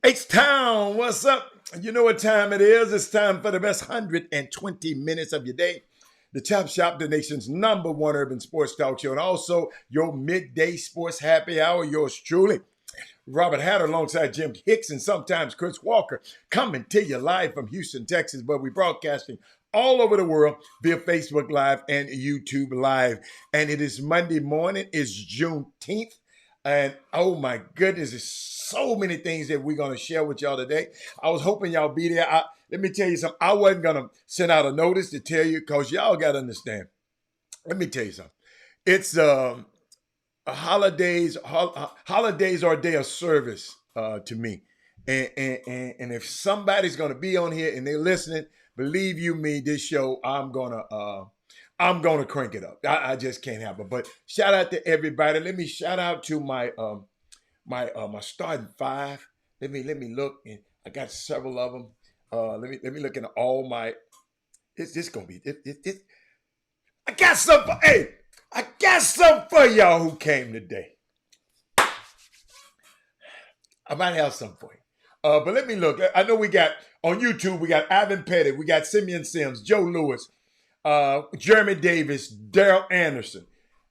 H-Town, what's up? You know what time it is. It's time for the best 120 minutes of your day. The Chop Shop, the nation's #1 urban sports talk show, and also your midday sports happy hour. Yours truly, Robert Hatter, alongside Jim Hicks and sometimes Chris Walker, coming to you live from Houston, Texas, but we're broadcasting all over the world via Facebook Live and YouTube Live. And it is Monday morning. It's Juneteenth. And oh my goodness, there's so many things that we're going to share with y'all today. I was hoping y'all be there. Let me tell you something. I wasn't going to send out a notice to tell you because y'all got to understand. Let me tell you something. It's holidays are a day of service to me. And if somebody's going to be on here and they're listening, believe you me, this show, I'm going to crank it up. I just can't help it. But shout out to everybody. Let me shout out to my my starting five. Let me look, and I got several of them. Let me look into all my. It's gonna be. I got some. I got some for y'all who came today. I might have some for you. But let me look. I know we got on YouTube. We got Ivan Pettit. We got Simeon Sims, Joe Lewis. Jeremy Davis, Daryl Anderson.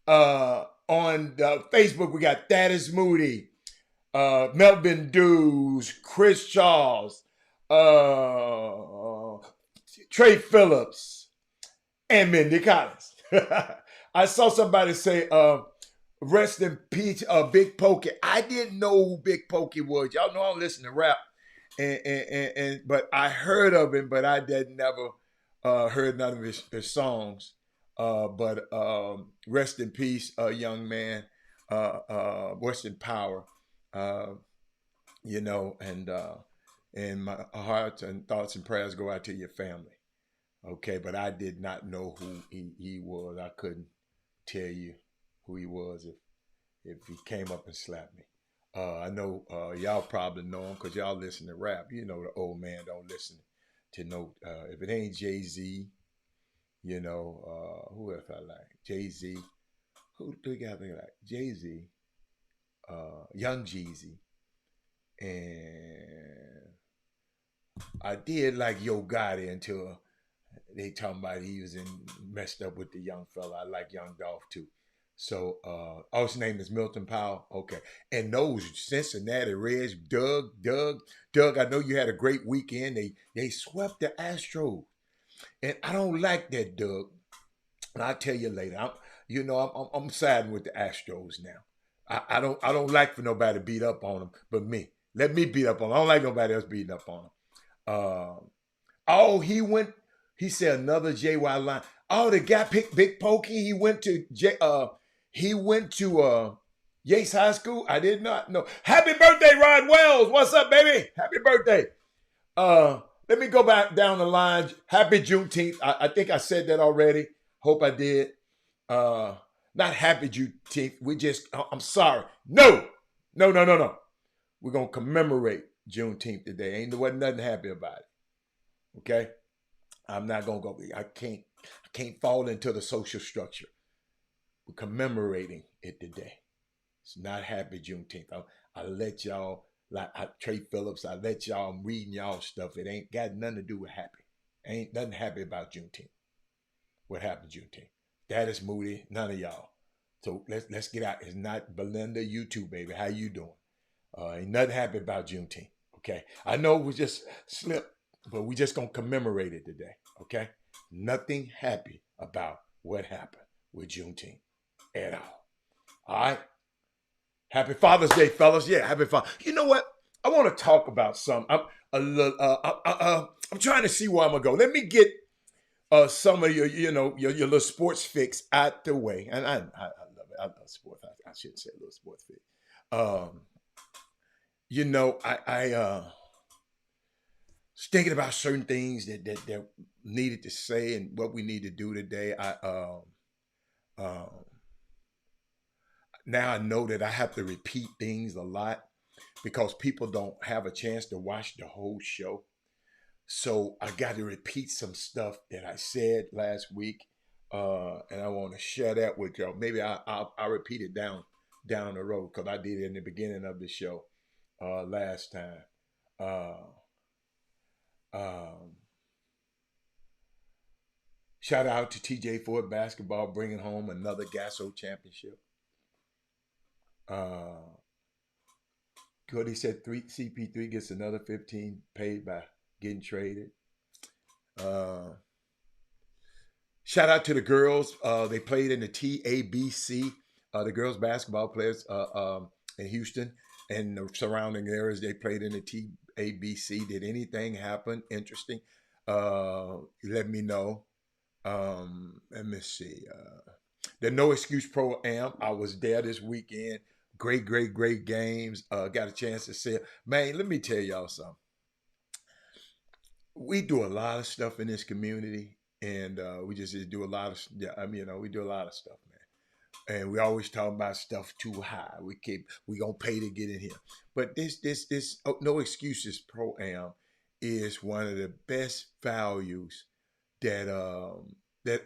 On Facebook, we got Thaddeus Moody, Melvin Dews, Chris Charles, Trey Phillips, and Mindy Collins. I saw somebody say, rest in peace, Big Pokey. I didn't know who Big Pokey was. Y'all know I don't listen to rap, but I heard of him, but I did never heard none of his songs. But rest in peace, young man. Rest in power. And my heart and thoughts and prayers go out to your family. Okay, but I did not know who he was. I couldn't tell you who he was if he came up and slapped me. I know y'all probably know him because y'all listen to rap. You know the old man don't listen to no, if it ain't Jay-Z, who else I like? Jay-Z. Who do we got like? Jay-Z, Young Jeezy, and I did like Yo Gotti until they talking about he was messed up with the young fella. I like Young Dolph too. So, his name is Milton Powell. Okay. And those Cincinnati Reds, Doug, I know you had a great weekend. They swept the Astros. And I don't like that, Doug. And I'll tell you later. I'm siding with the Astros now. I don't like for nobody to beat up on them but me. Let me beat up on them. I don't like nobody else beating up on them. He said another JY line. Oh, the guy picked Big Pokey. He went to Yates High School. I did not know. Happy birthday, Rod Wells. What's up, baby? Happy birthday. Let me go back down the line. Happy Juneteenth. I think I said that already. Hope I did. Not happy Juneteenth. I'm sorry. No. No. We're going to commemorate Juneteenth today. Wasn't nothing happy about it. Okay? I'm not going to go. I can't fall into the social structure. We're commemorating it today. It's not happy Juneteenth. I'll let y'all, like Trey Phillips, I'm reading y'all stuff. It ain't got nothing to do with happy. Ain't nothing happy about Juneteenth. What happened Juneteenth? That is Moody, none of y'all. So let's get out. It's not Belinda, you too, baby. How you doing? Ain't nothing happy about Juneteenth. Okay. I know we just slipped, but we just gonna commemorate it today. Okay. Nothing happy about what happened with Juneteenth at all. All right. Happy Father's Day, fellas. Yeah, happy Father. You know what? I want to talk about something. I'm trying to see where I'm gonna go. Let me get some of your little sports fix out the way. And I love it. I love sports. I shouldn't say a little sports fix. I was thinking about certain things that needed to say and what we need to do today. Now I know that I have to repeat things a lot because people don't have a chance to watch the whole show. So I got to repeat some stuff that I said last week, and I want to share that with y'all. Maybe I'll repeat it down the road because I did it in the beginning of the show last time. Shout out to TJ Ford basketball bringing home another Gasso championship. Cody said CP3 gets another 15 paid by getting traded. Shout out to the girls. They played in the TABC. The girls basketball players in Houston and the surrounding areas. They played in the TABC. Did anything happen interesting? Let me know. Let me see. The No Excuse Pro Am. I was there this weekend. Great games. Got a chance to see it. Man, let me tell y'all something. We do a lot of stuff in this community, and we just do a lot of, we do a lot of stuff, man. And we always talk about stuff too high. We gonna pay to get in here. But this No Excuses Pro Am is one of the best values that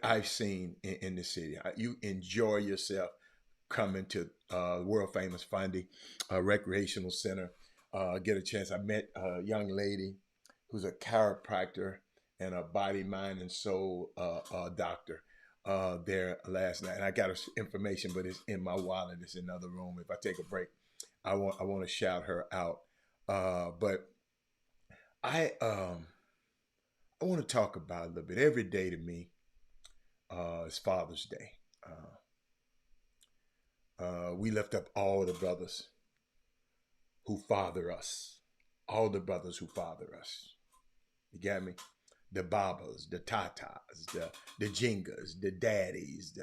I've seen in the city. You enjoy yourself coming to world famous Fundy Recreational Center. Get a chance. I met a young lady who's a chiropractor and a body, mind, and soul doctor there last night. And I got her information, but it's in my wallet. It's in another room. If I take a break, I want to shout her out. But I want to talk about a little bit. Every day to me is Father's Day. We lift up all the brothers who father us. All the brothers who father us. You got me? The Babas, the Tatas, the Jingas, the Daddies,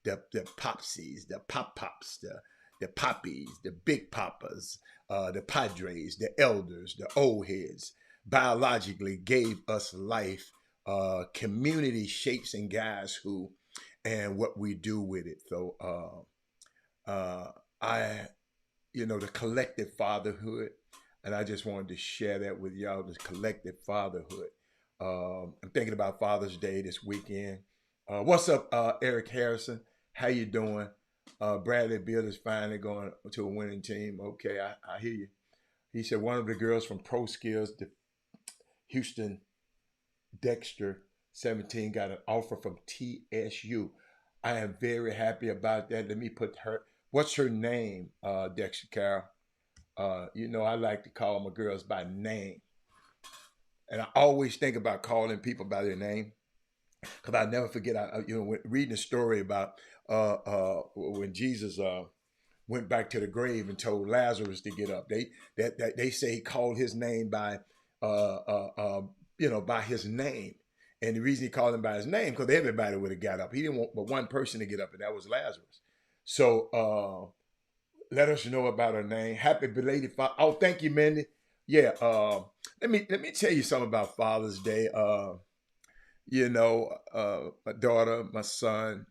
the Popsies, the Pop-Pops, the Poppies, the Big Papas, the Padres, the Elders, the Old Heads, biologically gave us life, community shapes and guides who, and what we do with it. So the collective fatherhood, and I just wanted to share that with y'all, this collective fatherhood. I'm thinking about Father's Day this weekend. What's up, Eric Harrison? How you doing? Bradley Beal is finally going to a winning team. Okay, I hear you. He said one of the girls from Pro Skills, the Houston Dexter 17, got an offer from TSU. I am very happy about that. Let me put her. What's her name, Dexter Carroll? I like to call my girls by name. And I always think about calling people by their name because I never forget. Reading a story about when Jesus went back to the grave and told Lazarus to get up. They say he called his name by by his name, and the reason he called him by his name because everybody would have got up. He didn't want but one person to get up, and that was Lazarus. So let us know about her name. Happy belated Father. Oh, thank you, Mindy. Yeah. Let me tell you something about Father's Day. My daughter, my son,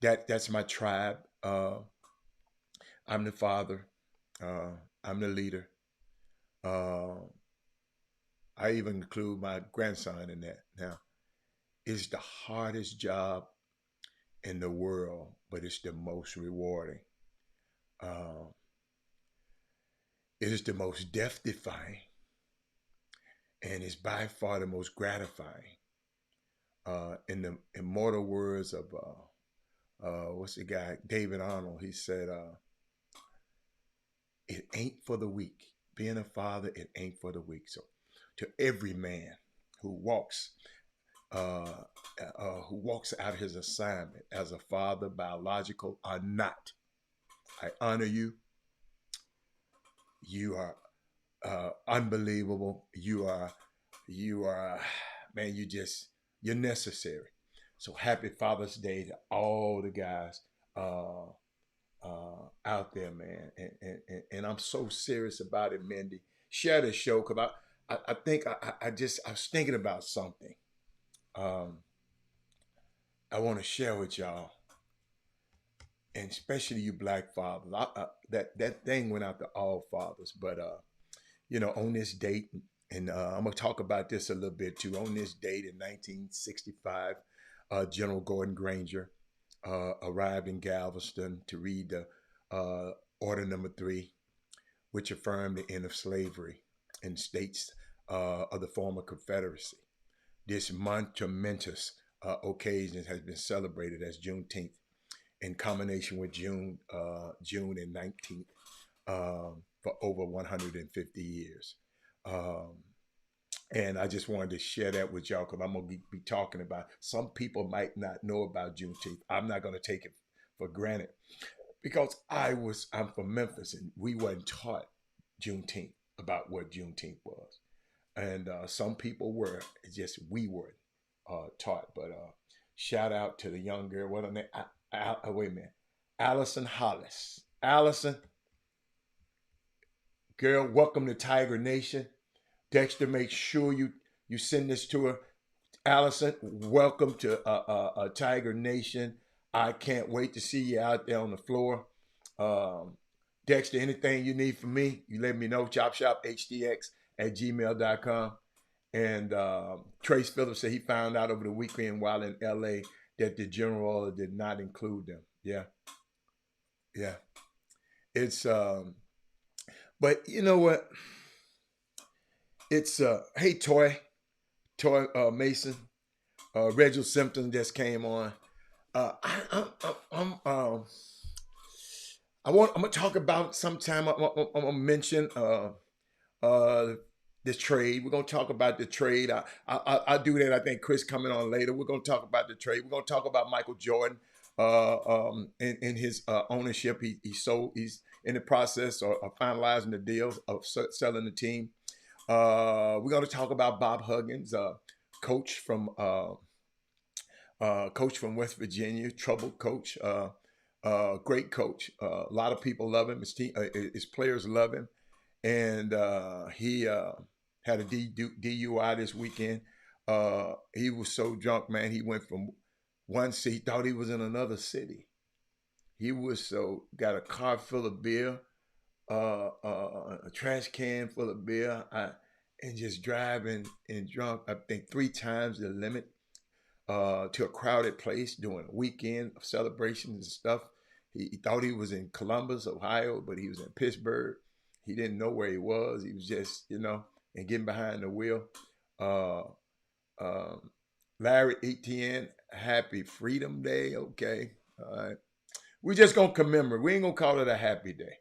that's my tribe. I'm the father. Uh, I'm the leader. Uh, I even include my grandson in that. Now, it's the hardest job in the world, but it's the most rewarding. Uh, it is the most death defying, and it's by far the most gratifying. In the immortal words of what's the guy, David Arnold, he said, "It ain't for the weak. Being a father, it ain't for the weak." So, to every man who walks uh, who walks out his assignment as a father, biological or not, I honor you. You are unbelievable. You are, man. You're necessary. So happy Father's Day to all the guys uh, out there, man. And I'm so serious about it, Mindy. Share this show because I think I was thinking about something. Um, I want to share with y'all, and especially you black fathers. That thing went out to all fathers, but on this date, and I'm gonna talk about this a little bit too. On this date in 1965, General Gordon Granger arrived in Galveston to read the Order Number 3, which affirmed the end of slavery in states of the former Confederacy. This monumentous occasion has been celebrated as Juneteenth in combination with June and 19th for over 150 years. Um, and I just wanted to share that with y'all because I'm going to be talking about. Some people might not know about Juneteenth. I'm not going to take it for granted because I'm from Memphis and we weren't taught Juneteenth about what Juneteenth was, and some people were. It's just we weren't taught. But shout out to the young girl. What her name? Wait a minute, Allison Hollis. Allison, girl, welcome to Tiger Nation. Dexter, make sure you send this to her. Allison, welcome to Tiger Nation. I can't wait to see you out there on the floor. Um, Dexter, anything you need from me, you let me know. Chop Shop Htx at gmail.com. And Trace Phillips said he found out over the weekend while in LA that the general order did not include them. Yeah, yeah. It's but you know what? It's hey Toy Mason, Reginald Simpson just came on. I'm I'm gonna talk about sometime. I'm gonna mention uh, this trade. We're gonna talk about the trade. I do that. I think Chris coming on later. We're gonna talk about the trade. We're gonna talk about Michael Jordan in his ownership. He's in the process of finalizing the deal of selling the team. We're gonna talk about Bob Huggins, coach from coach from West Virginia, troubled coach, great coach. A lot of people love him. His players love him, and he had a DUI this weekend. He was so drunk, man. He went from one city, thought he was in another city. He was so got a car full of beer, a trash can full of beer, and just driving and drunk. I think 3 times the limit to a crowded place during a weekend of celebrations and stuff. He thought he was in Columbus, Ohio, but he was in Pittsburgh. He didn't know where he was. He was just, and getting behind the wheel. Uh, um, Larry Etienne, happy Freedom Day. Okay. All right. We're just going to commemorate. We ain't going to call it a happy day.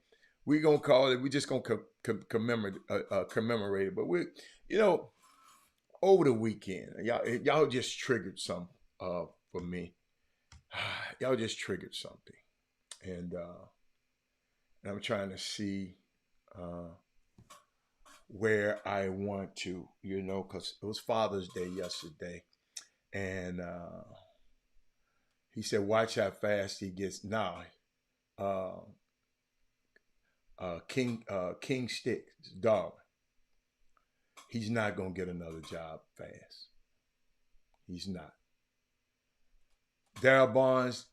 We're going to call it, we're just going to commemorate it. But you know, over the weekend, y'all just triggered something for me. Y'all just triggered something, and I'm trying to see uh, where I want to, because it was Father's Day yesterday, and he said, "Watch how fast he gets now." Uh, King Stick dog. He's not going to get another job fast. He's not. Darryl Barnes,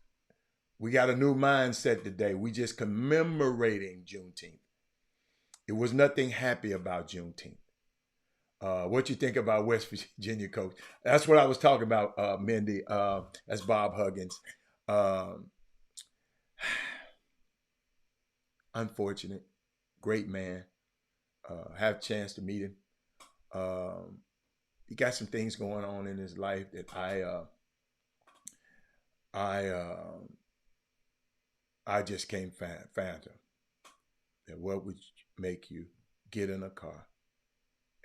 we got a new mindset today. We just commemorating Juneteenth. It was nothing happy about Juneteenth. What you think about West Virginia, Coach? That's what I was talking about, Mindy. That's Bob Huggins. Unfortunate, great man. Have a chance to meet him. He got some things going on in his life that I just can't fathom. That what would make you get in a car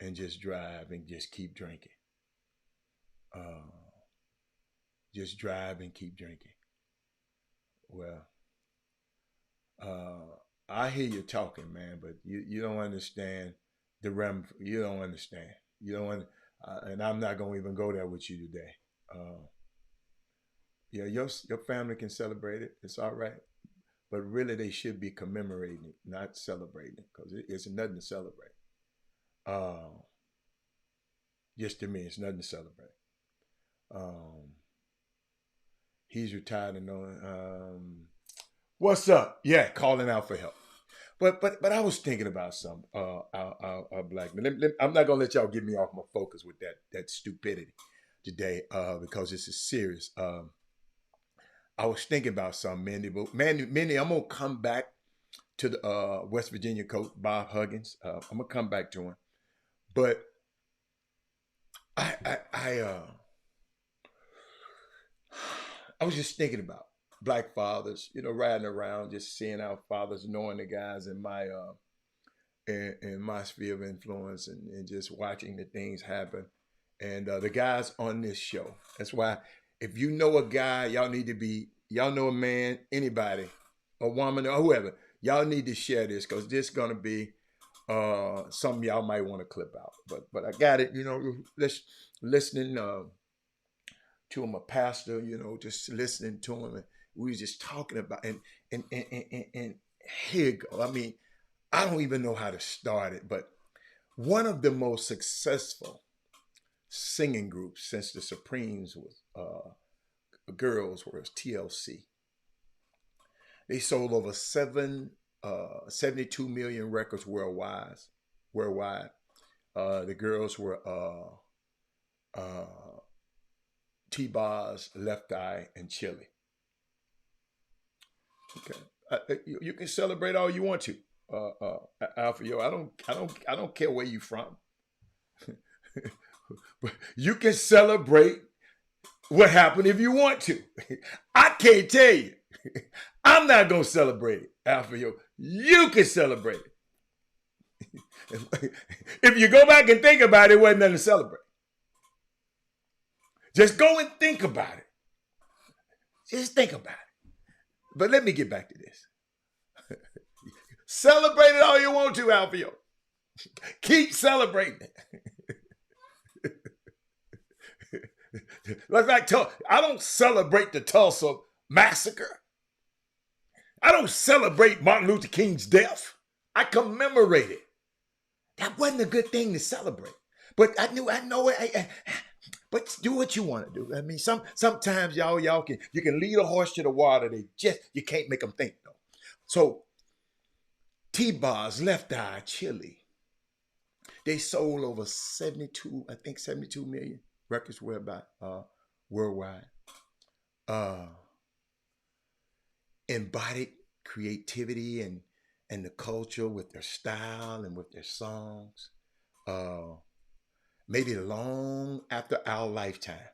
and just drive and just keep drinking? Just drive and keep drinking. Well, I hear you talking, man, but you don't understand the you don't understand. You don't, and I'm not gonna even go there with you today. Yeah, your family can celebrate it. It's all right, but really they should be commemorating it, not celebrating it, because it's nothing to celebrate. Just to me, it's nothing to celebrate. He's retired and knowing. What's up? Yeah, calling out for help. But I was thinking about some black men. I'm not gonna let y'all get me off my focus with that stupidity today because this is serious. I was thinking about something, Mindy. But Mindy, I'm gonna come back to the West Virginia coach Bob Huggins. I'm gonna come back to him, but I was just thinking about black fathers, riding around, just seeing our fathers, knowing the guys in my in my sphere of influence, and just watching the things happen, and the guys on this show. That's why, if you know a guy, y'all know a man, anybody, a woman, or whoever, y'all need to share this, because this is gonna be something y'all might want to clip out. But I got it, listening to him, a pastor, just listening to him, and we was just talking about, and here you go. I mean, I don't even know how to start it, but one of the most successful singing groups since the Supremes was girls was TLC. They sold over 72 million records worldwide. The girls were T-Boz, Left Eye, and Chili. Okay, you can celebrate all you want to, Alpha Yo. I don't care where you from. You can celebrate what happened if you want to. I can't tell you. I'm not gonna celebrate it, Alpha Yo. You can celebrate it. If you go back and think about it, it wasn't nothing to celebrate. Just go and think about it. Just think about it. But let me get back to this. Celebrate it all you want to, Alpha Yo. Keep celebrating it. Like I don't celebrate the Tulsa massacre. I don't celebrate Martin Luther King's death. I commemorate it. That wasn't a good thing to celebrate. But I know it. But do what you want to do. I mean, sometimes y'all can lead a horse to the water. You can't make them think though. So T-Boz, Left Eye, Chili, they sold over 72 million records worldwide. Embodied creativity and the culture with their style and with their songs. Maybe long after our lifetime,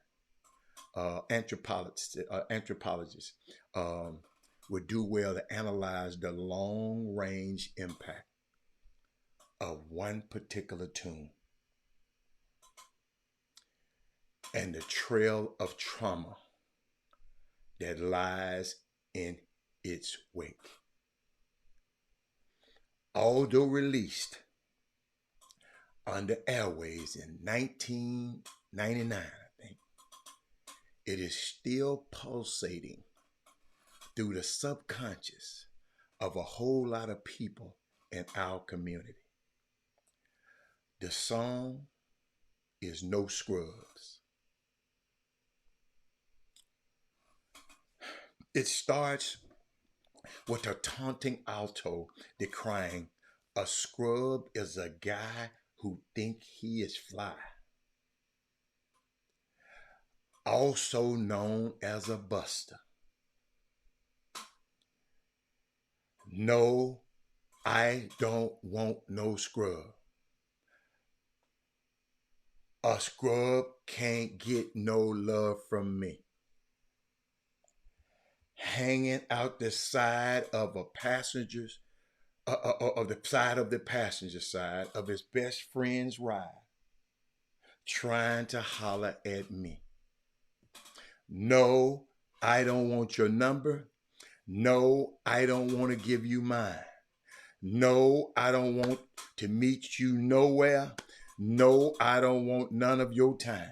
anthropologists would do well to analyze the long-range impact of one particular tune and the trail of trauma that lies in its wake. Although released on the airways in 1999, I think, it is still pulsating through the subconscious of a whole lot of people in our community. The song is No Scrubs. It starts with a taunting alto decrying a scrub is a guy who think he is fly, also known as a buster. No, I don't want no scrub. A scrub can't get no love from me. Hanging out the side of a passenger's of the side of the passenger side of his best friend's ride, trying to holler at me. No, I don't want your number. No, I don't want to give you mine. No, I don't want to meet you nowhere. No, I don't want none of your time.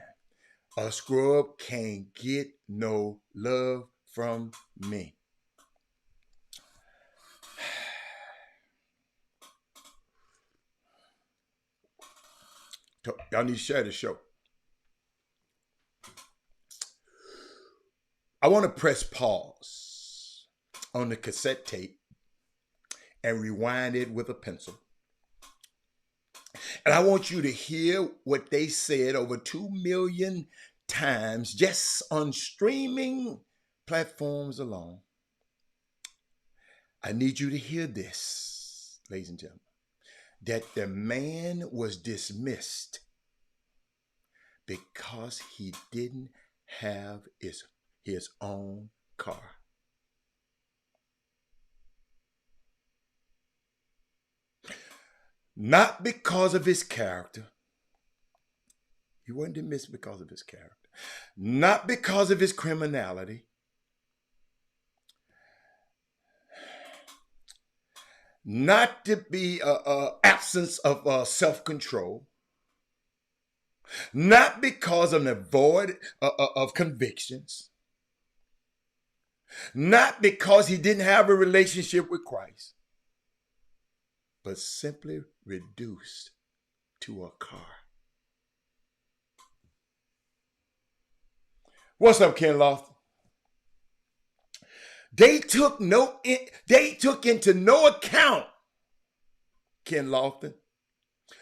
A scrub can't get no love from me. Y'all need to share the show. I want to press pause on the cassette tape and rewind it with a pencil. And I want you to hear what they said over 2 million times just on streaming platforms alone. I need you to hear this, ladies and gentlemen, that the man was dismissed because he didn't have his own car. Not because of his character. He wasn't dismissed because of his character. Not because of his criminality. Not to be absence of self-control. Not because of an void of convictions. Not because he didn't have a relationship with Christ, but simply reduced to a car. What's up, Ken Lofton? They took into no account, Ken Lofton,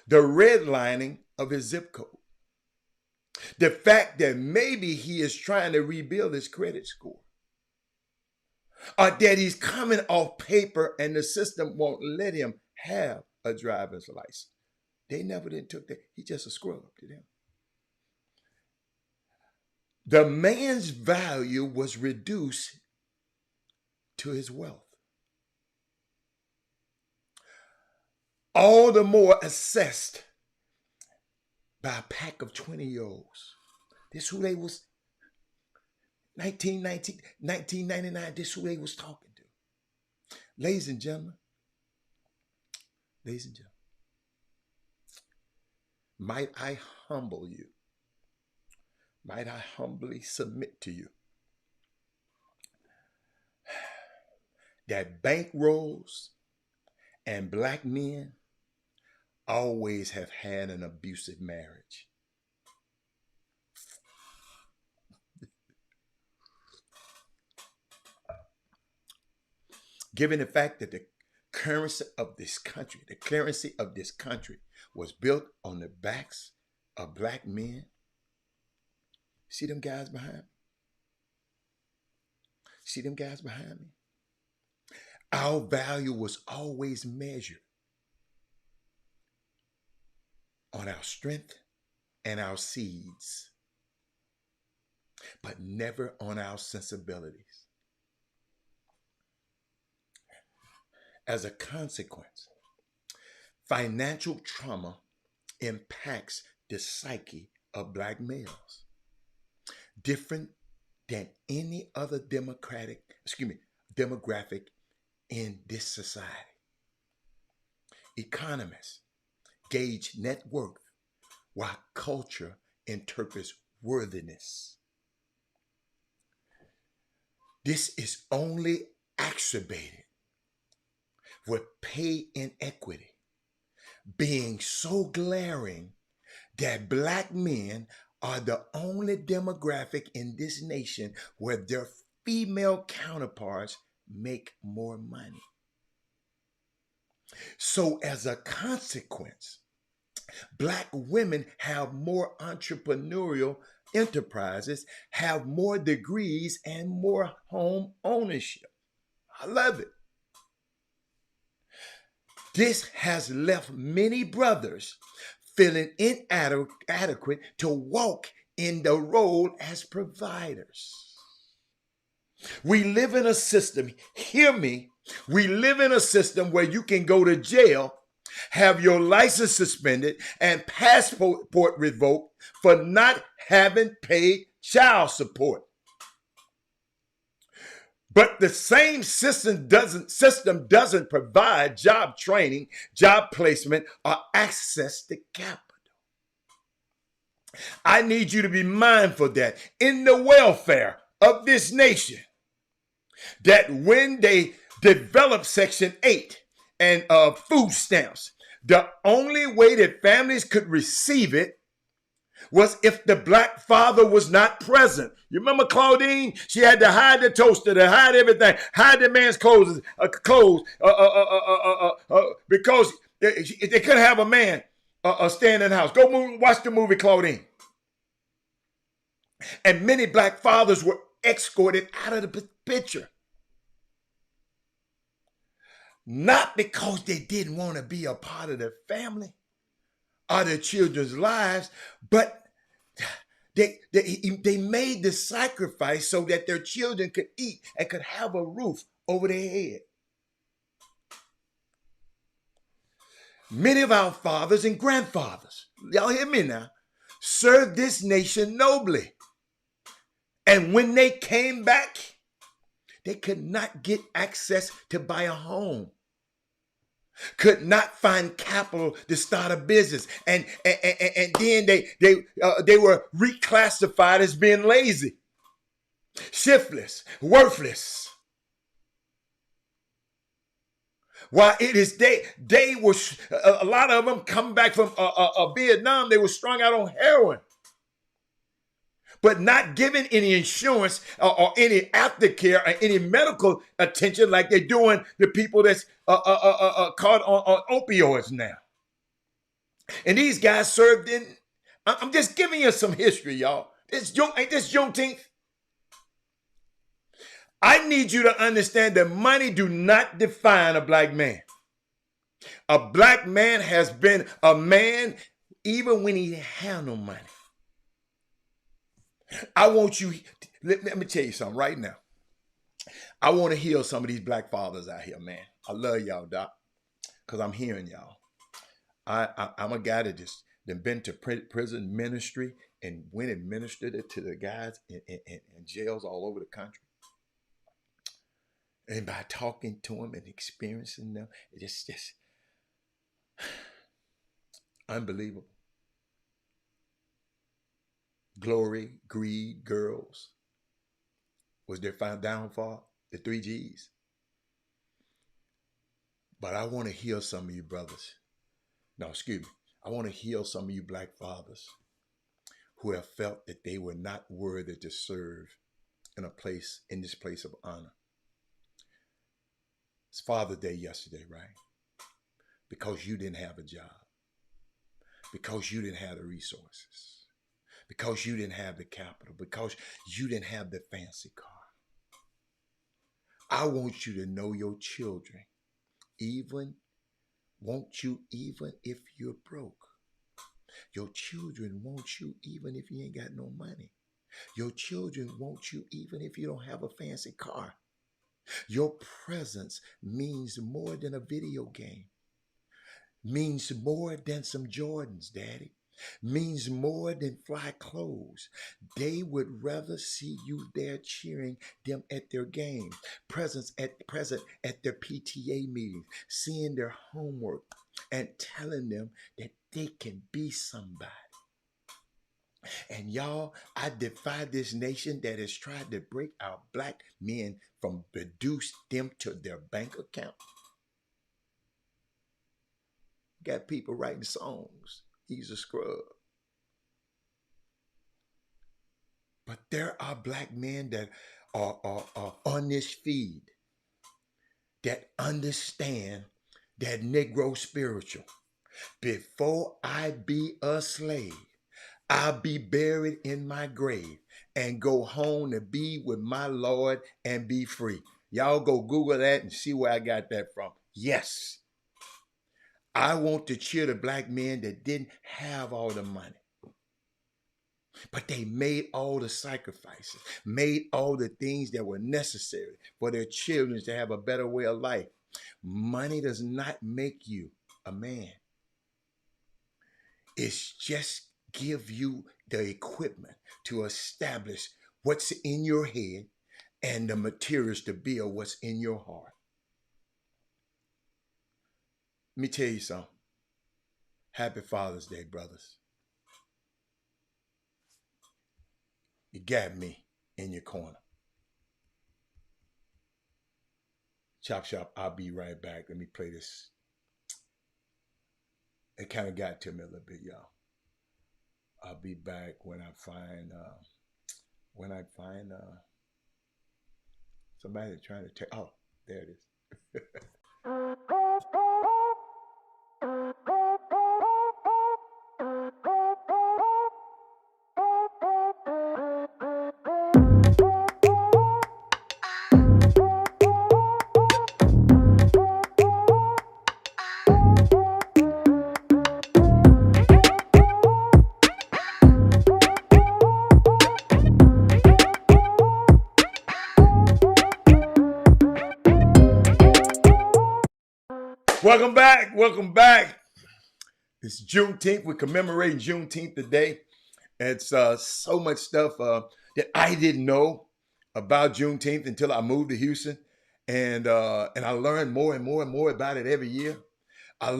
the redlining of his zip code. The fact that maybe he is trying to rebuild his credit score. Or that he's coming off paper and the system won't let him have a driver's license. They never did took that. He just a scrub to them. The man's value was reduced to his wealth. All the more assessed by a pack of 20-year-olds. This who they was, 1999, this who they was talking to. Ladies and gentlemen, might I humble you? Might I humbly submit to you that bankrolls and black men always have had an abusive marriage. Given the fact that the currency of this country was built on the backs of black men. See them guys behind me? See them guys behind me? Our value was always measured on our strength and our seeds, but never on our sensibilities. As a consequence, financial trauma impacts the psyche of black males, different than any other demographic in this society. Economists gauge net worth while culture interprets worthiness. This is only exacerbated with pay inequity being so glaring that black men are the only demographic in this nation where their female counterparts make more money. So, as a consequence, black women have more entrepreneurial enterprises, have more degrees, and more home ownership. I love it. This has left many brothers feeling inadequate to walk in the role as providers. We live in a system, hear me, we live in a system where you can go to jail, have your license suspended, and passport revoked for not having paid child support. But the same system doesn't provide job training, job placement, or access to capital. I need you to be mindful that in the welfare of this nation, that when they developed Section 8 and food stamps, the only way that families could receive it was if the black father was not present. You remember Claudine? She had to hide the toaster, to hide everything, hide the man's clothes, because they couldn't have a man staying in the house. Go watch the movie Claudine. And many black fathers were escorted out of the picture. Not because they didn't want to be a part of their family or their children's lives, but they made the sacrifice so that their children could eat and could have a roof over their head. Many of our fathers and grandfathers, y'all hear me now, served this nation nobly. And when they came back, they could not get access to buy a home, could not find capital to start a business, and then they were reclassified as being lazy, shiftless, worthless. While it is they were a lot of them come back from Vietnam, they were strung out on heroin, but not given any insurance or any aftercare or any medical attention like they're doing the people that's caught on opioids now. And these guys served in, I'm just giving you some history, y'all. Ain't this Juneteenth? I need you to understand that money do not define a black man. A black man has been a man even when he had no money. I want you, let me tell you something right now. I want to heal some of these black fathers out here, man. I love y'all, Doc, because I'm hearing y'all. I'm a guy that just been to prison ministry and went and ministered it to the guys in jails all over the country. And by talking to them and experiencing them, it's just unbelievable. Glory, greed, girls was their downfall, the 3 G's. But I want to heal some of you brothers. No, excuse me. I want to heal some of you black fathers who have felt that they were not worthy to serve in this place of honor. It's Father's Day yesterday, right? Because you didn't have a job. Because you didn't have the resources. Because you didn't have the capital. Because you didn't have the fancy car. I want you to know your children, even if you're broke. Your children want you even if you ain't got no money. Your children want you even if you don't have a fancy car. Your presence means more than a video game. Means more than some Jordans, Daddy. Means more than fly clothes. They would rather see you there cheering them at their game, present at their PTA meetings, seeing their homework, and telling them that they can be somebody. And y'all, I defy this nation that has tried to break our black men from reduce them to their bank account. got people writing songs. He's a scrub. But there are black men that are on this feed that understand that Negro spiritual. Before I be a slave, I'll be buried in my grave and go home to be with my Lord and be free. Y'all go Google that and see where I got that from. Yes, I want to cheer the black men that didn't have all the money, but they made all the sacrifices, made all the things that were necessary for their children to have a better way of life. Money does not make you a man. It's just give you the equipment to establish what's in your head and the materials to build what's in your heart. Let me tell you something. Happy Father's Day, brothers. You got me in your corner. Chop Shop, I'll be right back. Let me play this. It kind of got to me a little bit, y'all. I'll be back when I find somebody trying to take. Oh, there it is. Welcome back. Welcome back. It's Juneteenth. We're commemorating Juneteenth today. It's so much stuff that I didn't know about Juneteenth until I moved to Houston, and I learned more and more and more about it every year. I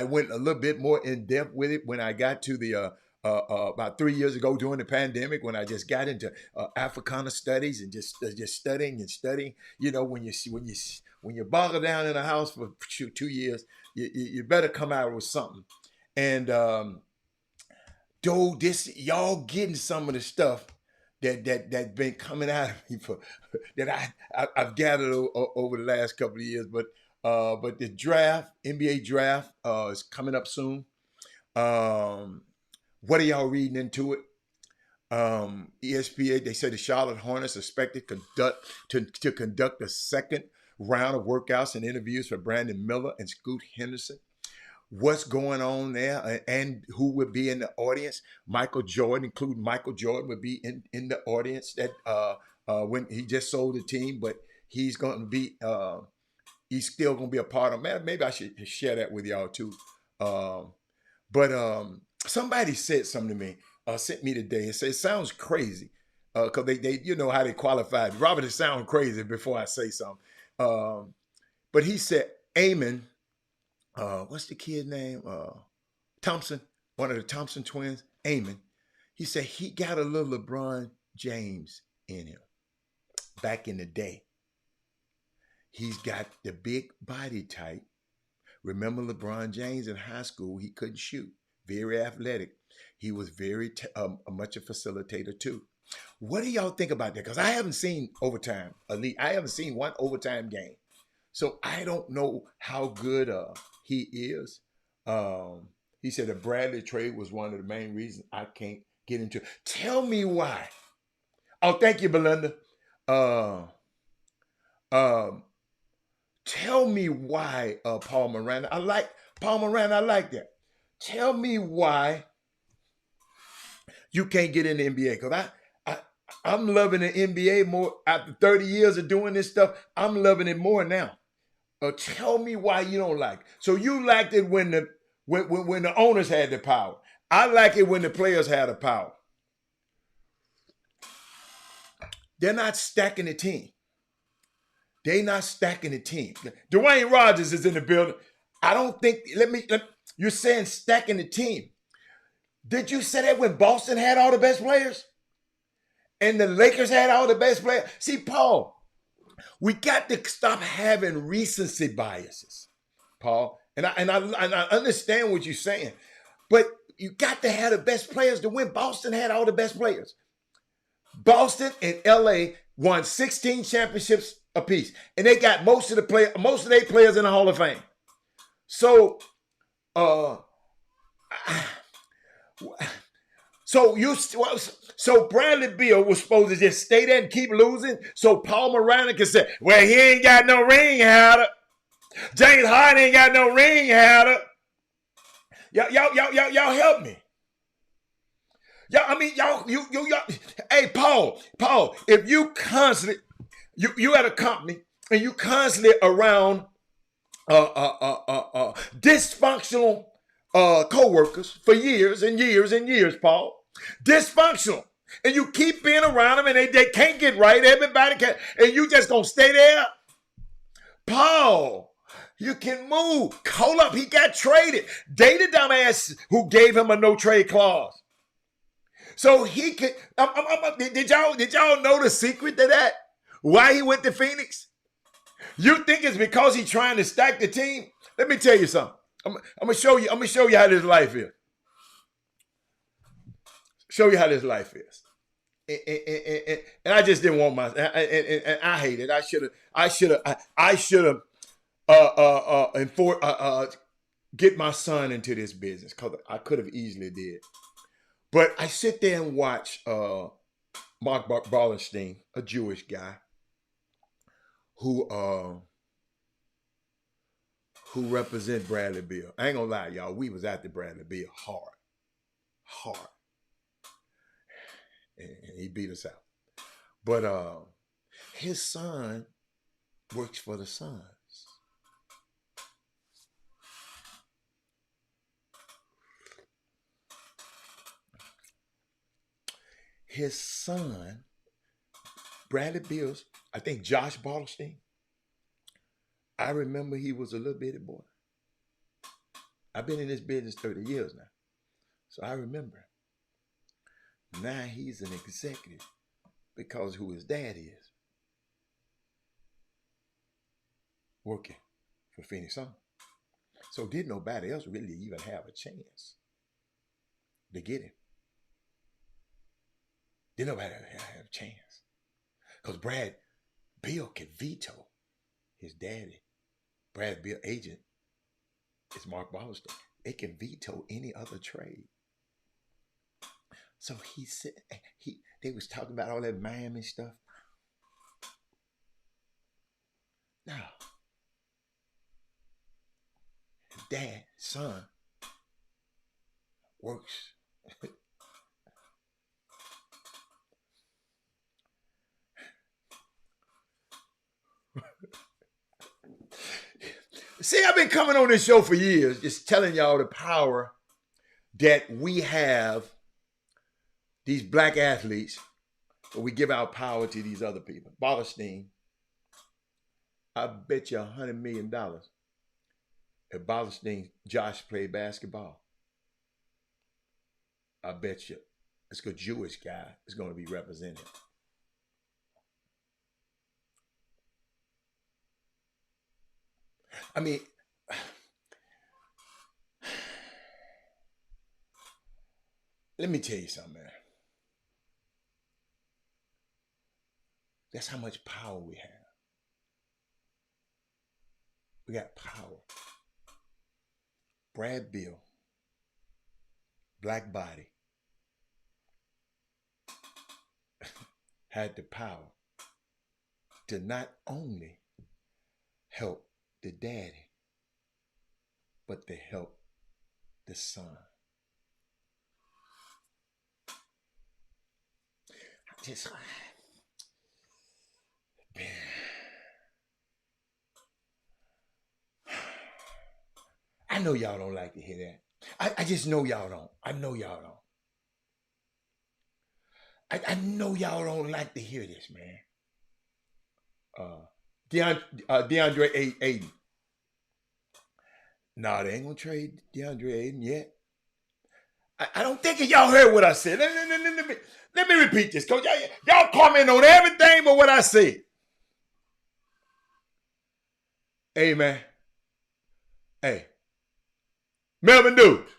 went a little bit more in depth with it when I got to the about 3 years ago during the pandemic, when I just got into Africana studies and just studying and studying. You know, when you boggle down in a house for 2 years, you better come out with something. And though this y'all getting some of the stuff that been coming out of me for that I've gathered over the last couple of years, but the draft, NBA draft, is coming up soon. What are y'all reading into it? ESPN, they said the Charlotte Hornets expected to conduct a second round of workouts and interviews for Brandon Miller and Scoot Henderson. What's going on there and who would be in the audience? Michael Jordan, including Michael Jordan, would be in the audience that when he just sold the team, but he's going to be he's still going to be a part of it. Maybe I should share that with y'all too. But somebody said something to me, sent me today and said, it sounds crazy. Because they you know how they qualified. Robert, it sounds crazy before I say something. But he said, Amon, what's the kid's name? Thompson, one of the Thompson twins, Amon. He said he got a little LeBron James in him back in the day. He's got the big body type. Remember LeBron James in high school, he couldn't shoot. Very athletic. He was very much a facilitator too. What do y'all think about that? Because I haven't seen overtime elite. I haven't seen one overtime game. So I don't know how good he is. He said the Bradley trade was one of the main reasons I can't get into it. Tell me why. Oh, thank you, Belinda. Tell me why, Paul Moran. I like Paul Moran. I like that. Tell me why you can't get in the NBA. Because I'm loving the NBA more after 30 years of doing this stuff. I'm loving it more now. Tell me why you don't like it. So you liked it when the owners had the power. I like it when the players had the power. They're not stacking the team. They're not stacking the team. Dwayne Rogers is in the building. I don't think, you're saying stacking the team. Did you say that when Boston had all the best players? And the Lakers had all the best players? See, Paul, we got to stop having recency biases, Paul. And I understand what you're saying, but you got to have the best players to win. Boston had all the best players. Boston and LA won 16 championships apiece, and they got most of their players in the Hall of Fame. So, uh, so Bradley Beal was supposed to just stay there and keep losing, so Paul Morano can say, "Well, he ain't got no ring, Hatter. James Harden ain't got no ring, Hatter." Y'all help me. Y'all, hey, Paul, if you constantly, you at a company and you constantly around dysfunctional co-workers for years and years and years, Paul, dysfunctional, and you keep being around them and they can't get right, everybody can, and you just gonna stay there, Paul. You can move. Hold up, he got traded. They the dumbass who gave him a no trade clause. So he could. Did y'all know the secret to that? Why he went to Phoenix? You think it's because he's trying to stack the team? Let me tell you something. I'm gonna show you. I'm gonna show you how this life is. Show you how this life is. And I just didn't want my. And I hate it. I should have. Get my son into this business because I could have easily did. But I sit there and watch Mark Ballenstein, a Jewish guy, who represent Bradley Beal. I ain't gonna lie, y'all. We was after Bradley Beal hard, and he beat us out. But his son works for the Suns. His son, Bradley Beal's, I think Josh Ballenstein. I remember he was a little bitty boy. I've been in this business 30 years now. So I remember. Now he's an executive because who his dad is. Working for Phoenix Suns. So did nobody else really even have a chance to get him? Did nobody have a chance? Because Brad Beal can veto his daddy. Brad Beal agent is Mark Ballenstein. They can veto any other trade. So he said they was talking about all that Miami stuff. Now, his dad, son, works. See, I've been coming on this show for years, just telling y'all the power that we have, these black athletes, but we give our power to these other people. Ballenstein, I bet you $100 million if Ballenstein, Josh played basketball. I bet you it's a Jewish guy is going to be represented. I mean, let me tell you something, man. That's how much power we have. We got power. Brad Beal, black body, had the power to not only help the daddy, but to help the son. I know y'all don't like to hear that. I just know y'all don't. I know y'all don't. I know y'all don't like to hear this, man. DeAndre Ayton. No, they ain't gonna trade DeAndre Ayton yet. I don't think y'all heard what I said. Let me repeat this, coach. Y'all comment on everything but what I said. Hey, man. Hey, Melvin Dukes,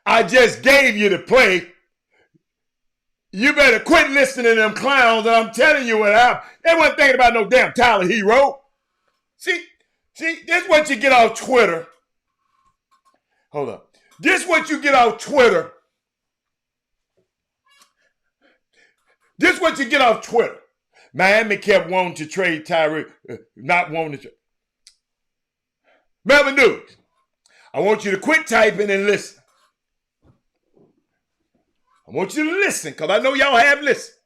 I just gave you the play. You better quit listening to them clowns, and I'm telling you what happened. They weren't thinking about no damn Tyler Hero. See, this is what you get off Twitter. Hold up. This is what you get off Twitter. This is what you get off Twitter. Miami kept wanting to trade Tyree, not wanting to trade. Melvin Dukes, I want you to quit typing and listen. I want you to listen, because I know y'all have listened.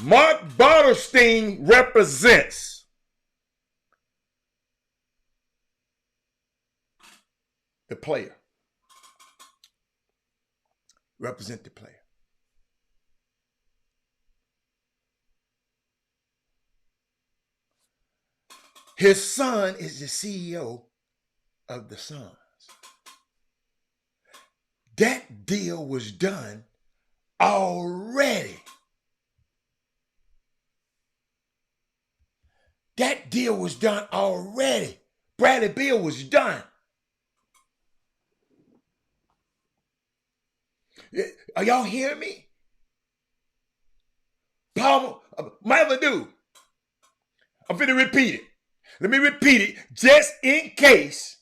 Mark Bartelstein represents the player. Represent the player. His son is the CEO of the Suns. That deal was done already. That deal was done already. Bradley Beal was done. Are y'all hearing me? Palmer, Melvin Dukes, I'm finna repeat it. Let me repeat it just in case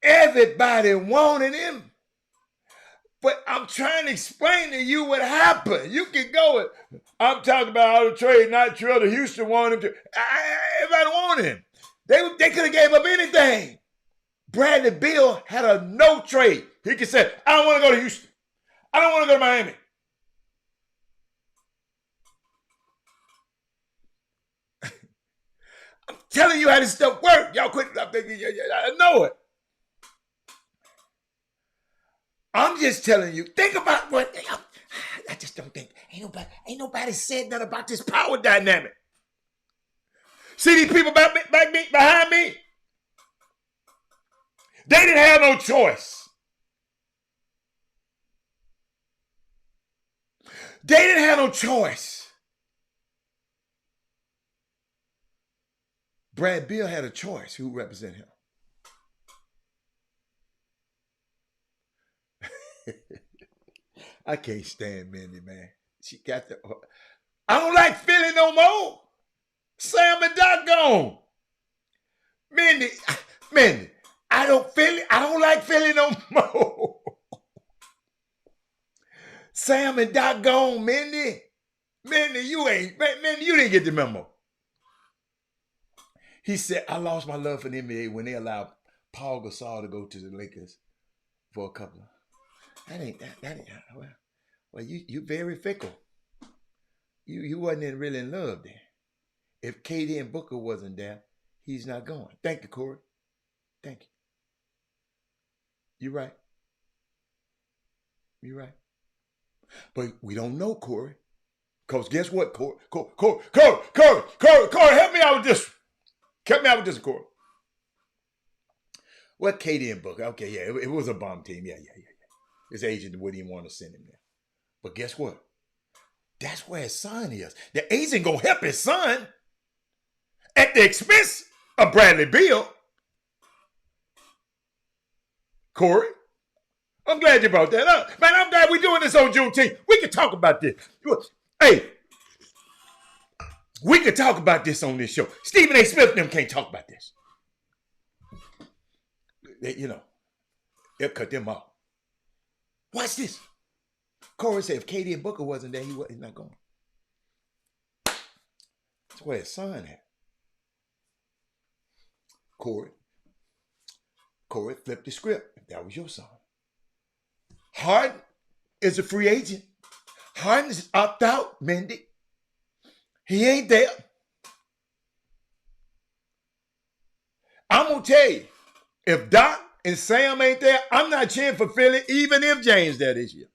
everybody wanted him. But I'm trying to explain to you what happened. You can go it. I'm talking about how the trade, not true. The Houston wanted him to. Everybody wanted him. They could have gave up anything. Bradley Beal had a no trade. He could say, I don't want to go to Houston. I don't want to go to Miami. I'm telling you how this stuff works. Y'all quit. I know it. I'm just telling you. Think about what. I just don't think. Ain't nobody said nothing about this power dynamic. See these people behind me? They didn't have no choice. They didn't have no choice. Brad Beal had a choice who represent him. I can't stand Mindy, man. She got the. I don't like Philly no more. Sam and Doc gone. Mindy, I don't like Philly no more. Sam and Doc gone, Mindy. Mindy, you didn't get the memo. He said, I lost my love for the NBA when they allowed Paul Gasol to go to the Lakers for a couple of. That ain't well, you very fickle. You wasn't really in love there. If KD and Booker wasn't there, he's not going. Thank you, Corey. Thank you. You're right. You're right. But we don't know, Corey. Because guess what, Corey? Corey, help me out with this. Help me out with this, Corey. Well, KD and Booker. Okay, yeah, it was a bomb team. Yeah. His agent wouldn't even want to send him there. But guess what? That's where his son is. The agent gonna help his son at the expense of Bradley Beal. Corey, I'm glad you brought that up. Man, I'm glad we're doing this on Juneteenth. We can talk about this. Hey, we can talk about this on this show. Stephen A. Smith and them can't talk about this. They'll cut them off. Watch this. Corey said if KD and Booker wasn't there, he's not going. That's where his son at. Corey, flip the script if that was your son. Harden is a free agent. Harden is opt out, Mindy. He ain't there. I'm going to tell you, if Doc and Sam ain't there, I'm not cheering for Philly, even if James there this year.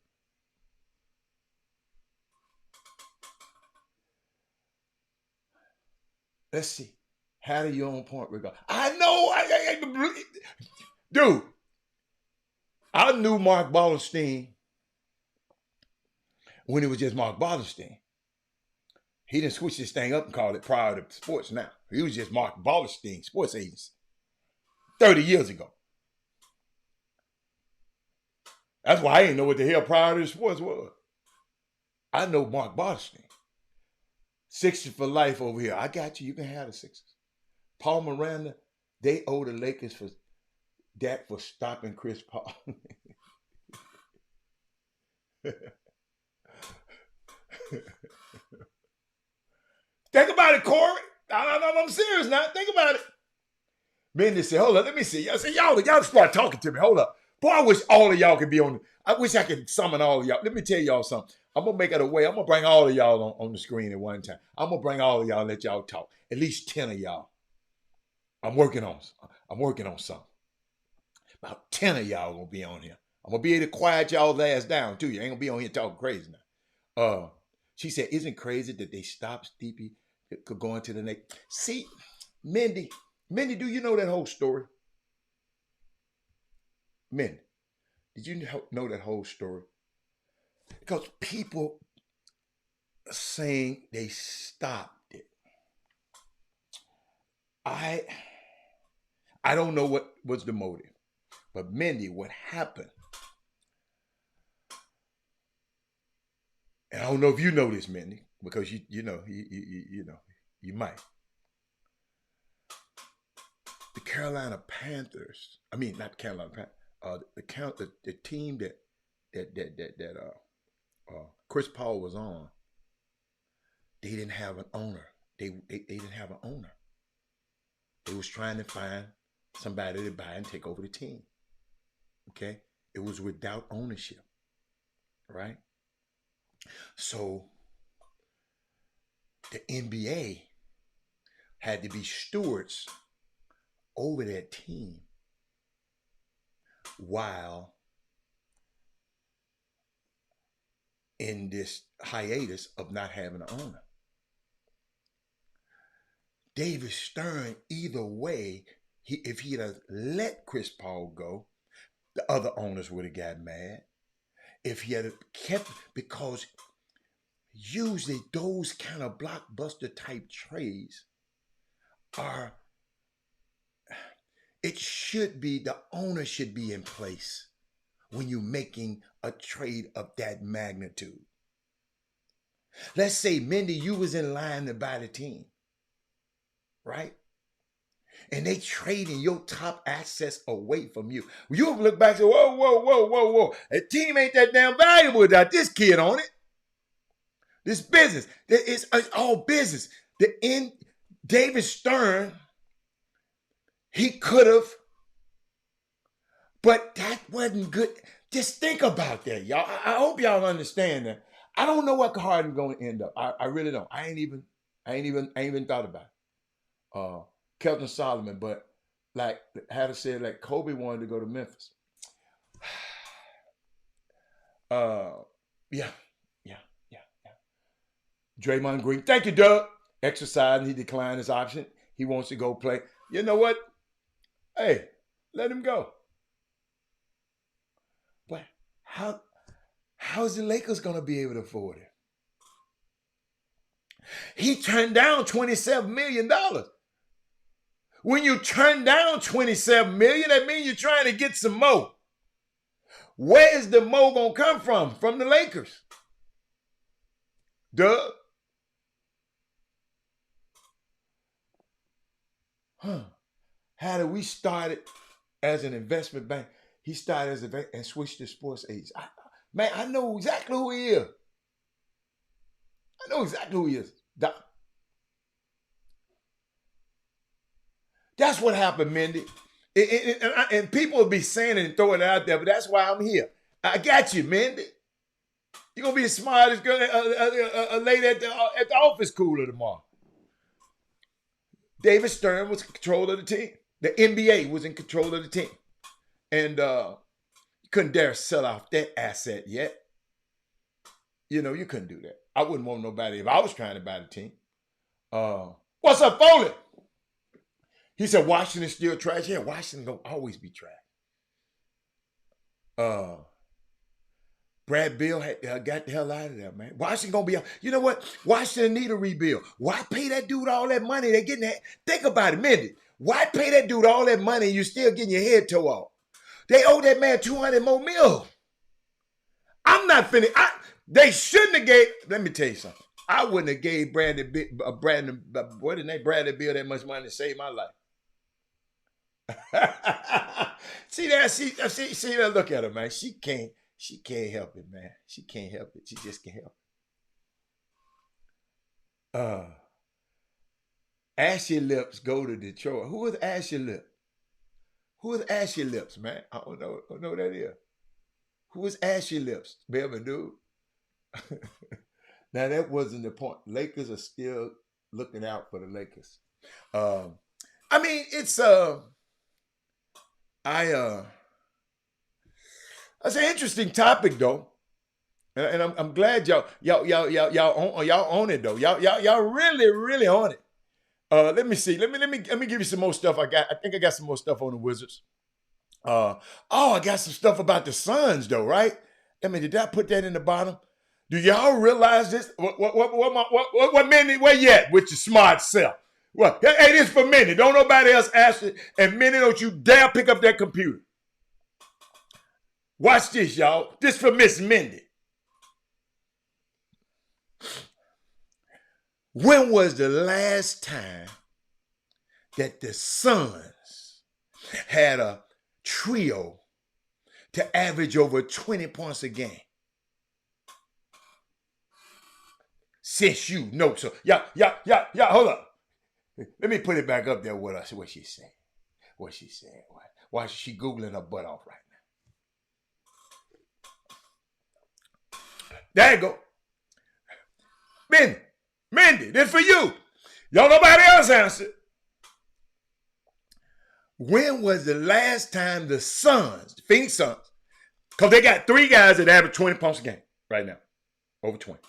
Let's see. How do you on point regard? I know. Dude, I knew Mark Bartelstein when it was just Mark Bartelstein. He didn't switch this thing up and call it Prior to Sports now. He was just Mark Ballerstein, sports agency, 30 years ago. That's why I didn't know what the hell Priority Sports was. I know Mark Ballerstein. Sixers for life over here. I got you. You can have the Sixers. Paul Miranda, they owe the Lakers for Dak for stopping Chris Paul. Think about it, Corey. I'm serious now. Think about it. Mindy said, hold up, let me see. I said, y'all start talking to me. Hold up. Boy, I wish all of y'all could be on. I wish I could summon all of y'all. Let me tell y'all something. I'm going to make it a way. I'm going to bring all of y'all on the screen at one time. I'm going to bring all of y'all and let y'all talk. At least 10 of y'all. I'm working on something. About 10 of y'all going to be on here. I'm going to be able to quiet y'all ass down, too. You ain't going to be on here talking crazy now. She said, isn't it crazy that they stopped Stevie going to the next? See, Mindy, do you know that whole story? Mindy, did you know that whole story? Because people are saying they stopped it. I don't know what was the motive. But Mindy, what happened? And I don't know if you know this, Mindy, because you might. The Carolina Panthers. I mean, not Carolina Panthers. The team that Chris Paul was on. They didn't have an owner. They didn't have an owner. They was trying to find somebody to buy and take over the team. Okay, it was without ownership, right? So the NBA had to be stewards over that team while in this hiatus of not having an owner. David Stern, either way, if he'd have let Chris Paul go, the other owners would have got mad. If he had kept, because usually those kind of blockbuster type trades the owner should be in place when you're making a trade of that magnitude. Let's say, Mindy, you was in line to buy the team, right? And they trading your top assets away from you. You look back and say, whoa. A team ain't that damn valuable without this kid on it. This business. It's all business. David Stern, he could have, but that wasn't good. Just think about that, y'all. I hope y'all understand that. I don't know what Harden going to end up. I really don't. I ain't even thought about it. Kelton Solomon, but like how to say, like Kobe wanted to go to Memphis. Yeah. Draymond Green, thank you, Doug. Exercising, he declined his option. He wants to go play. You know what? Hey, let him go. But how's the Lakers gonna be able to afford it? He turned down $27 million. When you turn down $27 million, that means you're trying to get some more. Where is the more gonna come from? From the Lakers. Duh. How did we start as an investment bank? He started as a bank and switched to sports agents. I know exactly who he is. That's what happened, Mindy. And people will be saying it and throwing it out there, but that's why I'm here. I got you, Mindy. You're going to be as smart as a lady at the office cooler tomorrow. David Stern was in control of the team. The NBA was in control of the team. And you couldn't dare sell off that asset yet. You know, you couldn't do that. I wouldn't want nobody if I was trying to buy the team. What's up, Foley? He said Washington's still trash. Yeah, Washington will always be trash. Brad Bill had, got the hell out of there, man. Washington gonna be, you know what? Washington need a rebuild. Why pay that dude all that money? They getting that. Think about it, Mindy. Why pay that dude all that money and you still getting your head tore off? They owe that man 200 more mil. I'm not finished. They shouldn't have gave. Let me tell you something. I wouldn't have gave Bradley Bill that much money to save my life. See that? See that? Look at her, man. She can't help it, man. She can't help it. She just can't help it. Ashy Lips go to Detroit. Who is Ashy Lips? Who is Ashy Lips, man? I don't know who that is. Who is Ashy Lips, baby dude? Now that wasn't the point. Lakers are still looking out for the Lakers. I mean, it's that's an interesting topic though, and I'm glad y'all own it though. Y'all really own it. Let me see. Let me give you some more stuff. I think I got some more stuff on the Wizards. I got some stuff about the Suns though, right? I mean, did I put that in the bottom? Do y'all realize this? What Minnie? Where you at with your smart self? What? Hey, this for Minnie. Don't nobody else ask it. And Minnie, don't you dare pick up that computer. Watch this, y'all. This for Miss Mindy. When was the last time that the Suns had a trio to average over 20 points a game? Since you know so. Yeah, hold up. Let me put it back up there with us. What she said. Why is she Googling her butt off right now? There you go. Mindy, this for you. Y'all nobody else answered. When was the last time the Suns, the Phoenix Suns, because they got 3 guys that average 20 points a game right now, over 20.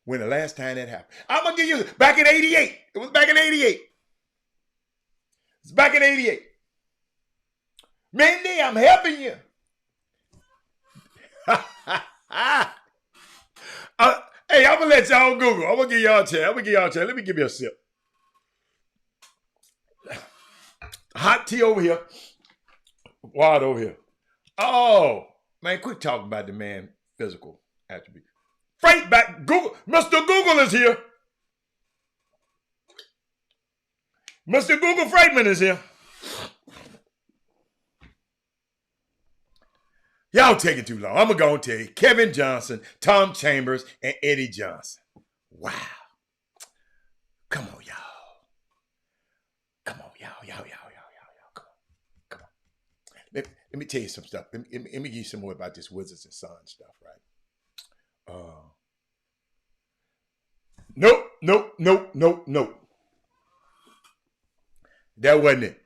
When the last time that happened? I'm going to give you, back in 88. It was back in 88. It's back in 88. Mindy, I'm helping you. Hey, I'm going to let y'all Google. I'm going to give y'all a chance. Let me give you a sip. Hot tea over here. Water over here. Oh, man, quit talking about the man physical attribute. Freight back. Google. Mr. Google is here. Mr. Google Freightman is here. Y'all taking too long. I'm going to go and tell you. Kevin Johnson, Tom Chambers, and Eddie Johnson. Wow. Come on, y'all. Come on. Let me tell you some stuff. Let me give you some more about this Wizards and Suns stuff, right? Nope. That wasn't it.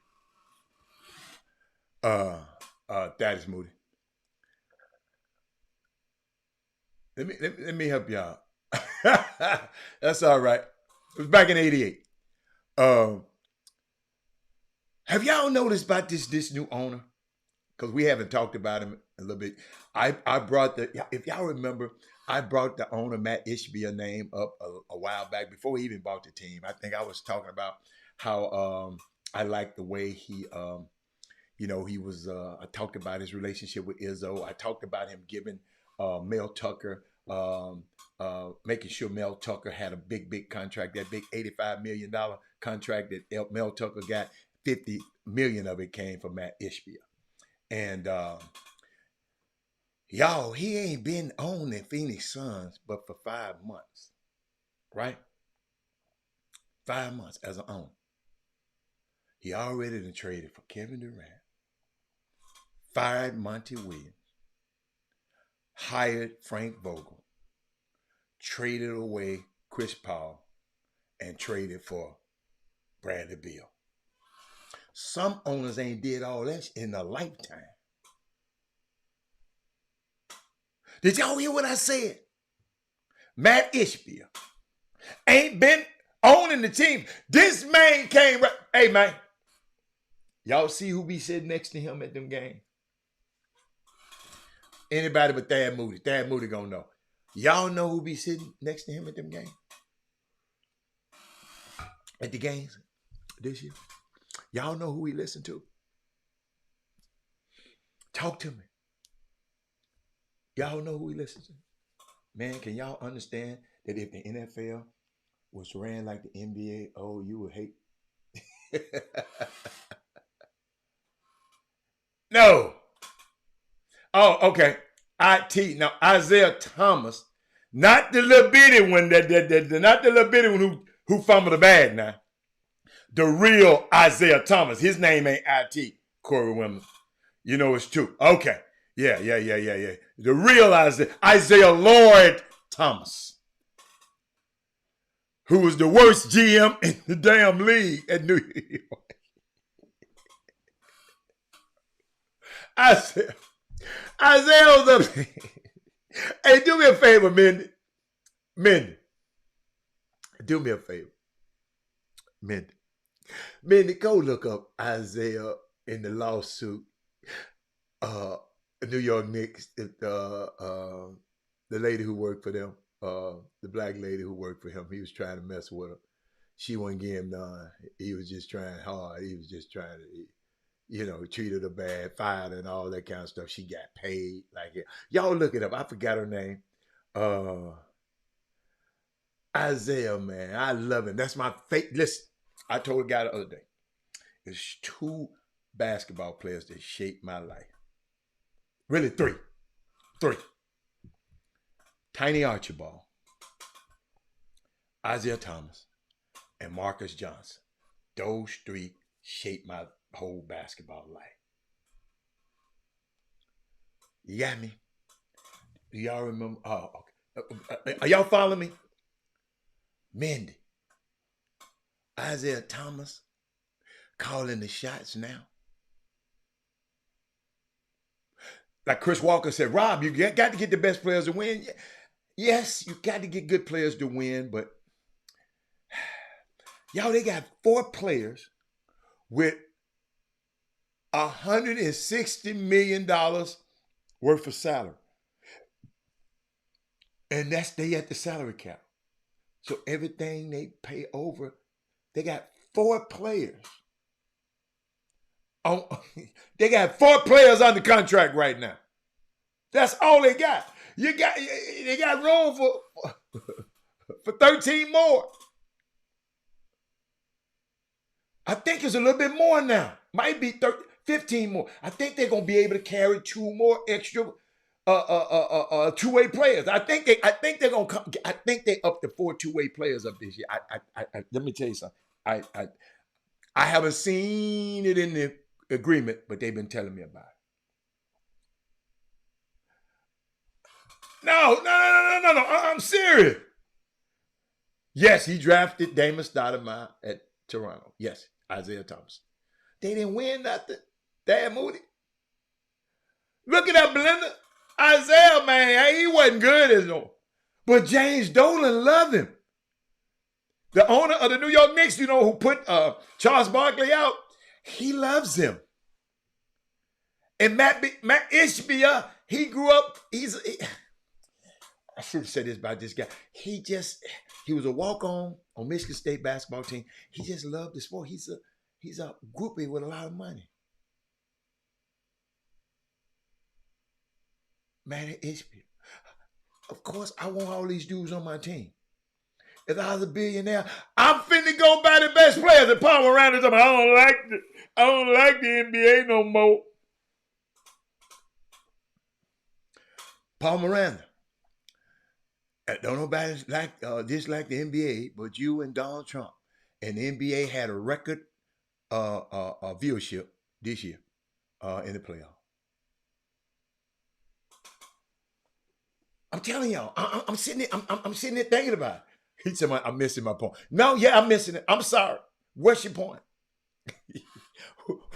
That is Moody. Let me help y'all. That's all right. It was back in 88. Have y'all noticed about this new owner? Because we haven't talked about him a little bit. I brought if y'all remember, I brought the owner, Matt Ishbia, name up a while back before he even bought the team. I think I was talking about how I liked the way he was, I talked about his relationship with Izzo. I talked about him giving Mel Tucker, making sure Mel Tucker had a big contract, that big $85 million contract that Mel Tucker got. 50 million of it came from Matt Ishbia. And y'all, he ain't been on the Phoenix Suns but for 5 months, right? 5 months as an owner. He already done traded for Kevin Durant, fired Monty Williams, hired Frank Vogel, traded away Chris Paul, and traded for Bradley Beal. Some owners ain't did all that in a lifetime. Did y'all hear what I said? Matt Ishbia ain't been owning the team. This man came right. Hey, man. Y'all see who be sitting next to him at them games? Anybody but Thad Moody. Thad Moody gonna know. Y'all know who be sitting next to him at them games? At the games this year? Y'all know who he listened to? Talk to me. Y'all know who he listens to? Man, can y'all understand that if the NFL was ran like the NBA, oh, you would hate. No. Oh, okay. Now Isaiah Thomas, not the little bitty one not the little bitty one who fumbled the bag now. The real Isaiah Thomas. His name ain't IT, Corey Williams. You know it's true. Okay. Yeah. The real Isaiah Lloyd Thomas, who was the worst GM in the damn league at New York. Isaiah was up. Hey, do me a favor, Mindy. Do me a favor. Mindy, go look up Isaiah in the lawsuit. New York Knicks, the lady who worked for them, the black lady who worked for him, he was trying to mess with her. She wouldn't give him none. He was just trying hard. He was just trying to, treated her bad, fired her and all that kind of stuff. She got paid. Like it. Y'all look it up. I forgot her name. Isaiah, man. I love him. That's my favorite. Listen, I told a guy the other day, there's 2 basketball players that shaped my life. Really, 3. Tiny Archibald, Isaiah Thomas, and Marcus Johnson. Those 3 shaped my whole basketball life. You got me? Do y'all remember? Oh, okay. Are y'all following me? Mindy, Isaiah Thomas calling the shots now. Like Chris Walker said, Rob, you got to get the best players to win. Yes, you got to get good players to win, but y'all, they got 4 players with $160 million worth of salary. And they at the salary cap. So everything they pay over, they got 4 players. They got 4 players under contract right now. That's all they got. They got room for 13 more. I think it's a little bit more now. Might be 15 more. I think they're gonna be able to carry 2 more extra two-way players. I think they're gonna come. I think they up to 4 two-way players up this year. Let me tell you something. I haven't seen it in the agreement, but they've been telling me about it. No. I'm serious. Yes, he drafted Damon Stoudemire at Toronto. Yes, Isaiah Thomas. They didn't win nothing. Thad Moody. Look at that blender. Isaiah, man, he wasn't good as no. But James Dolan loved him. The owner of the New York Knicks, who put Charles Barkley out, he loves him. And Matt Ishbia, he grew up, I should have said this about this guy. He was a walk-on Michigan State basketball team. He just loved the sport. He's a groupie with a lot of money. Man, Ishbia. Of course, I want all these dudes on my team. If I was a billionaire, I'm finna go buy the best players. And Paul Miranda told me, I don't like the NBA no more. Paul Miranda. Don't nobody like dislike the NBA, but you and Donald Trump. And the NBA had a record viewership this year in the playoff. I'm telling y'all, I'm sitting there thinking about it. He said, I'm missing my point. No, yeah, I'm missing it. I'm sorry. What's your point?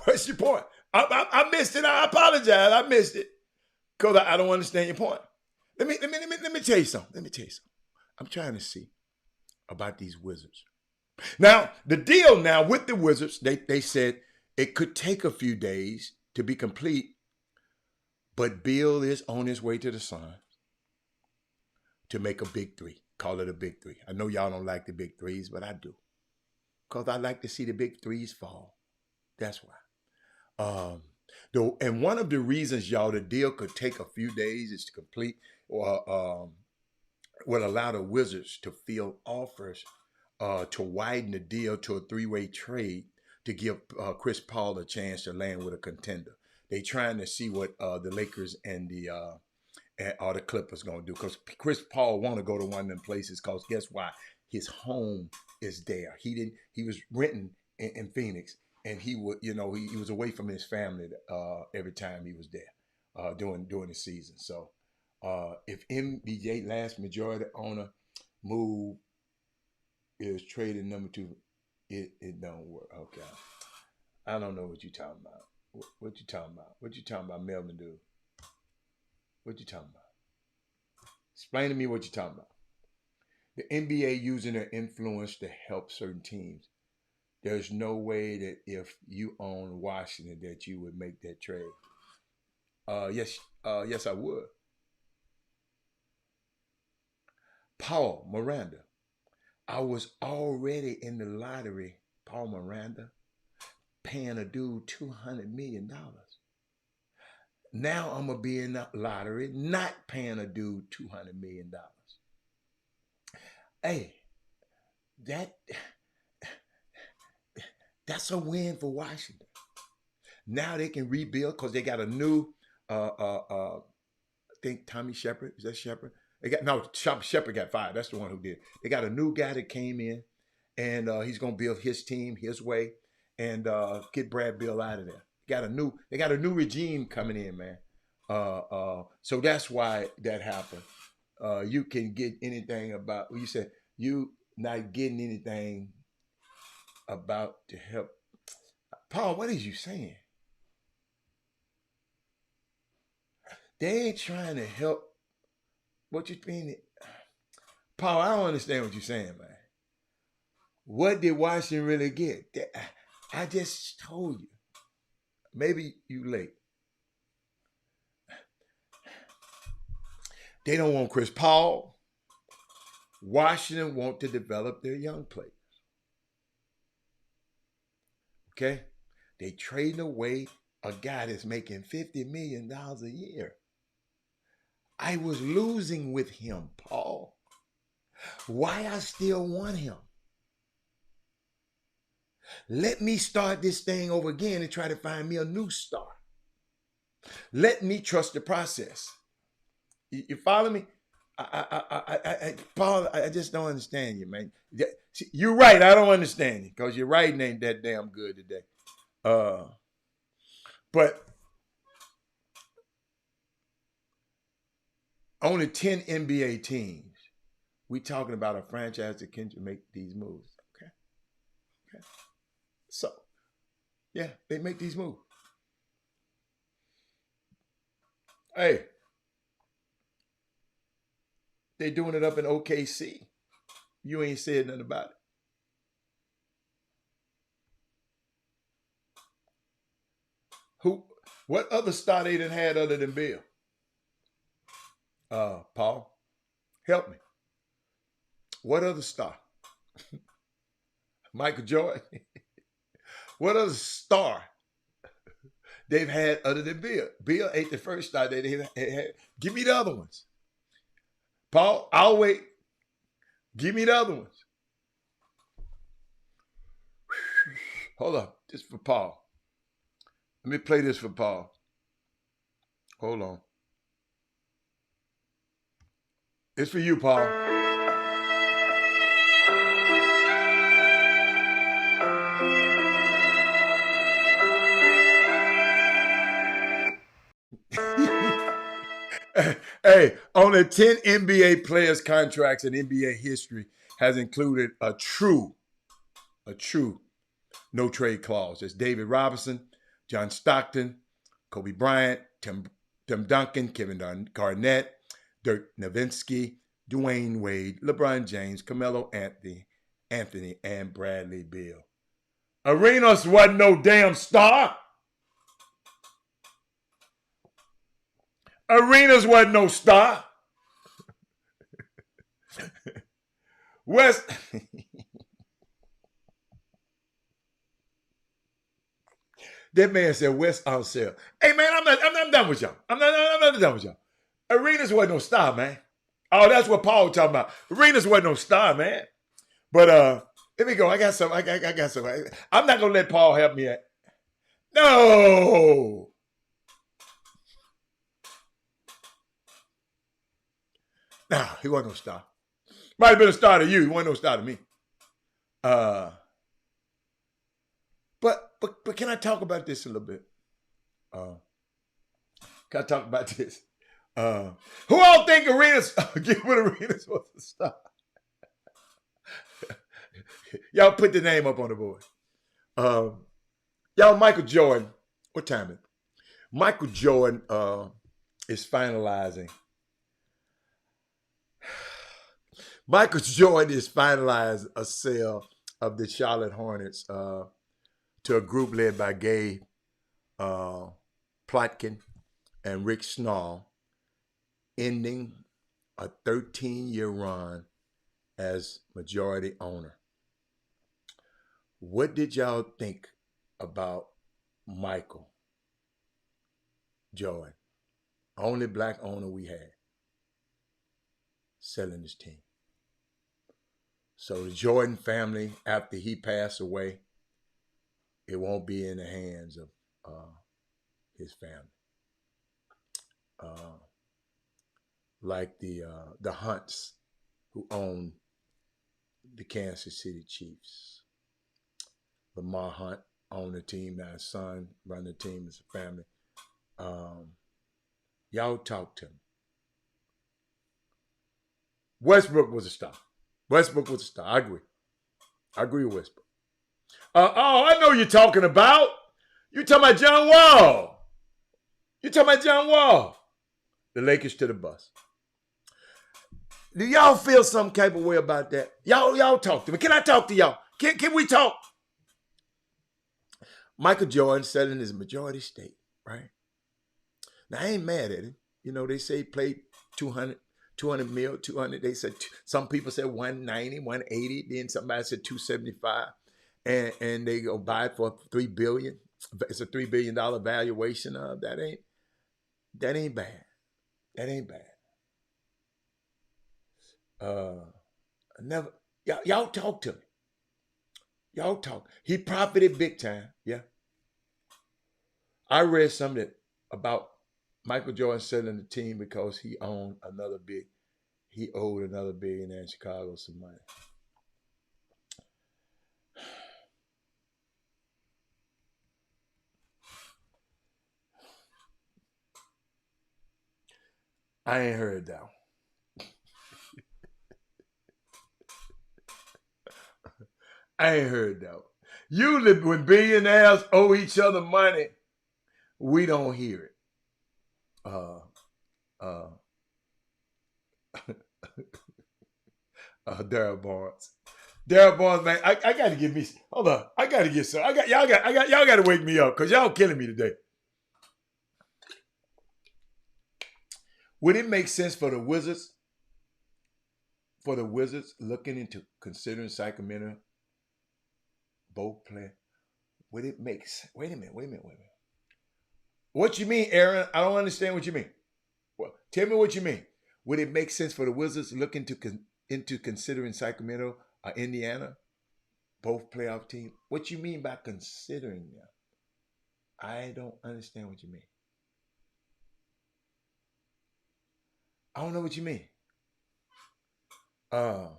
What's your point? I missed it. I apologize. I missed it because I don't understand your point. Let me tell you something. I'm trying to see about these Wizards. Now, the deal now with the Wizards, they said it could take a few days to be complete, But Bill is on his way to the Sun to make a big three. Call it a big three. I know y'all don't like the big threes, but I do. Because I like to see the big threes fall. That's why. And one of the reasons, y'all, the deal could take a few days is to complete, or will allow the Wizards to field offers to widen the deal to a three-way trade to give Chris Paul a chance to land with a contender. They trying to see what the Lakers and the Clippers going to do, because Chris Paul want to go to one of them places, because guess why? His home is there. He was renting in Phoenix, and he would, he was away from his family every time he was there during the season. So if MBJ last majority owner move is traded number 2, it don't work. Okay, I don't know what you're talking about. What you talking about? What you talking about, Melvin dude? What you talking about? Explain to me what you're talking about. The NBA using their influence to help certain teams. There's no way that if you own Washington that you would make that trade. Yes, I would. Paul Miranda. I was already in the lottery, Paul Miranda, paying a dude $200 million. Now I'm going to be in the lottery, not paying a dude $200 million. Hey, that's a win for Washington. Now they can rebuild because they got a new, I think Tommy Shepard, is that Shepard? Chop Shepard got fired. That's the one who did. They got a new guy that came in, and he's going to build his team his way and get Brad Beal out of there. They got a new regime coming in, man. So that's why that happened. You can get anything about, you said you not getting anything about to help. Paul, what is you saying? They ain't trying to help. What you mean? Paul, I don't understand what you're saying, man. What did Washington really get? I just told you. Maybe you late. They don't want Chris Paul. Washington want to develop their young players. Okay? They trading away a guy that's making $50 million a year. I was losing with him, Paul. Why I still want him? Let me start this thing over again and try to find me a new star. Let me trust the process. You follow me? Paul, I just don't understand you, man. You're right. I don't understand you because your writing ain't that damn good today. But only 10 NBA teams. We talking about a franchise that can make these moves. Okay. So, yeah, they make these moves. Hey, they doing it up in OKC. You ain't said nothing about it. What other star they done had other than Bill? Paul, help me. What other star? Michael Jordan. What other star they've had other than Bill? Bill ain't the first star that they've had. Give me the other ones. Paul, I'll wait. Give me the other ones. Hold up. This is for Paul. Let me play this for Paul. Hold on. It's for you, Paul. Hey, only 10 NBA players' contracts in NBA history has included a true no trade clause. It's David Robinson, John Stockton, Kobe Bryant, Tim Duncan, Kevin Garnett, Dirk Nowitzki, Dwayne Wade, LeBron James, Carmelo Anthony, and Bradley Beal. Arenas wasn't no damn star. Arenas wasn't no star. West. That man said West on sale. Hey man, I'm done with y'all. I'm not done with y'all. Arenas wasn't no star, man. Oh, that's what Paul was talking about. Arenas wasn't no star, man. But here we go. I got some. I got some. I'm not gonna let Paul help me yet. No. Nah, he wasn't no star. Might have been a star to you. He wasn't no star to me. But can I talk about this a little bit? Can I talk about this? Who all think Arenas Arenas was a star? Y'all put the name up on the board. Y'all, Michael Jordan. What time is it? Michael Jordan is finalizing. Michael Jordan is finalizing a sale of the Charlotte Hornets to a group led by Gabe Plotkin and Rick Schnall, ending a 13-year run as majority owner. What did y'all think about Michael Jordan, only black owner we had, selling his team? So the Jordan family, after he passed away, it won't be in the hands of his family. Like the Hunts, who own the Kansas City Chiefs. Lamar Hunt owned the team. Now his son run the team as a family. Y'all talk to him. Westbrook was a star. Westbrook was a star. I agree. I agree with Westbrook. I know you're talking about. You're talking about John Wall. You're talking about John Wall. The Lakers to the bus. Do y'all feel some type of way about that? Y'all talk to me. Can I talk to y'all? Can we talk? Michael Jordan selling his majority stake, right? Now, I ain't mad at him. You know, they say he played 200 mil, 200. They said, some people said 190, 180. Then somebody said 275. And they go buy it for $3 billion. It's a $3 billion valuation. That ain't bad. That ain't bad. Y'all talk to me. Y'all talk. He profited big time. Yeah. I read something about Michael Jordan selling the team because he owed another billionaire in Chicago some money. I ain't heard that. I ain't heard that. Usually when billionaires owe each other money, we don't hear it. Daryl Barnes. Daryl Barnes, man, I gotta give me. Hold on, I gotta get some. Y'all gotta wake me up because y'all killing me today. Would it make sense for the Wizards looking into considering Sacramento both play? Would it make sense? Wait a minute. What you mean, Aaron? I don't understand what you mean. Well, tell me what you mean. Would it make sense for the Wizards looking into considering Sacramento or Indiana both playoff teams? What you mean by considering them? I don't understand what you mean. I don't know what you mean. I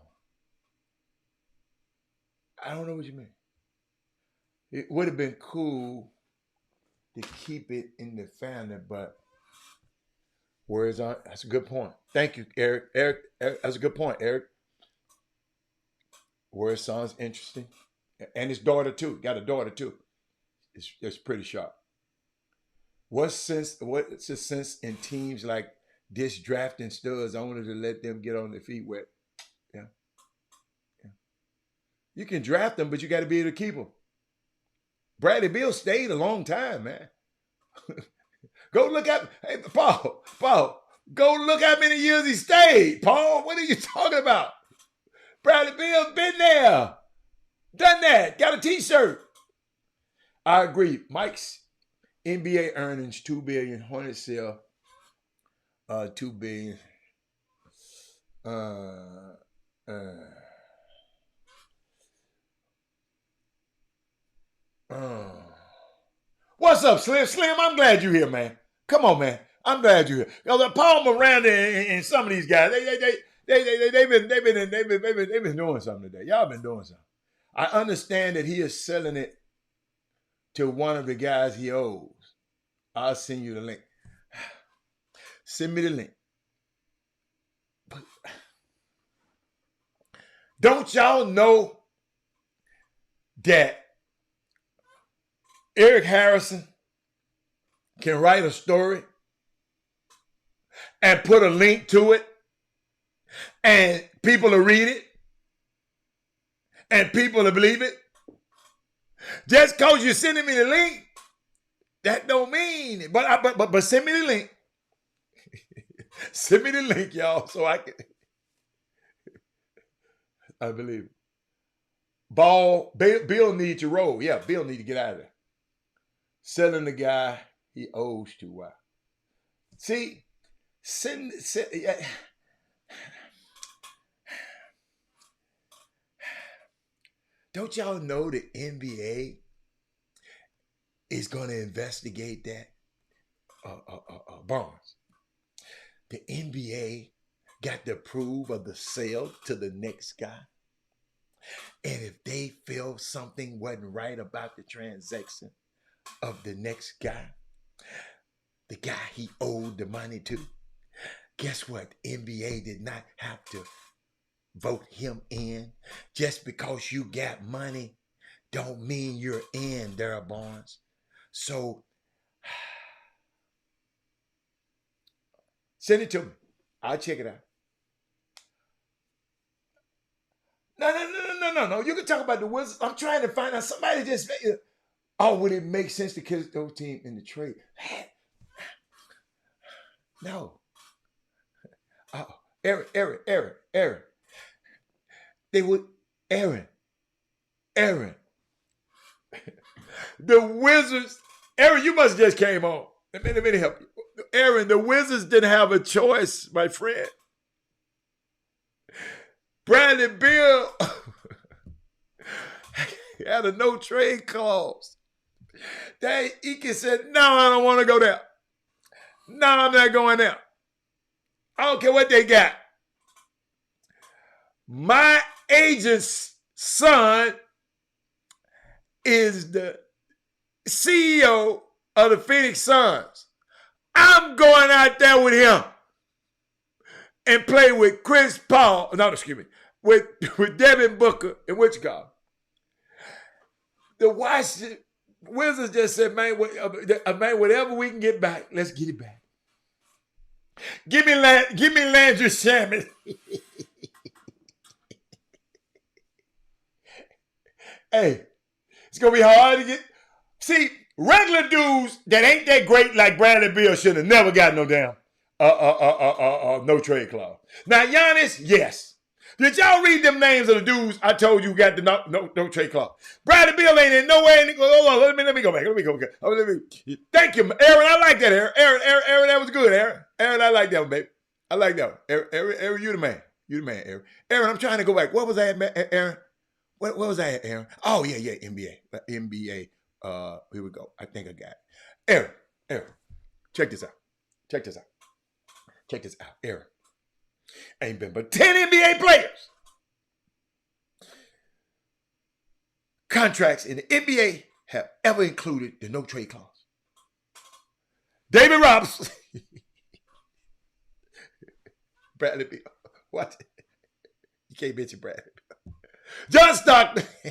don't know what you mean. It would have been cool to keep it in the family, but where's on? That's a good point. Thank you, Eric. Eric, that's a good point, Eric. Where sounds interesting, and his daughter too. Got a daughter too. It's pretty sharp. What's the sense in teams like this drafting studs only to let them get on their feet wet? Yeah. You can draft them, but you got to be able to keep them. Bradley Beal stayed a long time, man. Go look at, hey, Paul, go look how many years he stayed. Paul, what are you talking about? Bradley Beal's been there. Done that. Got a t-shirt. I agree. Mike's NBA earnings, $2 billion. Hornets sell, $2 billion. What's up, Slim? Slim, I'm glad you're here, man. Come on, man. I'm glad you're here. Because Paul Miranda and some of these guys, they've been doing something today. Y'all been doing something. I understand that he is selling it to one of the guys he owes. I'll send you the link. Send me the link. But don't y'all know that Eric Harrison can write a story and put a link to it and people will read it and people will believe it? Just because you're sending me the link, that don't mean it. But send me the link. Send me the link, y'all, so I can. I believe it. Bill needs to roll. Yeah, Bill need to get out of there. Selling the guy he owes to. Why? See, don't y'all know the NBA is going to investigate that? Barnes. The NBA got to approve of the sale to the next guy. And if they feel something wasn't right about the transaction of the next guy, the guy he owed the money to, guess what? NBA did not have to vote him in. Just because you got money don't mean you're in there, Barnes. So send it to me. I'll check it out. No. You can talk about the Wizards. I'm trying to find out. Somebody just, would it make sense to kill those team in the trade? No. Aaron. They would, Aaron. The Wizards, Aaron, you must have just came on. Let me help you. Aaron, the Wizards didn't have a choice, my friend. Bradley Beal had a no trade clause. Ike said, no, I don't want to go there. No, I'm not going there. I don't care what they got. My agent's son is the CEO of the Phoenix Suns. I'm going out there with him and play with Chris Paul. No, excuse me. With Devin Booker and Wichita. The Washington Wizards just said, man, whatever we can get back, let's get it back. Give me Landry Shamet. Hey, it's going to be hard to get. See, regular dudes that ain't that great like Bradley Beal should have never got no damn no trade clause. Now, Giannis, yes. Did y'all read them names of the dudes I told you got the no trade clause? Bradley Beal ain't in no way. Hold on, let me go back. Thank you, Aaron. I like that, Aaron. Aaron, that was good, Aaron. Aaron, I like that one, baby. I like that one. Aaron, you the man. You the man, Aaron. Aaron, I'm trying to go back. What was that, Aaron? What was that, Aaron? Oh, yeah, NBA. NBA. Here we go. I think I got it. Aaron, check this out. Aaron. Ain't been but 10 NBA players. Contracts in the NBA have ever included the no trade clause. David Robinson. Bradley Beal. What? You can't mention Bradley Beal. John Stockton. No.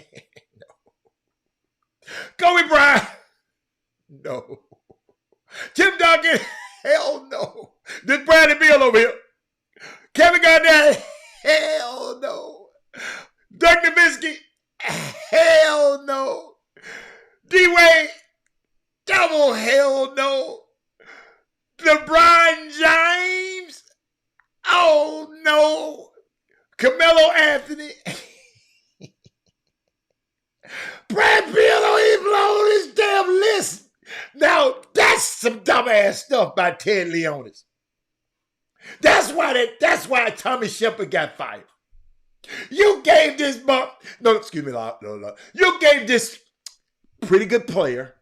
Kobe Bryant. No. Tim Duncan. Hell no. This Bradley Beal over here. Kevin Garnett. Hell no. Dirk Nowitzki. Hell no. D-Wade. Double hell no. LeBron James. Oh no. Carmelo Anthony. Brad Pitt don't even on this damn list. Now that's some dumbass stuff by Ted Leonis. That's why Tommy Shepard got fired. You gave this no, excuse me, no. You gave this pretty good player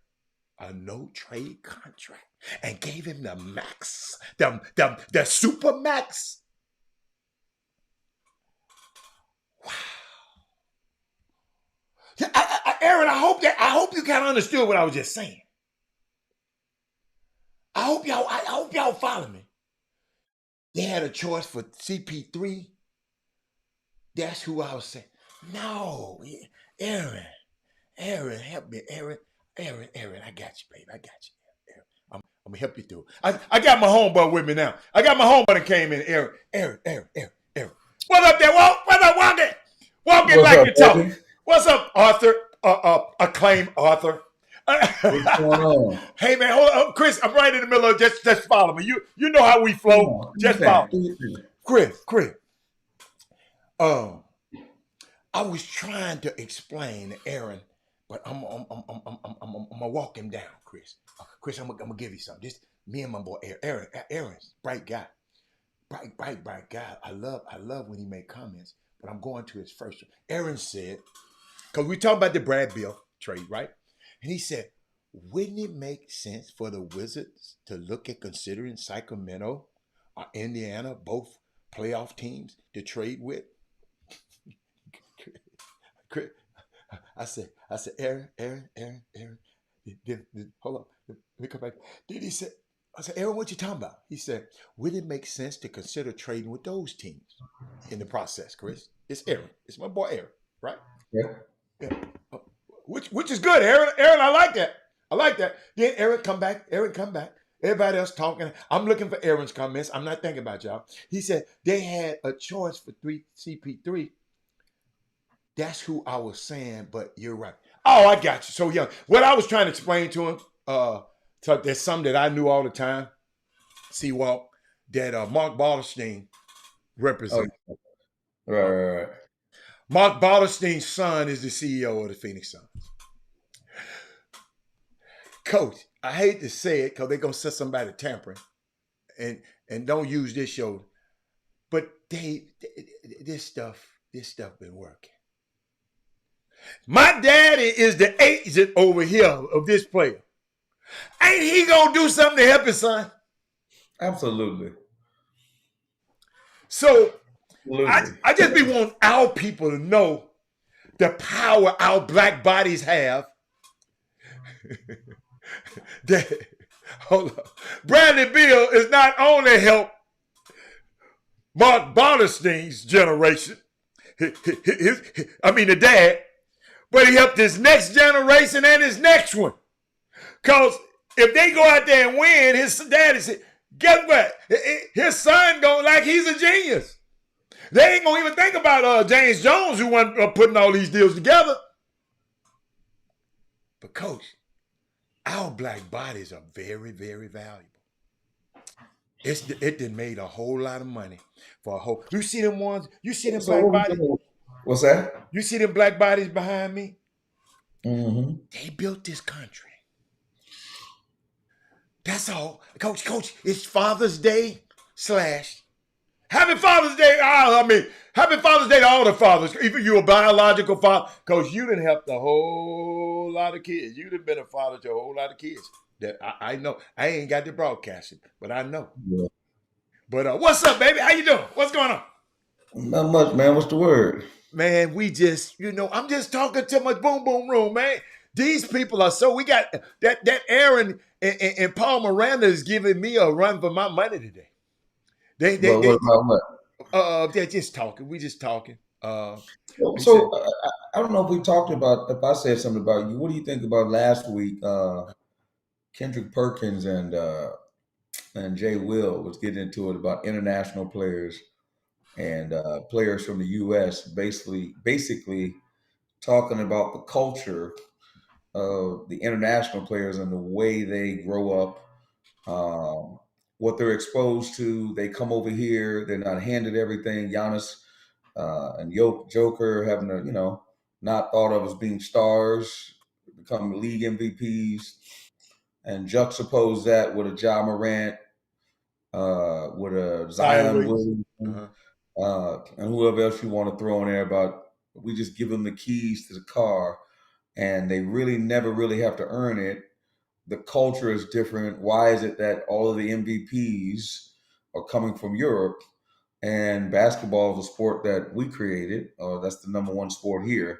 a no trade contract and gave him the max, the super max. Wow. Aaron, I hope you kind of understood what I was just saying. I hope y'all follow me. They had a choice for CP3. That's who I was saying. No, Aaron, help me, Aaron, I got you, baby, I got you. Aaron, I'm gonna help you through. I got my homeboy with me now. I got my homeboy that came in. Aaron. What up there? What up, walking? Walking What's like up, you talk. baby? What's up, Arthur? Acclaimed Arthur. What's going on? Hey man, hold on, Chris. I'm right in the middle of just follow me. You know how we Come flow. on, do your Just follow thing. me, Do your thing. Chris. Um, I was trying to explain to Aaron, but I'm gonna walk him down, Chris. Chris, I'm gonna give you something. This me and my boy Aaron's bright guy, bright guy. I love when he make comments. But I'm going to his first one. Aaron said, because we talking about the Brad Bill trade, right? And he said, wouldn't it make sense for the Wizards to look at considering Sacramento or Indiana, both playoff teams, to trade with? I said, Aaron. Hold on. Let me come back. Then he said, I said, Aaron, what you talking about? He said, would it make sense to consider trading with those teams in the process, Chris? It's Aaron. It's my boy Aaron, right? Yeah. Yeah. Uh, which is good, Aaron. Aaron, I like that. I like that. Then Aaron come back. Everybody else talking. I'm looking for Aaron's comments. I'm not thinking about y'all. He said they had a choice for three CP3. That's who I was saying, but you're right. Oh, I got you. So young. What I was trying to explain to him, so there's something that I knew all the time. See, Walt, that Mark Ballerstein Oh, represents. right. Mark Ballerstein's son is the CEO of the Phoenix Suns. Coach, I hate to say it because they're gonna set somebody tampering, and don't use this show, but this stuff been working. My daddy is the agent over here of this player. Ain't he gonna do something to help his son? Absolutely. So I, Absolutely. I just be wanting our people to know the power our black bodies have. that, hold on. Bradley Beal is not only help Mark Ballerstein's generation, the dad, but he helped his next generation and his next one. Because if they go out there and win, his dad is, guess what? His son going like he's a genius. They ain't gonna even think about James Jones, who went putting all these deals together. But coach, our black bodies are very, very valuable. It done made a whole lot of money for a whole. You see them ones? You see them So black what we bodies? doing? What's that? You see them black bodies behind me? Mm-hmm. They built this country. That's all, coach. It's Father's Day slash Happy Father's Day. Happy Father's Day to all the fathers. Even you a biological father, because you done helped a whole lot of kids. You done been a father to a whole lot of kids. That I know. I ain't got the broadcasting, but I know. Yeah. But what's up, baby? How you doing? What's going on? Not much, man. What's the word? Man, we just, I'm just talking to my boom boom room, man. These people are so we got that Aaron and Paul Miranda is giving me a run for my money today. They they What they about what? they're just talking. We just talking. So, We said, I don't know if we talked about if I said something about you. What do you think about last week? Kendrick Perkins and Jay Will was getting into it about international players and players from the U.S. basically talking about the culture of the international players and the way they grow up. what they're exposed to. They come over here, they're not handed everything. Giannis and Joker having to, not thought of as being stars, become league MVPs, and juxtapose that with a Ja Morant, with a Zion Zion Williams. Williamson, and whoever else you want to throw in there. About we just give them the keys to the car, and they really never really have to earn it. The culture is different. Why is it that all of the MVPs are coming from Europe? And basketball is a sport that we created. That's the number one sport here.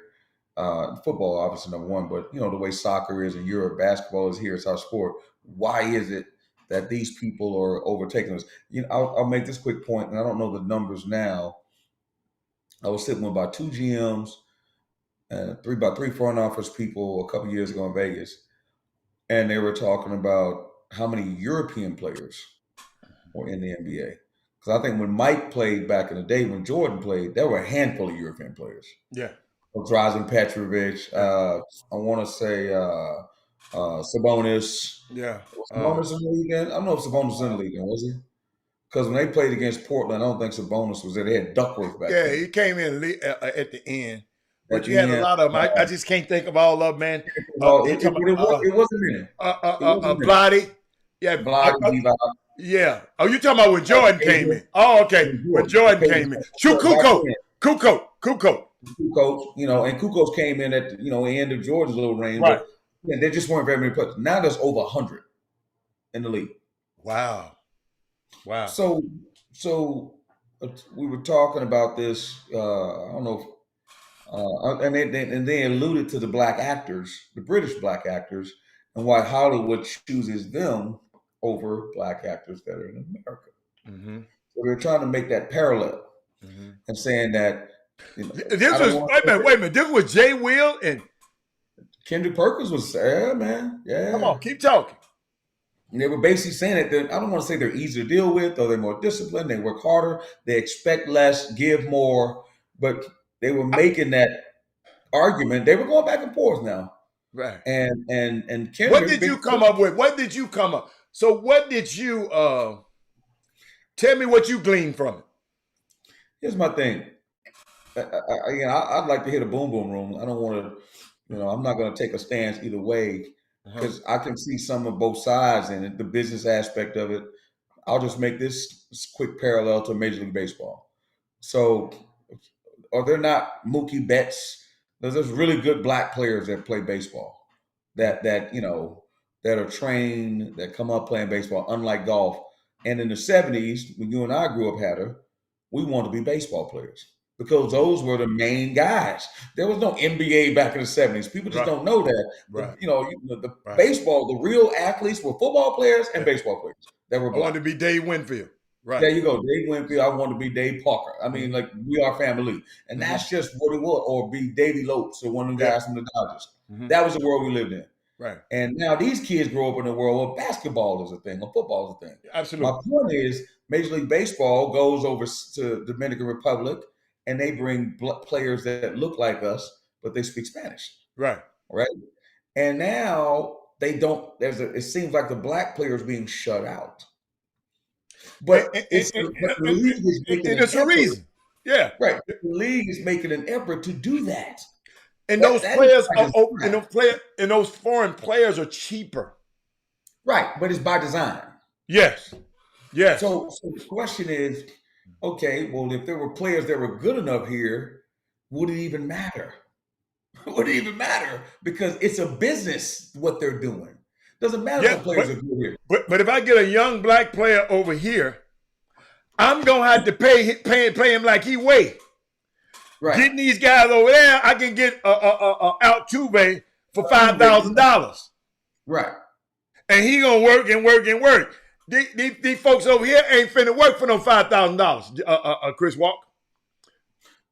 Football, obviously, number one, but the way soccer is in Europe, basketball is here. It's our sport. Why is it that these people are overtaking us? I'll make this quick point, and I don't know the numbers now. I was sitting with about two GMs and about three front office people a couple years ago in Vegas, and they were talking about how many European players were in the NBA. Because I think when Mike played back in the day, when Jordan played, there were a handful of European players. Yeah. Drazen Petrovic. I want to say Sabonis. Yeah. Was Sabonis in the league then? I don't know if Sabonis was in the league then, was he? Because when they played against Portland, I don't think Sabonis was there. They had Duckworth back Yeah, then. he came in at the end. But At you the had a end, lot of them. I just can't think of all of them, man. it wasn't many. Bloody. Yeah. Bloody, Levi. Yeah. Oh, you talking about when Jordan came in? Oh, okay. When Jordan came in. Kukoc. Kukoc, and Kukoc came in at the end of Jordan's little reign, right. But there just weren't very many players. Now there's over 100 in the league. Wow. So we were talking about this. I don't know, and they alluded to the black actors, the British black actors, and why Hollywood chooses them over black actors that are in America. Mm-hmm. So they're trying to make that parallel and saying that. This was wait a minute. This was Jay Will and Kendrick Perkins was man. Yeah. Come on, keep talking. And they were basically saying that I don't want to say they're easier to deal with, or they're more disciplined, they work harder, they expect less, give more, but they were making that argument. They were going back and forth now. Right. And Kendrick, what did you come up with? What did you come up? So what did you tell me what you gleaned from it? Here's my thing. I'd like to hit a boom boom room. I don't want to, I'm not going to take a stance either way because I can see some of both sides in it, the business aspect of it. I'll just make this quick parallel to Major League Baseball. So, are there not Mookie Betts? There's really good black players that play baseball that are trained, that come up playing baseball, unlike golf. And in the 70s, when you and I grew up, Hatter, we wanted to be baseball players because those were the main guys. There was no NBA back in the 70s. People just don't know that. Right. The baseball, the real athletes were football players and baseball players that were black. I wanted to be Dave Winfield. Right. There you go. Dave Winfield. I want to be Dave Parker. I mean, like, we are family. And that's just what it was. Or be Davey Lopes or one of them guys from the Dodgers. That was the world we lived in. Right. And now these kids grow up in a world where basketball is a thing, or football is a thing. Absolutely. My point is, Major League Baseball goes over to Dominican Republic, and they bring players that look like us, but they speak Spanish. Right. Right. And now they don't. It seems like the black players being shut out. But the league is making it's a reason. Yeah. Right. The league is making an effort to do that. And those foreign players are cheaper. Right. But it's by design. Yes. So the question is, okay, well, if there were players that were good enough here, would it even matter? Would it even matter? Because it's a business, what they're doing. Doesn't matter if the players are good here. But if I get a young black player over here, I'm gonna have to pay him like he weigh. Right. Getting these guys over there, I can get a Altuve for $5,000. Right. And he gonna work and work and work. These folks over here ain't finna work for no $5,000. Chris Walk.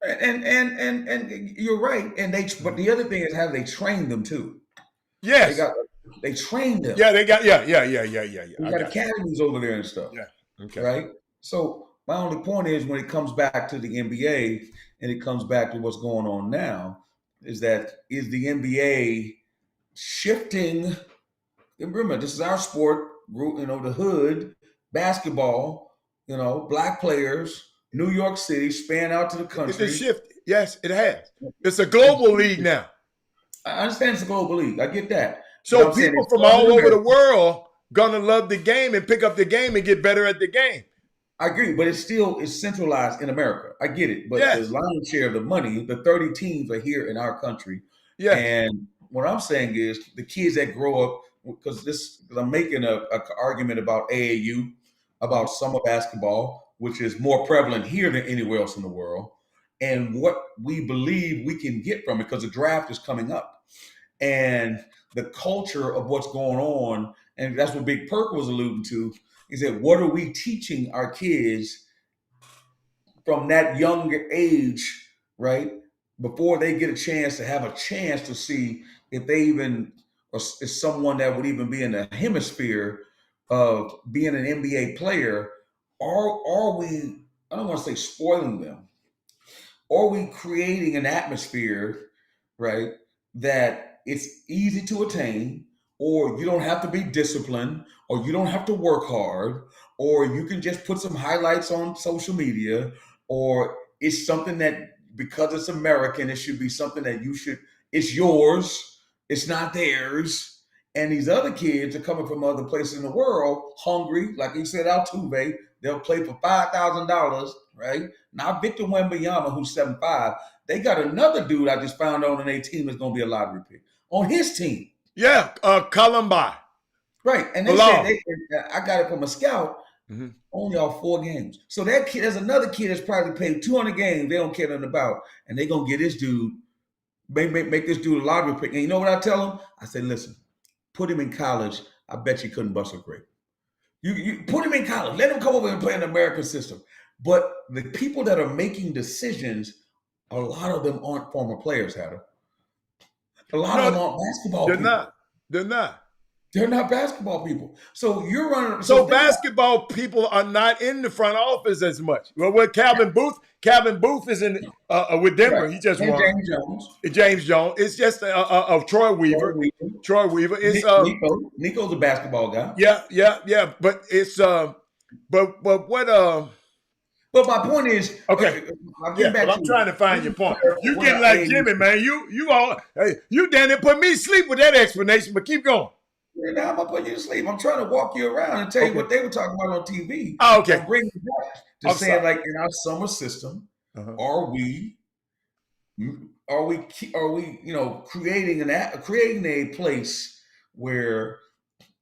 And you're right. But the other thing is how they train them too. Yes. They trained them. Yeah, they got They got academies over there and stuff. Yeah. Okay. Right. So my only point is, when it comes back to the NBA and it comes back to what's going on now, is the NBA shifting? And remember, this is our sport. The hood basketball, black players, New York City, span out to the It has country. shifted. Yes, it has. It's a global league now. I understand it's a global league. I get that. But So I'm saying people it from started all in over the America. world gonna love the game and pick up the game and get better at the game. I agree, but it's centralized in America. I get it. But the Yes, lion's share of the money, the 30 teams are here in our country. yes. And what I'm saying is the kids that grow up, because I'm making a argument about AAU, about Mhm. summer basketball, which is more prevalent here than anywhere else in the world, and what we believe we can get from it, because the draft is coming up. And the culture of what's going on, and that's what Big Perk was alluding to, is that what are we teaching our kids from that younger age, right? Before they get a chance to have a chance to see if they even or is someone that would even be in the hemisphere of being an NBA player, are we, I don't want to say spoiling them, are we creating an atmosphere, right, that it's easy to attain, or you don't have to be disciplined, or you don't have to work hard, or you can just put some highlights on social media, or it's something that because it's American, it should be something that it's yours, it's not theirs. And these other kids are coming from other places in the world, hungry, like you said, Altuve, they'll play for $5,000, right? Not Victor Wembanyama, who's 7'5". They got another dude I just found on their team is going to be a lottery pick on his team. Yeah, Columbine. Right. And they said, Belong. I got it from a scout, Mhm. only off 4 games. So that kid, there's another kid that's probably paid 200 games they don't care nothing about. And they're going to get this dude, make this dude a lottery pick. And you know what I tell him? I said, listen, put him in college. I bet you couldn't bust a grape. You put him in college. Let him come over and play in the American system. But the people that are making decisions, a lot of them aren't former players, Hatter. A lot of No, them aren't basketball they're people. not. They're not. They're not basketball people. So you're running. So So think about basketball people are not in the front office as much. Well, with Calvin Booth is in with right. Denver. He just And won. James Jones, James Jones. It's just of Troy Troy Weaver. Weaver, Troy Weaver. It's Nico. Nico's a basketball guy. yeah. But it's but what But my point is, okay. I'm getting Yeah, back well, to I'm trying to find your who's point. better You when getting I like A. Jimmy, man. You all hey, you damn near put me to sleep with that explanation, but keep going. Now I'm gonna put you to sleep. I'm trying to walk you around and tell you Okay. what they were talking about on TV. Oh, I'm okay. bringing it back to I'm saying, sorry. like, in our summer system, Uh-huh. are we creating creating a place where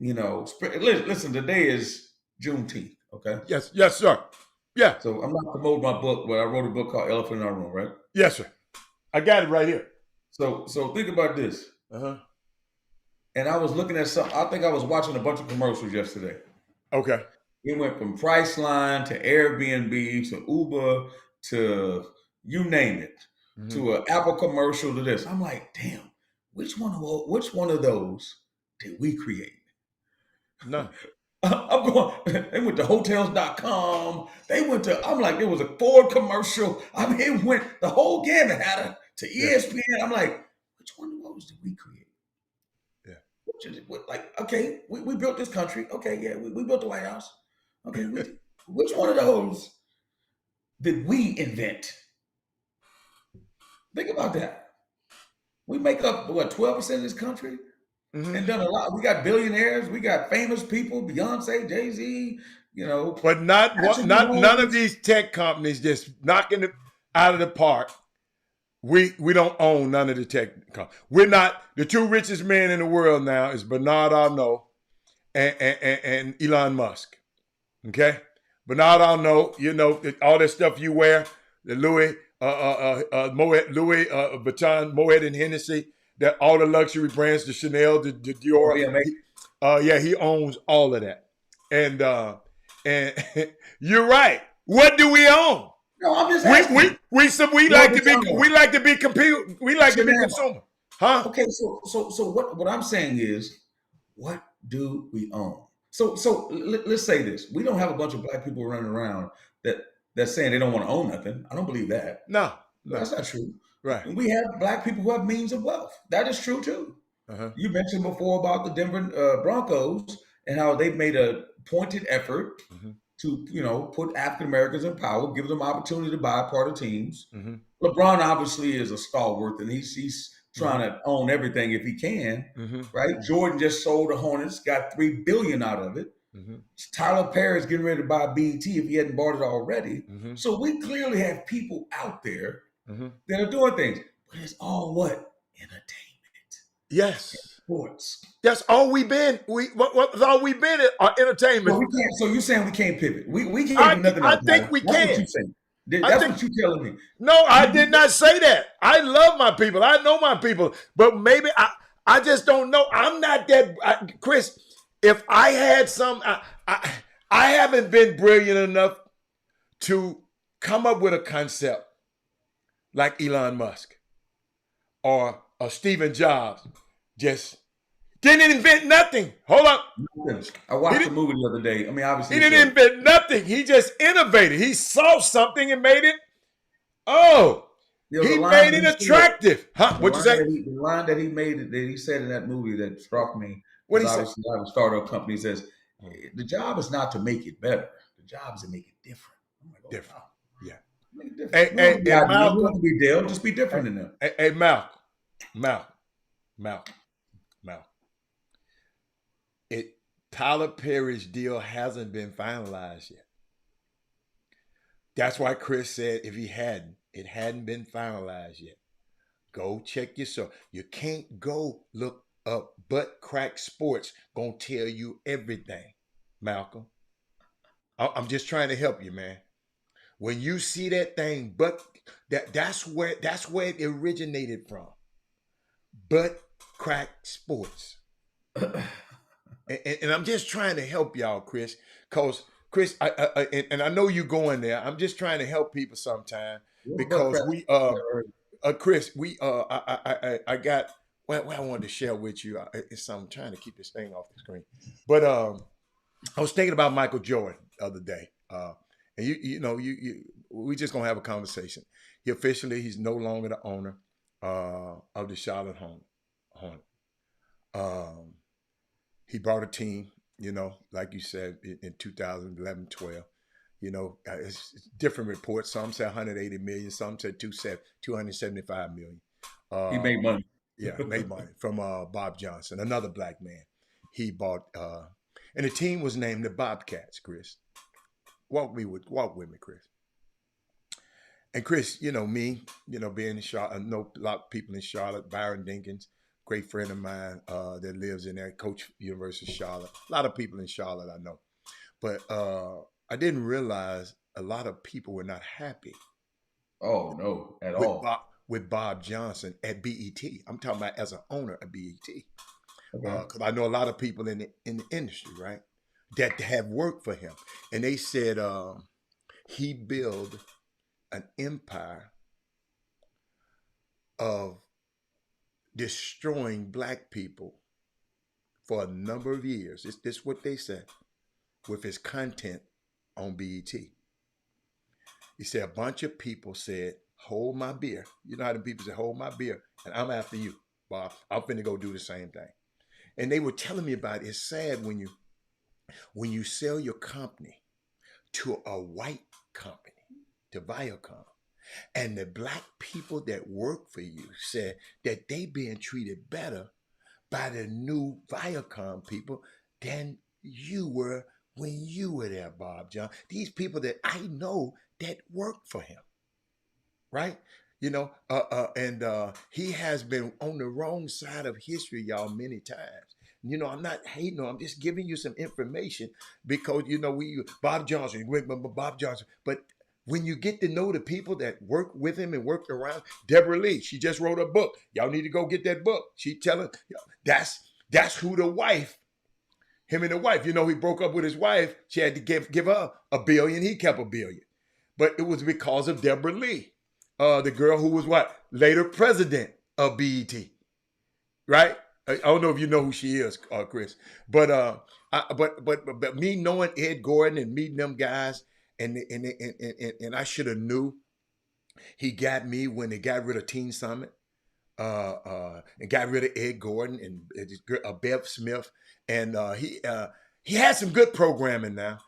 listen, today is Juneteenth, okay? Yes, sir. Yeah, So I'm not promoting my book, but I wrote a book called Elephant in Our Room, right? yes, sir. I got it right here. So think about this. Uh-huh. And I was looking at something. I think I was watching a bunch of commercials yesterday. Okay. It went from Priceline to Airbnb to Uber to you name it, Mm-hmm. to an Apple commercial to this. I'm like, damn, which one of those did we create? No. I'm going, they went to hotels.com. I'm like, there was a Ford commercial. I mean, it went the whole gamut had to Yeah. ESPN. I'm like, which one of those did we create? Yeah. Like, okay, we built this country. Okay, yeah, we built the White House. Okay, which one of those did we invent? Think about that. We make up, what, 12% of this country? Mm-hmm. And done a lot. We got billionaires. We got famous people, Beyonce, Jay-Z, But not Patrick none of Mahomes. these tech companies just knocking it out of the park. We don't own none of the tech companies. We're not the two richest men in the world now is Bernard Arnault and Elon Musk. Okay? Bernard Arnault, all that stuff you wear, the Louis Vuitton, Moet and Hennessy, that all the luxury brands, the Chanel, the Dior. He owns all of that. And you're right. What do we own? No, I'm just asking. We like to be consumer. Huh? Okay, so what I'm saying is, what do we own? So let's say this: we don't have a bunch of black people running around that's saying they don't want to own nothing. I don't believe that. No. That's not true. Right. We have black people who have means of wealth. That is true too. Uh-huh. You mentioned before about the Denver Broncos and how they've made a pointed effort Mm-hmm. to, put African Americans in power, give them opportunity to buy part of teams. Mm-hmm. LeBron obviously is a stalwart, and he's trying Mm-hmm. to own everything if he can, Mm-hmm. right? Jordan just sold the Hornets, got $3 billion out of it. Mm-hmm. Tyler Perry's getting ready to buy BET if he hadn't bought it already. Mm-hmm. So we clearly have people out there Mm-hmm. that are doing things, but it's all what? Entertainment, Yes. sports. That's all we've been. What's all we've been at So entertainment. we can't. So you're saying we can't pivot? We can't do nothing I else, think Tyler. we That's what can. you're saying. I That's think what you're telling me. no, I did not say that. I love my people. I know my people, but maybe I just don't know. I'm not that Chris. If I had some, I haven't been brilliant enough to come up with a concept like Elon Musk or Stephen Jobs. Just didn't invent nothing. Hold up. I watched a movie the other day. I mean, obviously, He didn't invent nothing. He just innovated. He saw something and made it. Oh, there was a he line made that it he said. attractive. Huh? The What'd you line say? that he, the line that he made, that he said in that movie that struck me, What'd because he say? obviously I have a startup company. He says the job is not to make it better. The job is to make it different. I'm like, oh Different. wow, Yeah. make it different. Hey, We don't have hey, to be hey, ideal. We don't Malcolm. have to be Dale. Just be different than them. Hey, Malcolm. Tyler Perry's deal hasn't been finalized yet. That's why Chris said if it hadn't been finalized yet. Go check yourself. You can't go look up Butt Crack Sports. Gonna tell you everything, Malcolm. I'm just trying to help you, man. When you see that thing, but that's where it originated from. Butt Crack Sports. And I'm just trying to help y'all, Chris, because Chris, and I know you going there. I'm just trying to help people sometime because Chris, I got what I wanted to share with you. I'm trying to keep this thing off the screen, but I was thinking about Michael Jordan the other day, and we just gonna have a conversation. He's no longer the owner of the Charlotte Hornet. Um, he brought a team, like you said, in 2011, 12. It's different reports. Some say 180 million, some say 275 million. He made money. Yeah, made money from Bob Johnson, another black man. He bought, and the team was named the Bobcats. Chris, walk with me, Chris. And Chris, me, being in Charlotte, I know a lot of people in Charlotte. Byron Dinkins, great friend of mine that lives in there, coach University of Charlotte. A lot of people in Charlotte I know, but I didn't realize a lot of people were not happy. Oh no, at all. With Bob Johnson at BET. I'm talking about as an owner of BET, Okay. because I know a lot of people in the industry, right, that have worked for him, and they said he built an empire of destroying black people for a number of years. This is what they said with his content on BET. He said a bunch of people said, hold my beer. You know how the people say, hold my beer, and I'm after you, Bob. I'm finna go do the same thing. And they were telling me about it. It's sad when you sell your company to a white company, to Viacom, and the black people that work for you said that they being treated better by the new Viacom people than you were when you were there, Bob John. These people that I know that work for him, right? And he has been on the wrong side of history, y'all, many times. I'm not hating on. I'm just giving you some information because Bob Johnson, Bob Johnson. But when you get to know the people that work with him and worked around, Deborah Lee, she just wrote a book. Y'all need to go get that book. She telling that's who the wife. Him and the wife. He broke up with his wife. She had to give her $1 billion. He kept $1 billion, but it was because of Deborah Lee, the girl who was later president of BET, right? I don't know if you know who she is, Chris, but but me knowing Ed Gordon and meeting them guys, and I should have knew he got me when they got rid of Teen Summit, and got rid of Ed Gordon and Bev Smith, and he has some good programming now,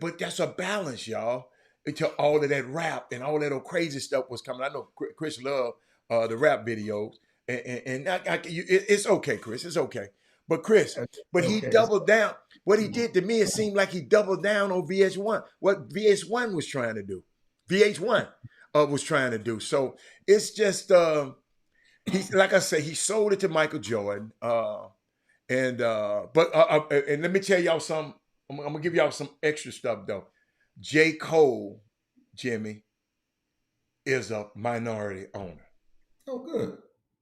but that's a balance, y'all. To all of that rap and all that old crazy stuff was coming. I know Chris loved the rap videos, and it's okay, Chris. It's okay. But Chris, but he Okay. doubled down. What he did to me, it seemed like he doubled down on VH1. What VH1 was trying to do, VH1 was trying to do. So it's just he's like I say, he sold it to Michael Jordan. And let me tell y'all some. I'm gonna give y'all some extra stuff though. J. Cole, Jimmy, is a minority owner. Oh, good.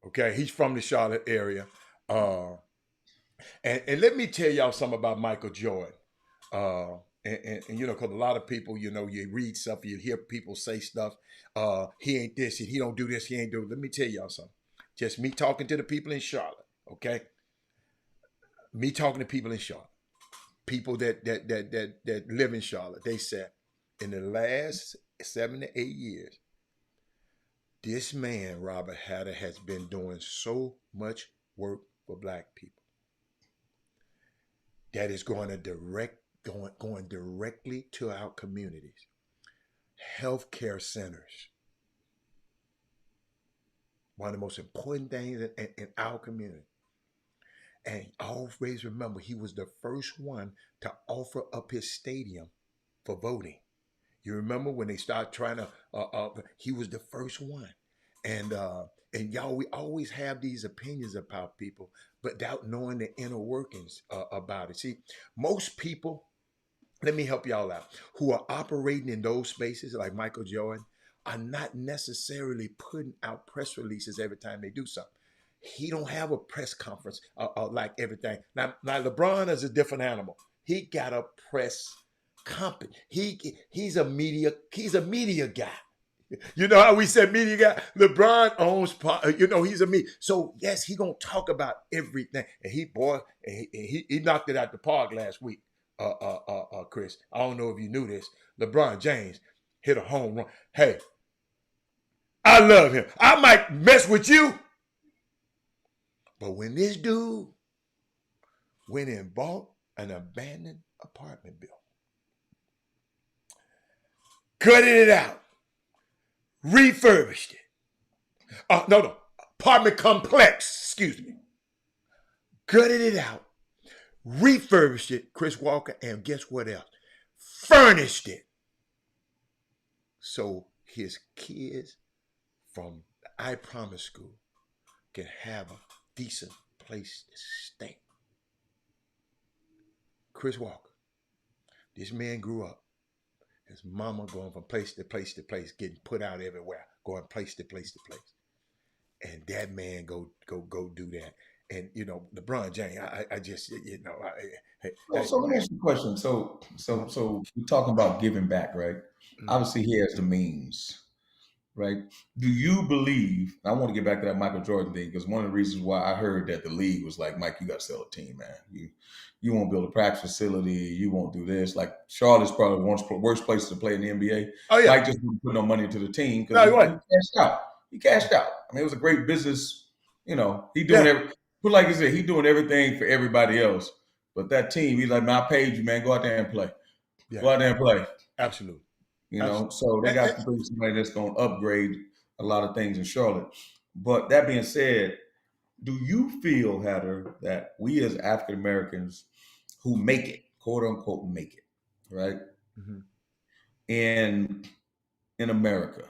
Okay, he's from the Charlotte area. Uh, and let me tell y'all something about Michael Jordan. And you know, because a lot of people, you know, you read stuff, you hear people say stuff. He ain't this, he don't do this, he ain't do. Let me tell y'all something. Just me talking to the people in Charlotte. Okay, me talking to people in Charlotte. People that live in Charlotte. They said in the last 7 to 8 years, this man Robert Hatter has been doing so much work for black people that is going directly to our communities, healthcare centers. One of the most important things in our community. And always remember, he was the first one to offer up his stadium for voting. You remember when they started trying to? He was the first one, and y'all, we always have these opinions about people, but without knowing the inner workings about it. See, most people, let me help y'all out, who are operating in those spaces like Michael Jordan, are not necessarily putting out press releases every time they do something. He don't have a press conference like everything. Now LeBron is a different animal. He got a press company. He's a media guy. You know how we said media guy? LeBron owns part. You know, he's a media. So yes, he gonna talk about everything. And he knocked it out the park last week. Chris, I don't know if you knew this. LeBron James hit a home run. Hey, I love him. I might mess with you, but when this dude went and bought an abandoned apartment building, gutted it out, refurbished it. No, apartment complex, excuse me. Gutted it out, refurbished it, Chris Walker, and guess what else? Furnished it. So his kids from the I Promise School can have a decent place to stay. Chris Walker, this man grew up. His mama going from place to place to place, getting put out everywhere, going place to place to place. And that man go do that. And you know, LeBron James, I just So let me ask you a question. So we're talking about giving back, right? Obviously, he has the means, right? Do you believe? I want to get back to that Michael Jordan thing because one of the reasons why I heard that the league was like, Mike, you got to sell a team, man. You won't build a practice facility. You won't do this. Like Charlotte's probably one of the worst places to play in the NBA. Oh yeah, Mike just didn't put no money into the team because no, he right. cashed out. He cashed out. I mean, it was a great business. You know, he doing Yeah, every. But like I said, he doing everything for everybody else. But that team, he's like, man, I paid you, man. Go out there and play. yeah, Go out there and play. absolutely, You know, absolutely. so they got to bring somebody that's going to upgrade a lot of things in Charlotte. But that being said, do you feel, Hatter, that we as African Americans who make it, quote unquote, make it, right, Mm-hmm. in America,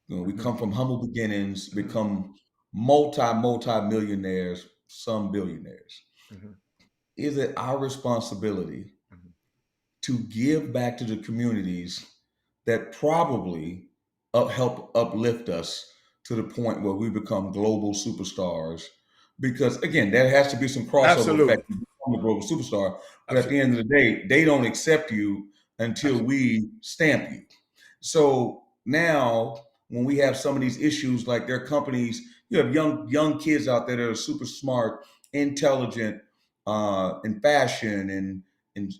you know, we Mm-hmm. come from humble beginnings, Mm-hmm. become multi millionaires, some billionaires. Mm-hmm. Is it our responsibility Mm-hmm. to give back to the communities that probably help uplift us to the point where we become global superstars? Because again, there has to be some crossover Absolutely, effect to become a global superstar. But at the absolutely, end of the day, they don't accept you until absolutely. we stamp you. So now, when we have some of these issues, like their companies, you have young kids out there that are super smart, intelligent, in fashion and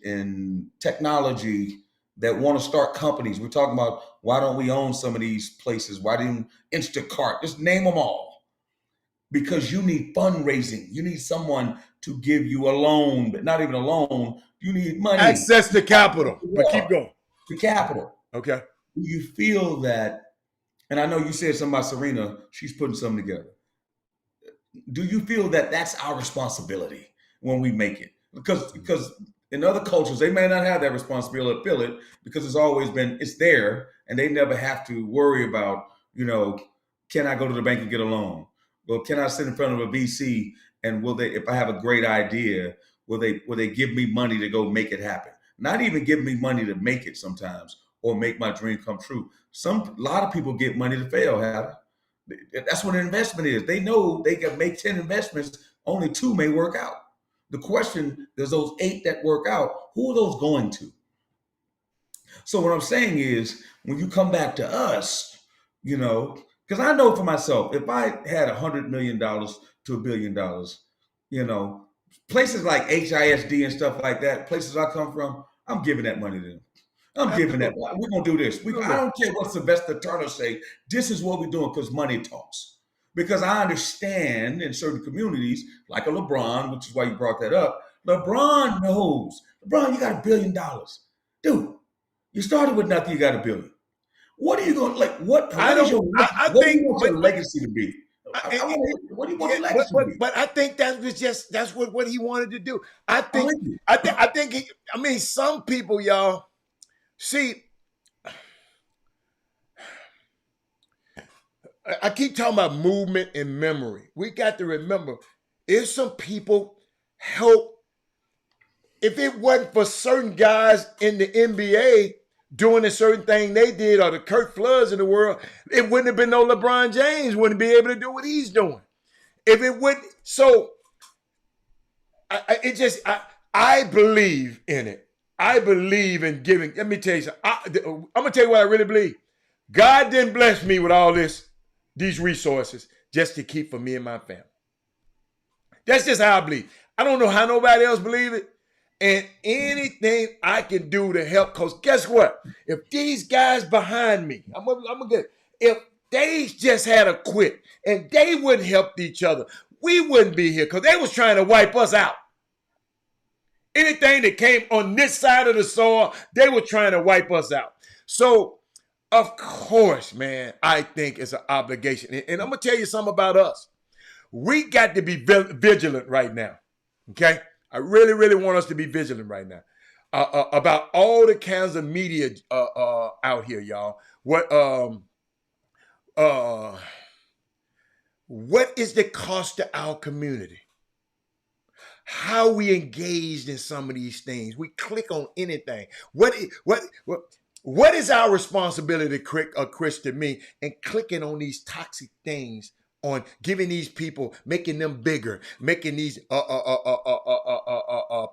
in technology that want to start companies. We're talking about why don't we own some of these places? Why didn't Instacart? Just name them all. because you need fundraising. You need someone to give you a loan, but not even a loan. You need money. Access to capital. But keep going. The capital. Okay. You feel that, and I know you said something about Serena, she's putting something together. Do you feel that that's our responsibility when we make it? Because in other cultures, they may not have that responsibility to feel it because it's there and they never have to worry about, can I go to the bank and get a loan? Well, can I sit in front of a VC and if I have a great idea, will they give me money to go make it happen? Not even give me money to make it sometimes or make my dream come true. A lot of people get money to fail, Hal. That's what an investment is. They know they can make 10 investments, only 2 may work out. The question, there's those 8 that work out. Who are those going to? So what I'm saying is, when you come back to us, because I know for myself, if I had $100 million to $1 billion, places like HISD and stuff like that, places I come from, I'm giving that money to them. I'm giving that. We're gonna do this. I don't care what Sylvester Turner say. This is what we're doing because money talks. Because I understand in certain communities, like a LeBron, which is why you brought that up. LeBron knows. LeBron, you got $1 billion, dude. You started with nothing. You got $1 billion. What are you going like? What do you want your legacy to be? What do you want your legacy to be? But I think that's what he wanted to do. I think some people, y'all. See, I keep talking about movement and memory. We got to remember, if some people help, if it wasn't for certain guys in the NBA doing a certain thing they did, or the Kirk Floods in the world, it wouldn't have been no LeBron James wouldn't be able to do what he's doing. If it would, so I believe in it. I believe in giving. Let me tell you something. I'm going to tell you what I really believe. God didn't bless me with all these resources just to keep for me and my family. That's just how I believe. I don't know how nobody else believe it. And anything I can do to help, because guess what? If these guys behind me, I'm gonna get, if they just had a quit and they wouldn't help each other, we wouldn't be here because they was trying to wipe us out. Anything that came on this side of the soil, they were trying to wipe us out. So, of course, man, I think it's an obligation. And I'm going to tell you something about us. We got to be vigilant right now, okay? I really, really want us to be vigilant right now about all the kinds of media out here, y'all. What is the cost to our community? How we engaged in some of these things. We click on anything. What is our responsibility, Chris, to me, and clicking on these toxic things, on giving these people, making them bigger, making these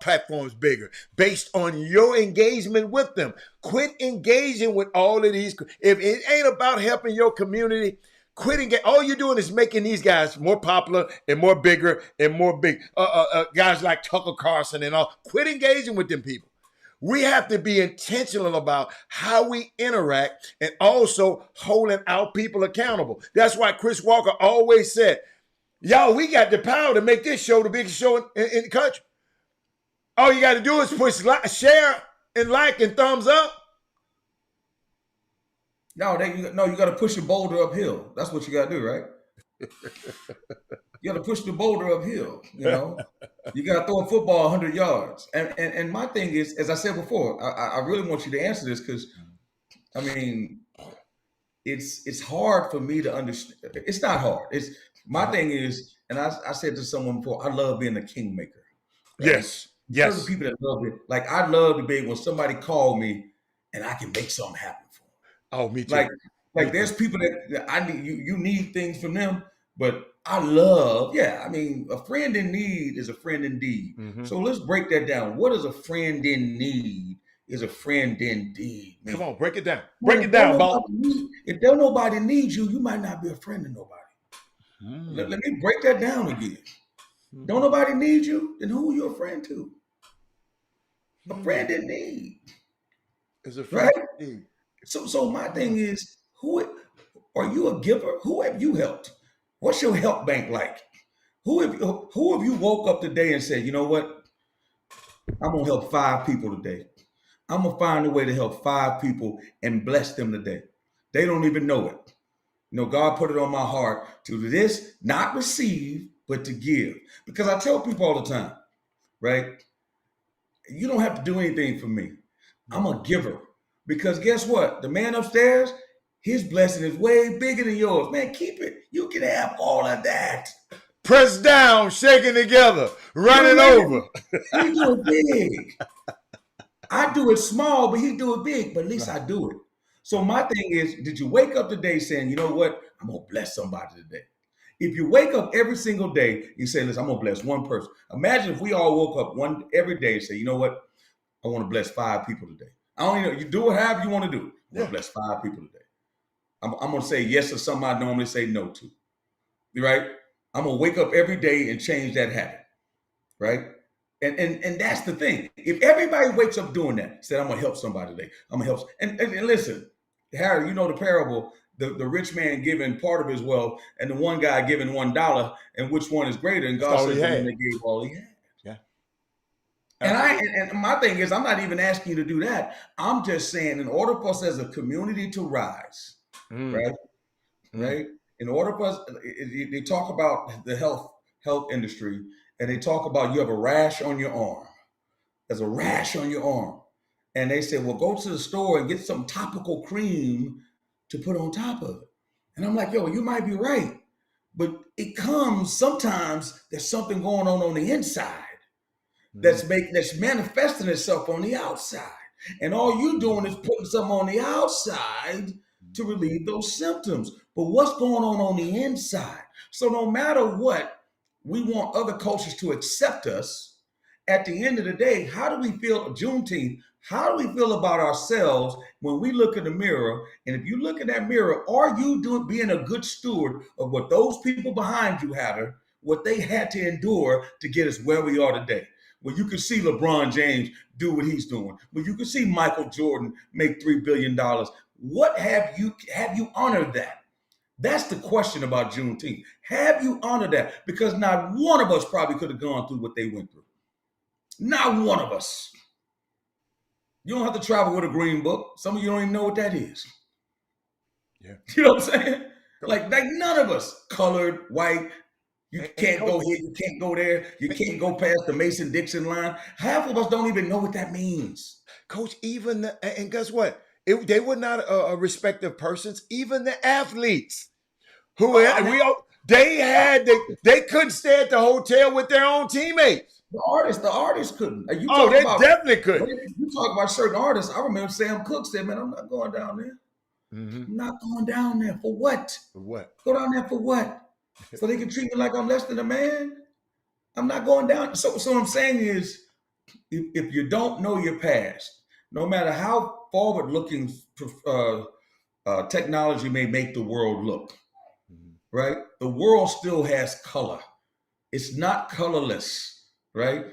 platforms bigger, based on your engagement with them. Quit engaging with all of these. If it ain't about helping your community, quitting it. All you're doing is making these guys more popular and more bigger and more big. Guys like Tucker Carlson and all. Quit engaging with them people. We have to be intentional about how we interact and also holding our people accountable. That's why Chris Walker always said, y'all, we got the power to make this show the biggest show in the country. All you got to do is push share and like and thumbs up. No, you got to push the boulder uphill. That's what you got to do, right? You got to push the boulder uphill. You got to throw a football 100 yards. And my thing is, as I said before, I really want you to answer this because, I mean, it's hard for me to understand. It's not hard. My thing is, and I said to someone before, I love being a kingmaker. Right? Yes. There's people that love it. Like I love to be when somebody call me and I can make something happen for them. Oh, me too. Like there's people that I need. You need things from them, but I love. Yeah, I mean, a friend in need is a friend indeed. Mm-hmm. So let's break that down. What is a friend in need? Is a friend indeed. Man. Come on, break it down. Break it down, Bob. If don't nobody needs you, you might not be a friend to nobody. Let me break that down again. Don't nobody need you, then who are you a friend to? A friend in need. Is a friend in need. So my thing is, who are you a giver? Who have you helped? What's your help bank like? Who have you woke up today and said, you know what? I'm gonna help 5 people today. I'm gonna find a way to help 5 people and bless them today. They don't even know it. God put it on my heart to do this, not receive, but to give. Because I tell people all the time, right? You don't have to do anything for me. I'm a giver. Because guess what? The man upstairs, his blessing is way bigger than yours. Man, keep it. You can have all of that. Pressed down, shaking together, running over. He do it big. I do it small, but he do it big. But at least I do it. So my thing is, did you wake up today saying, you know what? I'm gonna bless somebody today. If you wake up every single day, you say, listen, I'm gonna bless one person. Imagine if we all woke up every day and say, you know what? I want to bless 5 people today. I don't know. You do it however you want to do it. I want to bless 5 people today. I'm going to say yes to something I normally say no to. Right? I'm going to wake up every day and change that habit. Right? And that's the thing. If everybody wakes up doing that, said, I'm going to help somebody today. I'm going to help. And listen, Harry, you know the parable, the rich man giving part of his wealth and the one guy giving $1, and which one is greater? And God says, the one that gave all he had. Yeah. And my thing is, I'm not even asking you to do that. I'm just saying, in order for us as a community to rise, right? Right? In order for us, they talk about the health industry, and they talk about you have a rash on your arm. There's a rash on your arm. And they say, well, go to the store and get some topical cream to put on top of it. And I'm like, yo, you might be right. But it comes, sometimes there's something going on the inside that's manifesting itself on the outside. And all you're doing is putting something on the outside to relieve those symptoms. But what's going on the inside? So no matter what, we want other cultures to accept us. At the end of the day, how do we feel Juneteenth? How do we feel about ourselves when we look in the mirror? And if you look in that mirror, are you being a good steward of what those people behind you had, what they had to endure to get us where we are today? Well, you can see LeBron James do what he's doing. Well, you can see Michael Jordan make $3 billion. What have you honored that? That's the question about Juneteenth. Have you honored that? Because not one of us probably could have gone through what they went through. Not one of us. You don't have to travel with a green book. Some of you don't even know what that is. Yeah. You know what I'm saying? Like none of us, colored, white, you can't go here, you can't go there, you can't go past the Mason-Dixon line. Half of us don't even know what that means. Coach, and guess what? They were not respective persons, even the athletes who they couldn't stay at the hotel with their own teammates. The artists couldn't. They definitely couldn't. You talk about certain artists. I remember Sam Cooke said, man, I'm not going down there. I'm not going down there. For what? For what? Go down there for what? So they can treat me like I'm less than a man? I'm not going down. So what I'm saying is, if you don't know your past, no matter how forward-looking technology may make the world look, right? The world still has color. It's not colorless, right?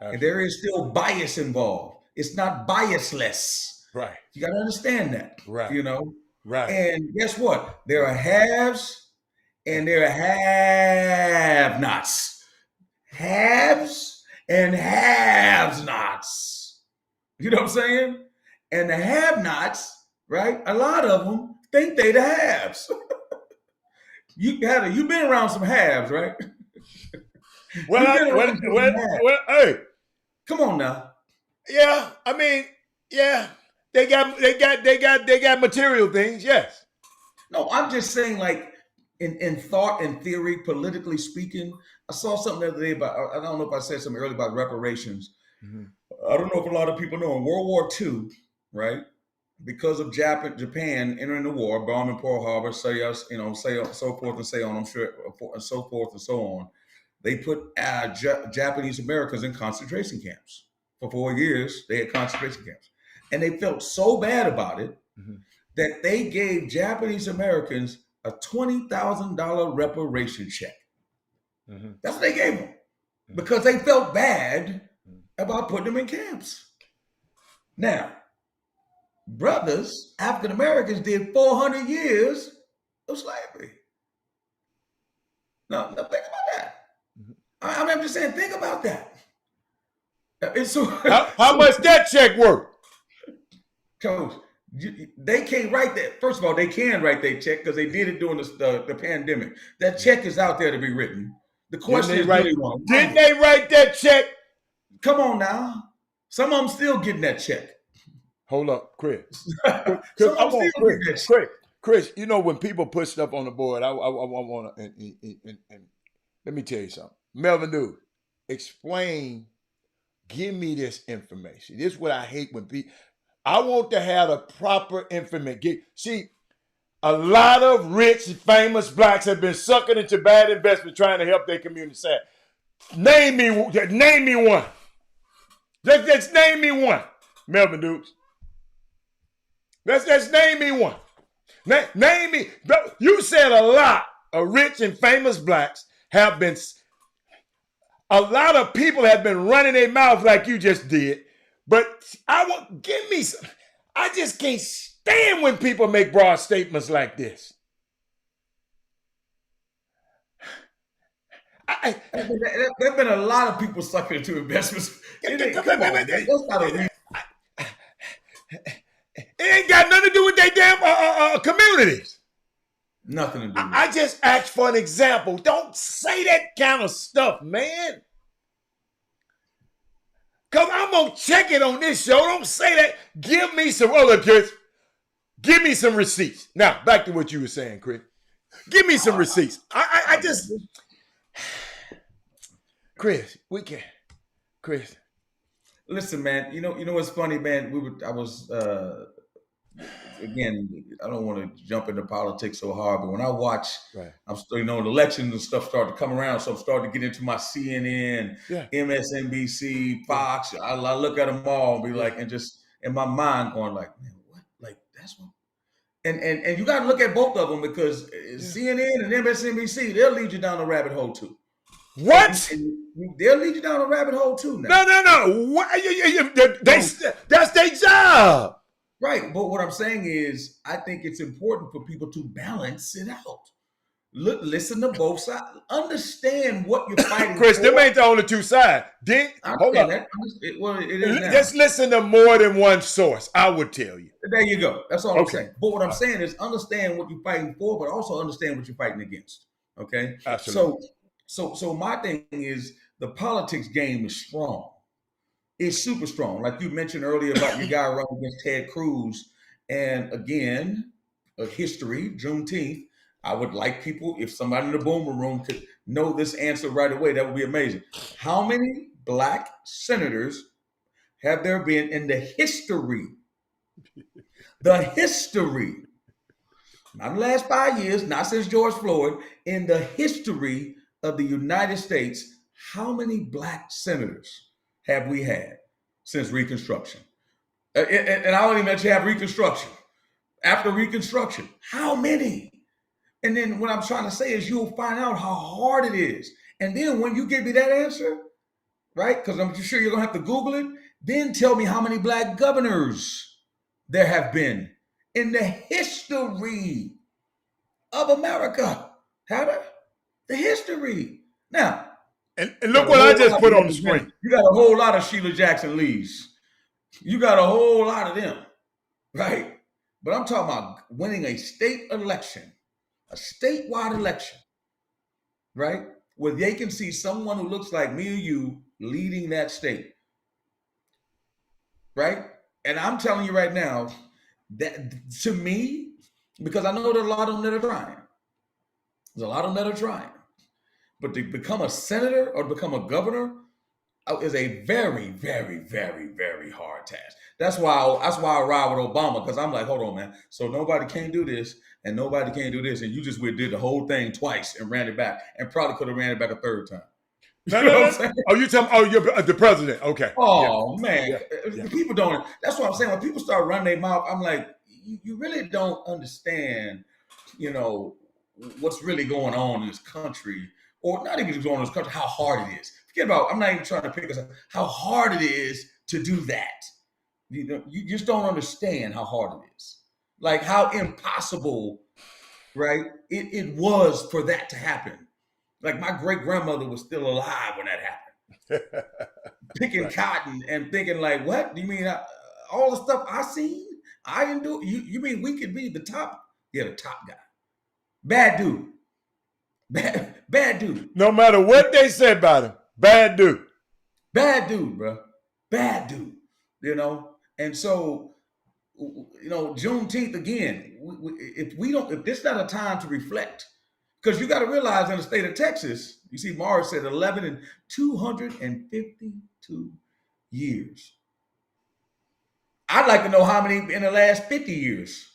Absolutely. And there is still bias involved. It's not biasless. Right. You got to understand that. Right. You know? Right. And guess what? There are haves and there are have-nots. Haves and have-nots. You know what I'm saying? And the have-nots, right? A lot of them think they the haves. You've been around some haves, right? Hey, come on now. Yeah, I mean, yeah, they got material things. Yes. No, I'm just saying, like in thought and theory, politically speaking. I saw something the other day about. I don't know if I said something earlier about reparations. I don't know if a lot of people know in World War II, right? Because of Japan entering the war, bombing Pearl Harbor, so forth and so on. I'm sure, and so forth and so on. They put Japanese Americans in concentration camps for 4 years. They had concentration camps, and they felt so bad about it that they gave Japanese Americans a $20,000 reparation check. That's what they gave them because they felt bad about putting them in camps. Now, brothers, African Americans did 400 years of slavery. No, think about that. I mean, I'm just saying, think about that. It's so, How much that check worth? Coach, they can't write that. First of all, they can write their check because they did it during the pandemic. That check is out there to be written. The question is, do they want to Didn't they write that check? Come on now. Some of them still getting that check. Hold up, Chris. Some of them still getting that check. Chris, you know, when people put stuff on the board, I want to, and let me tell you something. Melvin, dude, explain, give me this information. This is what I hate when people, I want to have the proper information. See, a lot of rich, famous blacks have been sucking into bad investment trying to help their community. Sad. Name me one. Let's name me one, Melvin Dukes. Let's name me one. Name me. You said a lot of rich and famous blacks have been. A lot of people have been running their mouth like you just did. But give me some. I just can't stand when people make broad statements like this. There've been a lot of people sucking into investments. That's not a reason. It ain't got nothing to do with their damn communities. Nothing to do with it. I just asked for an example. Don't say that kind of stuff, man. Because I'm going to check it on this show. Don't say that. Give me some other kids. Give me some receipts. Now, back to what you were saying, Chris. Give me some receipts. I just... Chris, Chris. Listen, man, you know what's funny, man? Again, I don't want to jump into politics so hard, but when I watch, I'm still, elections and stuff start to come around, so I'm starting to get into my CNN, MSNBC, Fox. I look at them all and be like, and just in my mind going like, man, what? Like that's what? And you got to look at both of them because CNN and MSNBC, they'll lead you down a rabbit hole too. What? They'll lead you down a rabbit hole too. Now. No. What? That's their job. Right, but what I'm saying is, I think it's important for people to balance it out. Listen to both sides. Understand what you're fighting Chris, for. them ain't the only two sides. Hold on. Just listen to more than one source. I would tell you. There you go. That's all I'm saying. But what I'm saying is, understand what you're fighting for, but also understand what you're fighting against. Okay. Absolutely. So my thing is, the politics game is strong. It's super strong. Like you mentioned earlier about your guy running against Ted Cruz. And again, a history, Juneteenth. I would like people, if somebody in the boomer room could know this answer right away, that would be amazing. How many black senators have there been in the history? The history. Not the last 5 years, not since George Floyd. In the history of the United States, how many black senators have we had since Reconstruction? And I don't even mention have Reconstruction. After Reconstruction, how many? And then what I'm trying to say is you'll find out how hard it is. And then when you give me that answer, right, because I'm sure you're going to have to Google it, then tell me how many black governors there have been in the history of America. Have there? The history. Now, and look what I just put on the screen. You got a whole lot of Sheila Jackson Lees. You got a whole lot of them, right? But I'm talking about winning a state election, a statewide election, right? Where they can see someone who looks like me or you leading that state, right? And I'm telling you right now, that to me, because I know there are a lot of them that are trying. There's a lot of them that are trying. But to become a senator or become a governor is a very, very, very, very hard task. That's why I ride with Obama, because I'm like, hold on, man. So nobody can do this and nobody can do this. And you just did the whole thing twice and ran it back and probably could have ran it back a third time. No. Oh, you talking? Oh, you're the president. Okay. Oh, man. People don't. That's what I'm saying. When people start running their mouth, I'm like, you really don't understand, what's really going on in this country, or not even going on in this country, how hard it is. Forget about, I'm not even trying to pick us up, how hard it is to do that. You just don't understand how hard it is. Like how impossible, right, it was for that to happen. Like my great grandmother was still alive when that happened, picking Right. cotton and thinking like, what do you mean? All the stuff I seen, I didn't do. You mean we could be the top? Yeah, the top guy. Bad dude. Bad dude. No matter what they say about him, bad dude. Bad dude, bro. Bad dude. You know, and so Juneteenth again. If this is not a time to reflect, because you got to realize in the state of Texas, you see, Mars said 11 and 252 years. I'd like to know how many in the last 50 years,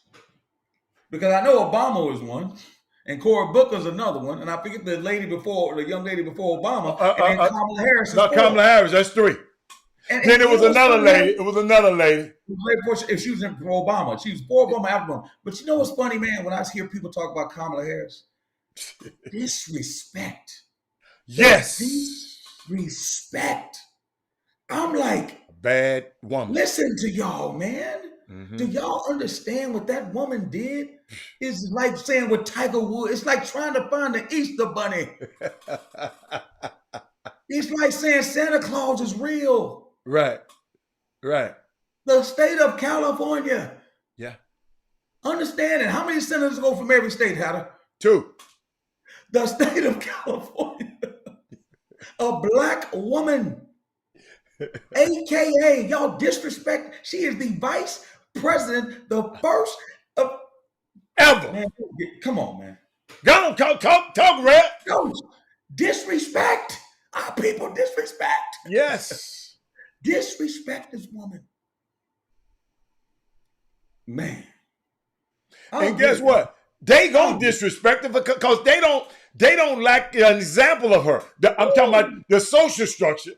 because I know Obama was one, and Cory Booker's another one, and I forget the young lady before Obama, and then Kamala Harris is Not 4. Kamala Harris, that's 3. Then it was another lady. It was another lady. If she was in for Obama, she was for Obama after Obama. But you know what's funny, man? When I hear people talk about Kamala Harris, disrespect. Yes. Disrespect. I'm like, bad woman. Listen to y'all, man. Mm-hmm. Do y'all understand what that woman did? It's like saying with Tiger Woods, it's like trying to find the Easter bunny. It's like saying Santa Claus is real. Right. Right. The state of California. Yeah. Understand it. How many senators go from every state, Hatter? 2. The state of California. A black woman. AKA, y'all disrespect. She is the vice president, the first of ever. Man, come on, man. Go, talk, Red. No, disrespect. Our people disrespect. Yes. Disrespect this woman. Man. And guess what? They gonna disrespect her because they don't lack an example of her. I'm talking about the social structure.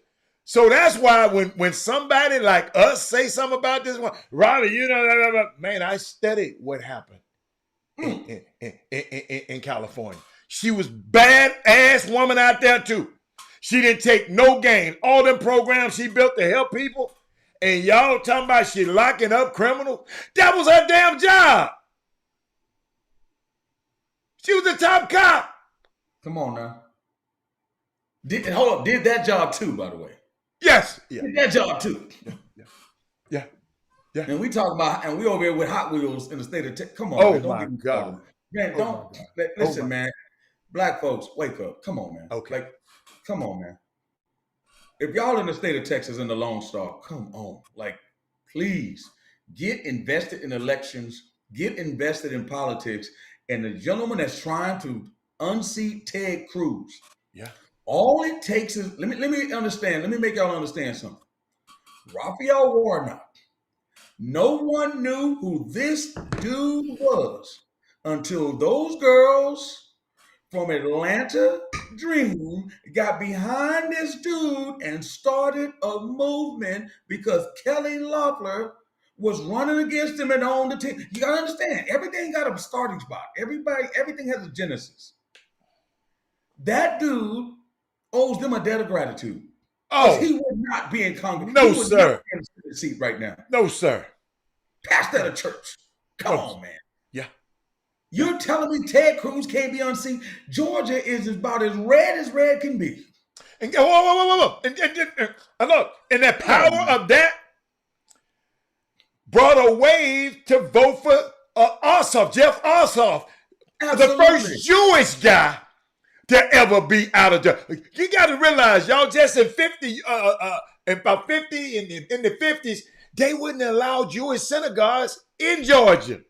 So that's why when somebody like us say something about this one, Robbie, man, I studied what happened in California. She was badass woman out there too. She didn't take no gain. All them programs she built to help people, and y'all talking about she locking up criminals. That was her damn job. She was the top cop. Come on now. Did that job too, by the way. Yes. Yeah. Did that job too. Yeah. And we talk about, and we over here with Hot Wheels in the state of Texas. Come on, oh man. My God. Man, don't listen, man. Black folks, wake up. Come on, man. Okay. Like, come on, man. If y'all in the state of Texas in the Lone Star, come on. Like, please get invested in elections, get invested in politics. And the gentleman that's trying to unseat Ted Cruz. Yeah. All it takes is, let me understand. Let me make y'all understand something. Raphael Warnock. No one knew who this dude was until those girls from Atlanta Dream got behind this dude and started a movement because Kelly Loeffler was running against him and on the team. You gotta understand, everything got a starting spot. Everything has a genesis. That dude owes them a debt of gratitude. Oh, he would not be in Congress. No, sir. In the seat right now. No, sir. Pastor at a church. Come on, man. Yeah. You're telling me Ted Cruz can't be unseated? Georgia is about as red can be. And whoa. And look, and the power of that brought a wave to vote for Ossoff, Jeff Ossoff, the first Jewish guy to ever be out of jail. You got to realize, y'all, just in about 50 in the 50s, they wouldn't allow Jewish synagogues in Georgia.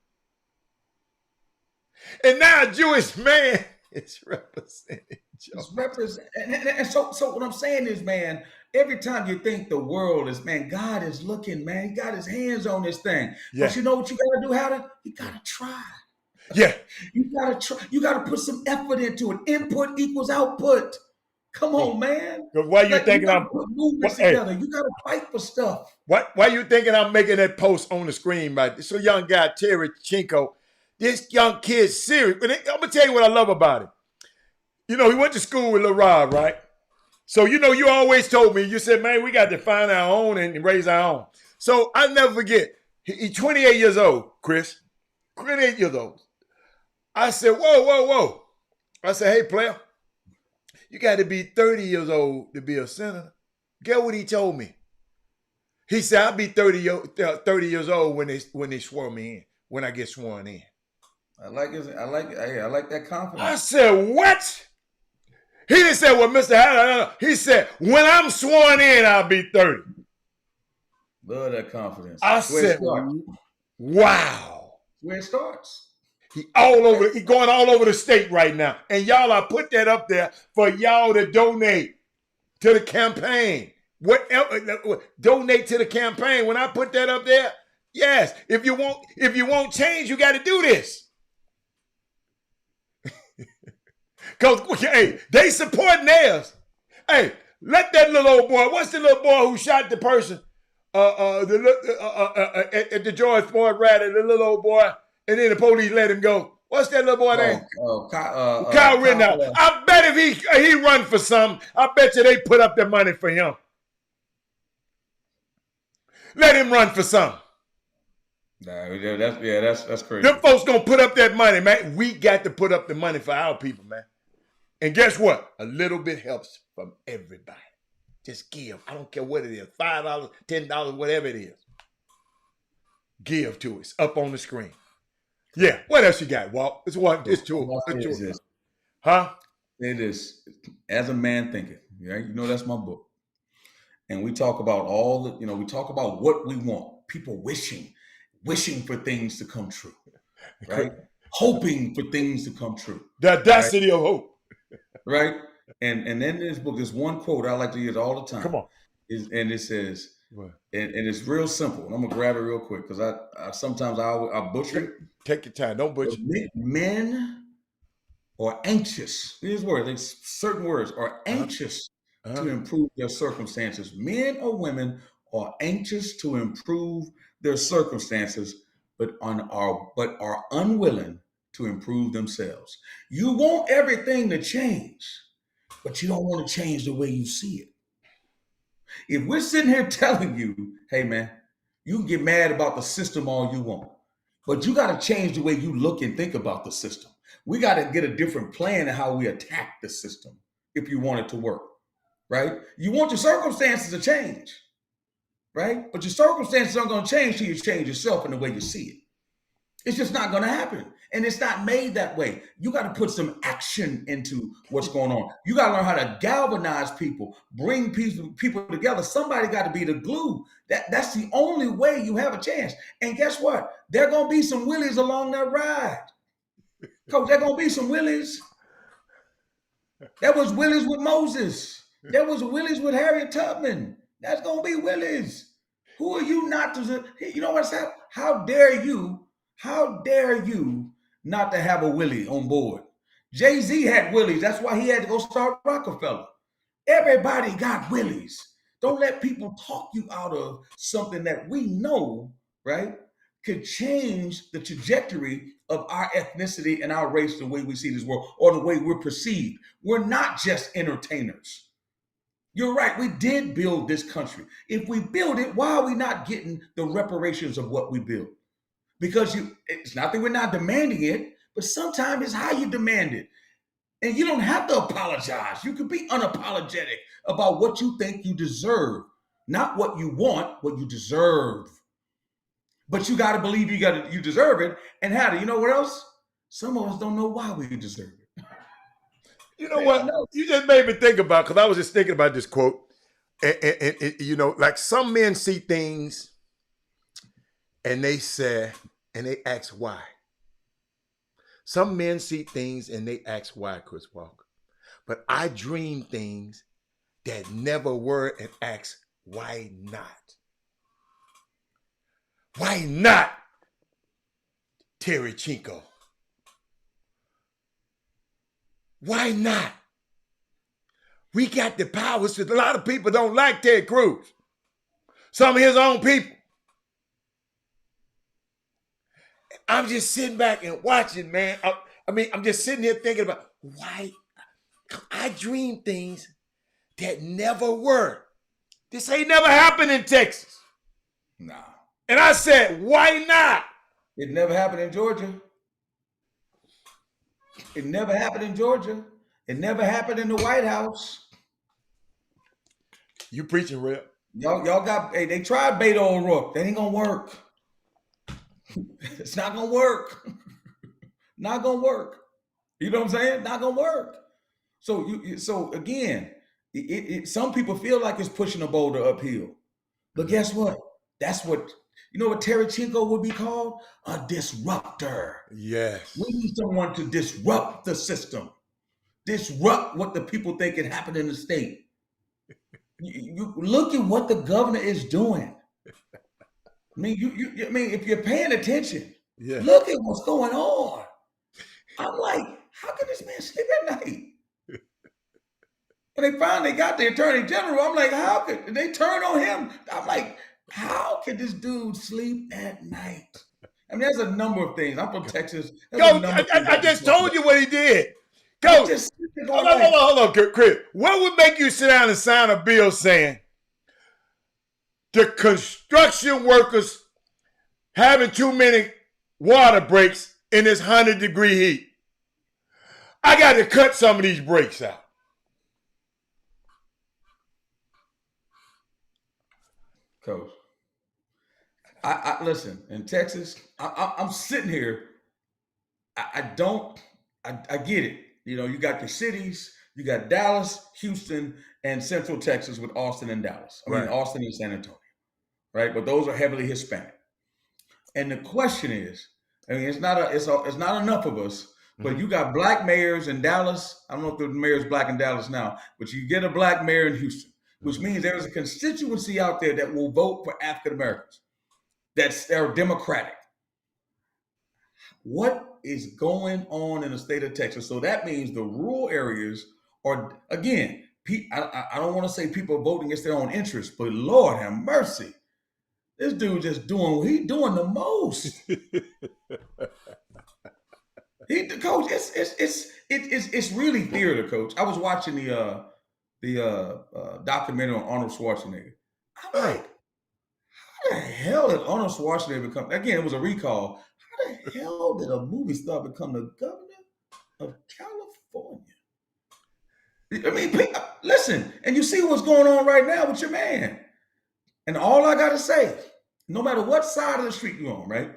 And now a Jewish man is representing Georgia. And so what I'm saying is, man, every time you think the world is, man, God is looking, man, he got his hands on this thing. Yeah. But you know what you got to do, Howard? You got to try. Yeah. You got to try. You got to put some effort into it. Input equals output. Come on, man. Why you thinking I'm put movements together? You got to fight for stuff. Why you thinking I'm making that post on the screen, right? This young guy, Terry Chinko, this young kid's serious. But I'm gonna tell you what I love about him. You know, he went to school with Lil Rob, right? So, you know, you always told me, you said, man, we got to find our own and raise our own. So I'll never forget, he's 28 years old, Chris. 28 years old. I said, whoa. I said, hey, player, You got to be 30 years old to be a senator. Get what he told me. He said, I'll be 30 years old when they swear me in, when I get sworn in. I like that I confidence. said, what? He didn't say, well, Mr. Hatter. He said, when I'm sworn in, I'll be 30. Love that confidence. I That's where it said, starts. wow. That's where it starts. He going all over the state right now. And y'all, I put that up there for y'all to donate to the campaign. Donate to the campaign. When I put that up there, yes. If you want change, you got to do this. Because, hey, they supporting theirs. Hey, let that little old boy, what's the little boy who shot the person at the George Floyd rally, the little old boy, and then the police let him go. What's that little boy name? Kyle Rittenhouse. I bet if he run for something, I bet you they put up the money for him. Let him run for something. Nah, that's crazy. Them folks gonna put up that money, man. We got to put up the money for our people, man. And guess what? A little bit helps from everybody. Just give. I don't care what it is. $5, $10, whatever it is. Give to us. Up on the screen. Yeah. What else you got, Walt? It's two. Huh? It is. As a man thinking. Right? You know that's my book. And we talk about we talk about what we want. People wishing for things to come true. Right? Hoping for things to come true. The audacity of hope. Right? And in this book, there's one quote I like to use all the time. Come on. And it says, and it's real simple. And I'm gonna grab it real quick because I sometimes I butcher it. Take your time. Don't butcher. Men are anxious. These words, certain words, are anxious to improve their circumstances. Men or women are anxious to improve their circumstances, but are unwilling to improve themselves. You want everything to change, but you don't want to change the way you see it. If we're sitting here telling you, hey man, you can get mad about the system all you want, but you got to change the way you look and think about the system. We got to get a different plan of how we attack the system if you want it to work, right? You want your circumstances to change, right? But your circumstances aren't going to change till you change yourself in the way you see it. It's just not going to happen. And it's not made that way. You got to put some action into what's going on. You got to learn how to galvanize people, bring people together. Somebody got to be the glue. That's the only way you have a chance. And guess what? There are going to be some willies along that ride. Coach, there are going to be some willies. There was willies with Moses. There was willies with Harriet Tubman. That's going to be willies. Who are you not to? You know what's that? How dare you not to have a Willie on board? Jay-Z had Willies. That's why he had to go start Rockefeller. Everybody got Willies. Don't let people talk you out of something that we know, right, could change the trajectory of our ethnicity and our race, the way we see this world, or the way we're perceived. We're not just entertainers. You're right. We did build this country. If we build it, why are we not getting the reparations of what we built? Because it's not that we're not demanding it, but sometimes it's how you demand it. And you don't have to apologize. You can be unapologetic about what you think you deserve, not what you want, what you deserve. But you got to believe you deserve it. And you know what else? Some of us don't know why we deserve it. You know what? You just made me think about, because I was just thinking about this quote. And you know, like some men see things and they ask why. Some men see things and they ask why, Chris Walker. But I dream things that never were and ask why not. Why not, Terry Chinko? Why not? We got the powers. A lot of people don't like Ted Cruz. Some of his own people. I'm just sitting back and watching, man. I'm just sitting here thinking about why I dream things that never were. This ain't never happened in Texas. Nah. And I said, why not? It never happened in Georgia. It never happened in Georgia. It never happened in the White House. You preaching, Rep. Y'all got, hey, they tried Beto O'Rourke. That ain't gonna work. It's not gonna work. Not gonna work. You know what I'm saying? Not gonna work. So again, some people feel like it's pushing a boulder uphill. But guess what? That's what, you know what Terry Chico would be called? A disruptor. Yes. We need someone to disrupt the system, disrupt what the people think can happen in the state. You look at what the governor is doing. I mean, I mean, if you're paying attention, Yeah. look at what's going on. I'm like, how can this man sleep at night? When they finally got the attorney general, I'm like, how could they turn on him? I'm like, how can this dude sleep at night? I mean, there's a number of things. I'm from Texas. Coach, I just told you what he did. Coach, hold on, Chris. What would make you sit down and sign a bill saying the construction workers having too many water breaks in this 100-degree heat? I got to cut some of these breaks out. Coach, I listen, in Texas, I'm sitting here. I get it. You know, you got your cities, you got Dallas, Houston, and Central Texas with Austin and Dallas. I mean, Austin and San Antonio, right? But those are heavily Hispanic. And the question is, I mean, it's not enough of us, but you got black mayors in Dallas. I don't know if the mayor's black in Dallas now, but you get a black mayor in Houston, which means there is a constituency out there that will vote for African Americans. They're Democratic. What is going on in the state of Texas? So that means the rural areas are, again, I don't want to say people are voting against their own interests, but Lord have mercy. This dude just doing the most. Coach, it's really theater, Coach. I was watching the documentary on Arnold Schwarzenegger. I'm like, how the hell did Arnold Schwarzenegger become? Again, it was a recall. How the hell did a movie star become the governor of California? I mean, listen, and you see what's going on right now with your man. And all I gotta say, no matter what side of the street you're on, right?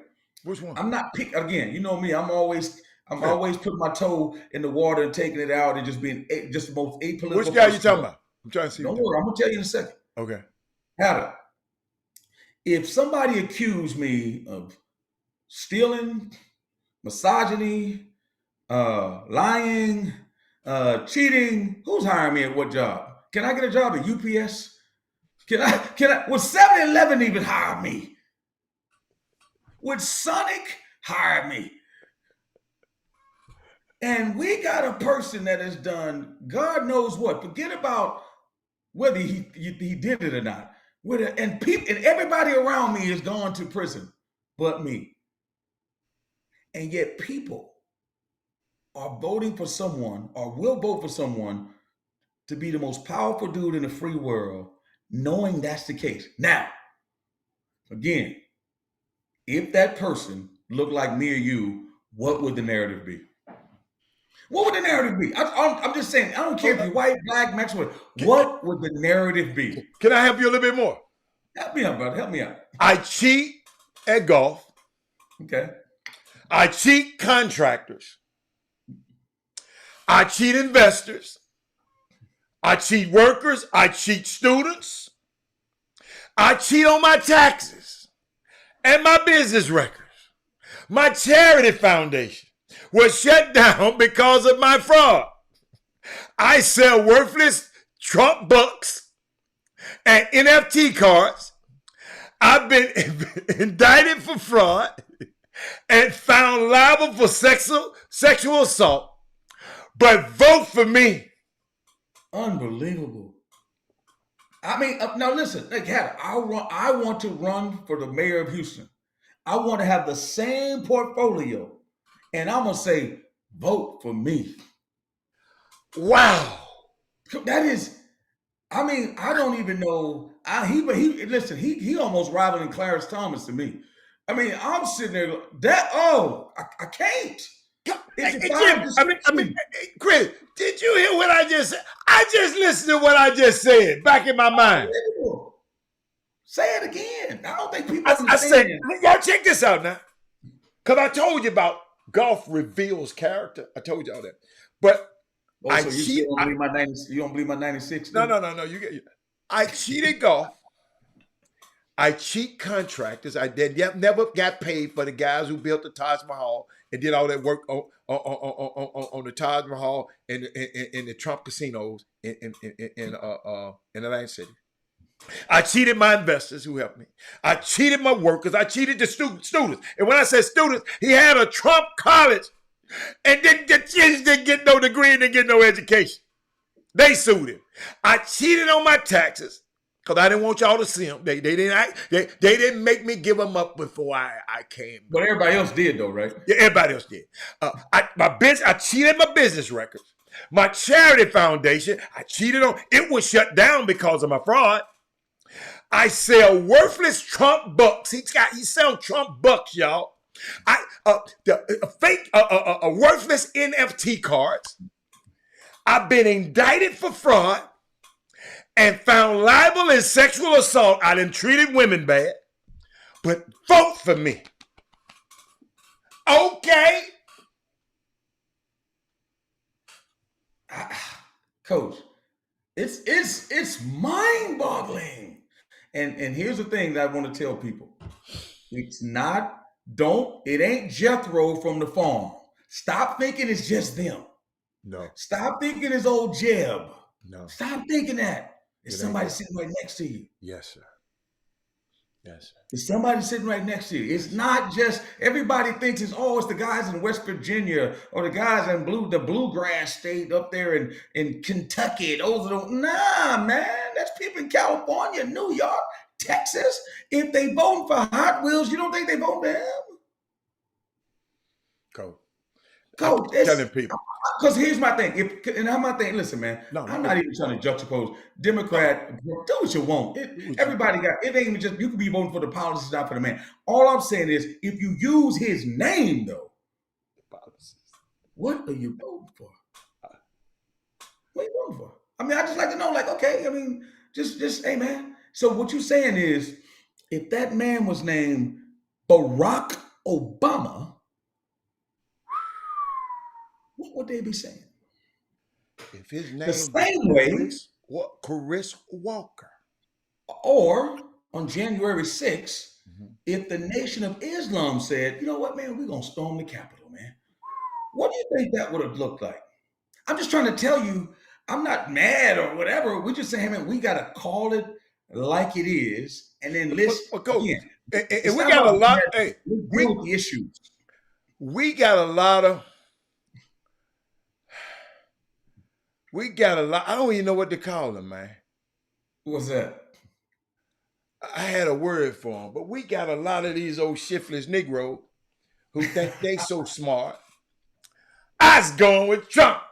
Which one? I'm not pick again. You know me. I'm always putting my toe in the water and taking it out and just being just the most apolitical. Which guy you talking about? I'm trying to see. Don't worry, I'm gonna tell you in a second. Okay. Adam, if somebody accused me of stealing, misogyny, lying, cheating, who's hiring me at what job? Can I get a job at UPS? Can I, would 7-Eleven even hire me? Would Sonic hire me? And we got a person that has done God knows what. Forget about whether he did it or not. And everybody around me has gone to prison but me. And yet people are voting for someone or will vote for someone to be the most powerful dude in the free world, knowing that's the case. Now, again, if that person looked like me or you, what would the narrative be? What would the narrative be? I'm just saying, I don't care if you're white, black, Mexican. What would the narrative be? Can I help you a little bit more? Help me out, brother. Help me out. I cheat at golf. Okay. I cheat contractors. I cheat investors. I cheat workers. I cheat students. I cheat on my taxes and my business records. My charity foundation was shut down because of my fraud. I sell worthless Trump bucks and NFT cards. I've been indicted for fraud and found liable for sexual assault. But vote for me. Unbelievable. I mean, now listen, like, I want to run for the mayor of Houston. I want to have the same portfolio. And I'm going to say, vote for me. Wow. That is, I mean, I don't even know. He almost rivaling Clarence Thomas to me. I mean, I'm sitting there, I can't. It's a Hey, 5 Jim, to 60. hey, Chris, did you hear what I just said? I just listened to what I just said back in my mind. Unbelievable. Say it again. I don't think people I said, understand. y'all check this out now. Because I told you about golf reveals character. I told y'all that. But Oh, I so you cheat. still don't believe my 90? You don't believe my 96? No. I cheated golf. I cheat contractors. I did never got paid for the guys who built the Taj Mahal and did all that work on the Taj Mahal and in the Trump casinos in Atlantic City. I cheated my investors who helped me. I cheated my workers. I cheated the students. And when I said students, he had a Trump college and didn't get no degree and didn't get no education. They sued him. I cheated on my taxes because I didn't want y'all to see them. They didn't make me give them up before I came. But everybody else did, though, right? Yeah, everybody else did. I cheated my business records. My charity foundation, I cheated on. It was shut down because of my fraud. I sell worthless Trump bucks. He sells Trump bucks, y'all. Fake worthless NFT cards. I've been indicted for fraud and found liable in sexual assault. I done treated women bad. But vote for me. Okay. Coach, it's mind-boggling. And here's the thing that I want to tell people. It ain't Jethro from the farm. Stop thinking it's just them. No. Stop thinking it's old Jeb. No. Stop thinking that. It's somebody that. sitting right next to you. Yes, sir. Yes, sir. There's somebody sitting right next to you. It's not just everybody thinks it's the guys in West Virginia or the guys in the bluegrass state up there in Kentucky. Those are nah, man. That's people in California, New York, Texas. If they voting for Hot Wheels, you don't think they vote for him? Coach, I'm telling people. Because here's my thing. Listen, man. I'm not even trying to juxtapose Democrat. Do what you want. Everybody it ain't even just you could be voting for the policies, not for the man. All I'm saying is, if you use his name, though, what are you voting for? What are you voting for? I mean, I just like to know. Like, okay, I mean, just hey, man. So what you're saying is, if that man was named Barack Obama, what would they be saying? If his name the same way, Chris Walker. Or on January 6th, if the Nation of Islam said, you know what, man, we're going to storm the Capitol, man. What do you think that would have looked like? I'm just trying to tell you, I'm not mad or whatever. We're just saying, man, we got to call it like it is. And then list again. And we got a lot. Hey, with the issues. We got a lot of. I don't even know what to call them, man. What's that? I had a word for them, but we got a lot of these old shiftless Negroes who think they so smart. I was going with Trump.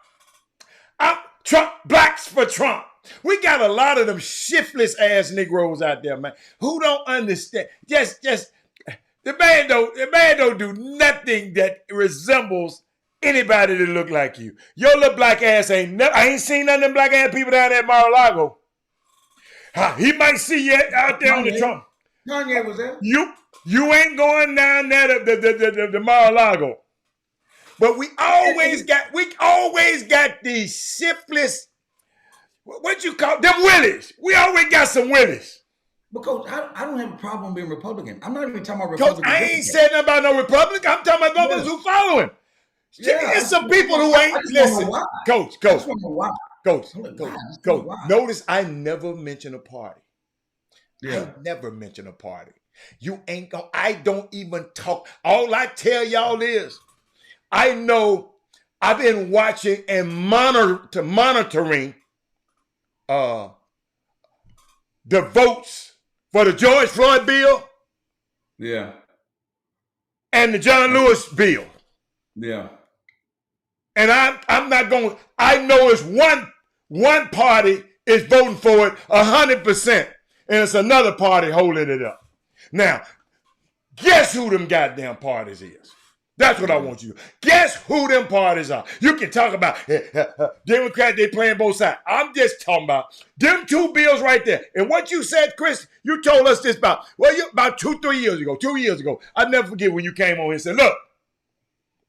Blacks for Trump. We got a lot of them shiftless ass Negroes out there, man, who don't understand. Just the man don't do nothing that resembles anybody that look like you. Your little black ass I ain't seen none of them black ass people down there at Mar-a-Lago. He might see you out there on the Trump. Kanye was there. You ain't going down there to Mar-a-Lago. But we always got these shiftless, what you call them, willies. We always got some willies. But Coach, I don't have a problem being Republican. I'm not even talking about Republicans. Coach, I ain't saying nothing about no Republican. I'm talking about governors who follow him. Yeah, it's some people who ain't listen. Coach. Notice I never mention a party. Yeah. I never mention a party. You ain't gonna. I don't even talk. All I tell y'all is, I know I've been watching and monitoring the votes for the George Floyd bill. Yeah. And the John Lewis bill. Yeah. And I'm not going. I know it's one party is voting for it 100%, and it's another party holding it up. Now, guess who them goddamn parties is? That's what I want you to. Guess who them parties are? You can talk about Democrat, they playing both sides. I'm just talking about them two bills right there. And what you said, Chris, you told us this about 2 years ago. 2 years ago. I'll never forget when you came on here and said, look,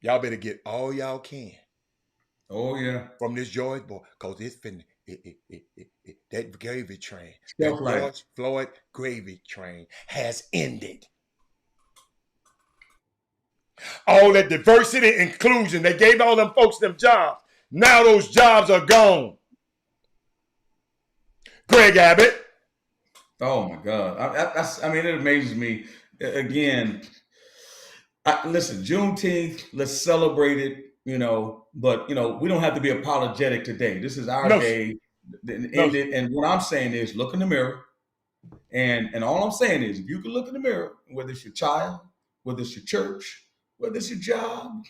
y'all better get all y'all can. Oh, yeah. From this George boy, because it's finna, that gravy train, Stuff that like George Floyd gravy train has ended. All that diversity and inclusion, they gave all them folks them jobs. Now those jobs are gone. Greg Abbott. Oh, my God. I mean, it amazes me. Again, listen, Juneteenth, let's celebrate it, but, we don't have to be apologetic today. This is our day. And what I'm saying is look in the mirror. And all I'm saying is if you can look in the mirror, whether it's your child, whether it's your church, whether it's your job,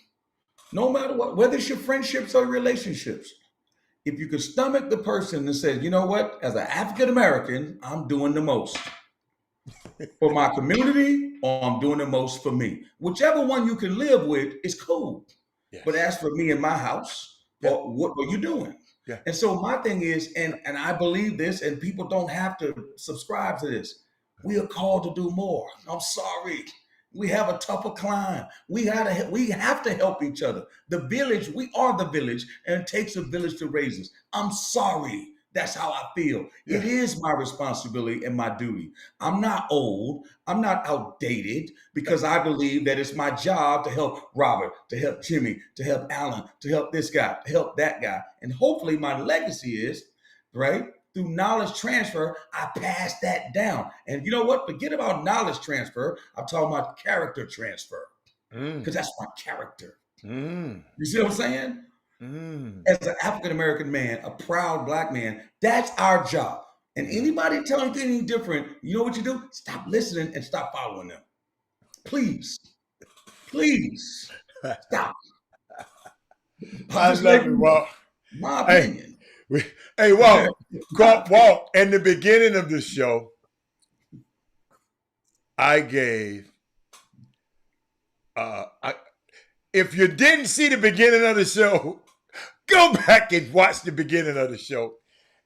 no matter what, whether it's your friendships or relationships, if you can stomach the person that says, you know what, as an African American, I'm doing the most for my community, or I'm doing the most for me. Whichever one you can live with is cool. Yes. But as for me and my house, what are you doing? Yeah. And so my thing is, and I believe this, and people don't have to subscribe to this, we are called to do more. I'm sorry. We have a tougher climb. We have to help each other. The village, we are the village, and it takes a village to raise us. I'm sorry. That's how I feel. Yeah. It is my responsibility and my duty. I'm not old. I'm not outdated, because I believe that it's my job to help Robert, to help Jimmy, to help Alan, to help this guy, to help that guy. And hopefully my legacy is, right, through knowledge transfer, I pass that down. And you know what? Forget about knowledge transfer. I'm talking about character transfer, because that's my character. You see what I'm saying? As an African-American man, a proud Black man, that's our job. And anybody telling you anything different, you know what you do? Stop listening and stop following them. Please. Please. Stop. I love you, Walt. My opinion. Hey, Walt, in the beginning of the show, I gave, if you didn't see the beginning of the show, go back and watch the beginning of the show.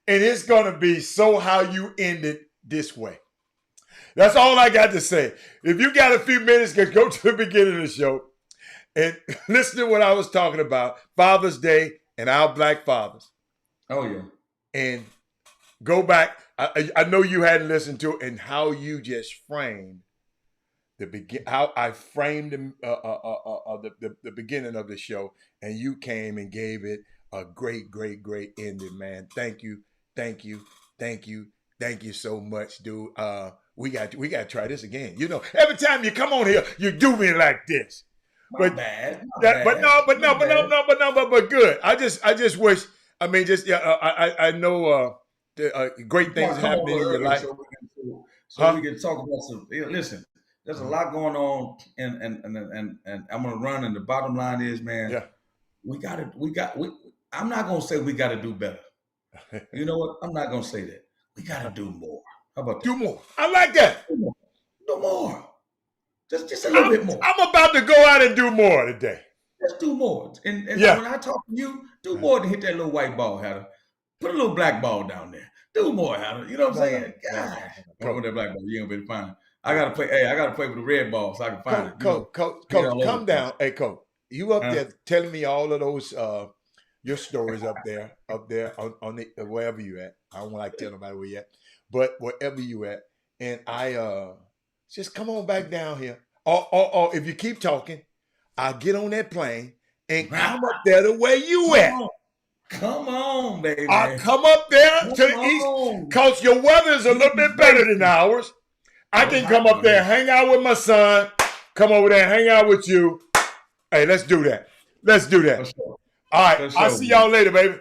And it's going to be so how you end it this way. That's all I got to say. If you got a few minutes, go to the beginning of the show and listen to what I was talking about, Father's Day and our Black fathers. Oh, yeah. And go back. I know you hadn't listened to it, and how you just framed how I framed the beginning of the show, and you came and gave it a great, great, great ending, man. Thank you so much, dude. We got to try this again. Every time you come on here, you do me like this. Not bad. But good. I just wish. I mean, I know great things happening in your life. So we can talk about some. Listen, there's a lot going on, and I'm gonna run. And the bottom line is, man, I'm not gonna say we got to do better. You know what? I'm not gonna say that. We got to do more. How about that? Do more. I like that. Do more. Just a little bit more. I'm about to go out and do more today. Let's do more. And when I talk to you, do more than hit that little white ball, Hatter. Put a little black ball down there. Do more, Hatter. You know what I'm saying? God. With that black ball, you ain't gonna be able to find it. I gotta play with the red ball so I can find it. Coach, come down. Hey, Coach, you up there telling me all of those your stories up there on the, wherever you at. I don't like to tell nobody where you at, but wherever you at, and I just come on back down here. Or if you keep talking, I'll get on that plane and come up there the way you at. Come on, baby. I'll come up there to the east, because your weather is a little bit better than ours. I can come up there and hang out with my son, come over there and hang out with you. Hey, let's do that. Sure. All right. Sure, I'll see y'all later, baby.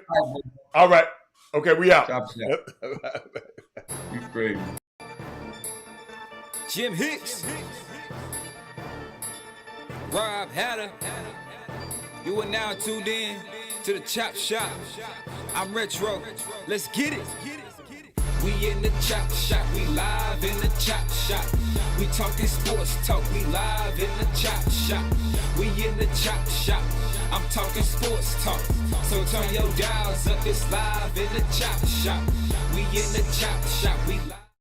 All right. Okay, we out. You great. Jim Hicks. Rob Hatter. You are now tuned in to the Chop Shop. I'm Retro. Let's get it. We in the Chop Shop. We live in the Chop Shop. We talking sports talk, we live in the chop shop. We in the chop shop, I'm talking sports talk. So turn your dials up, it's live in the chop shop. We in the chop shop, we live.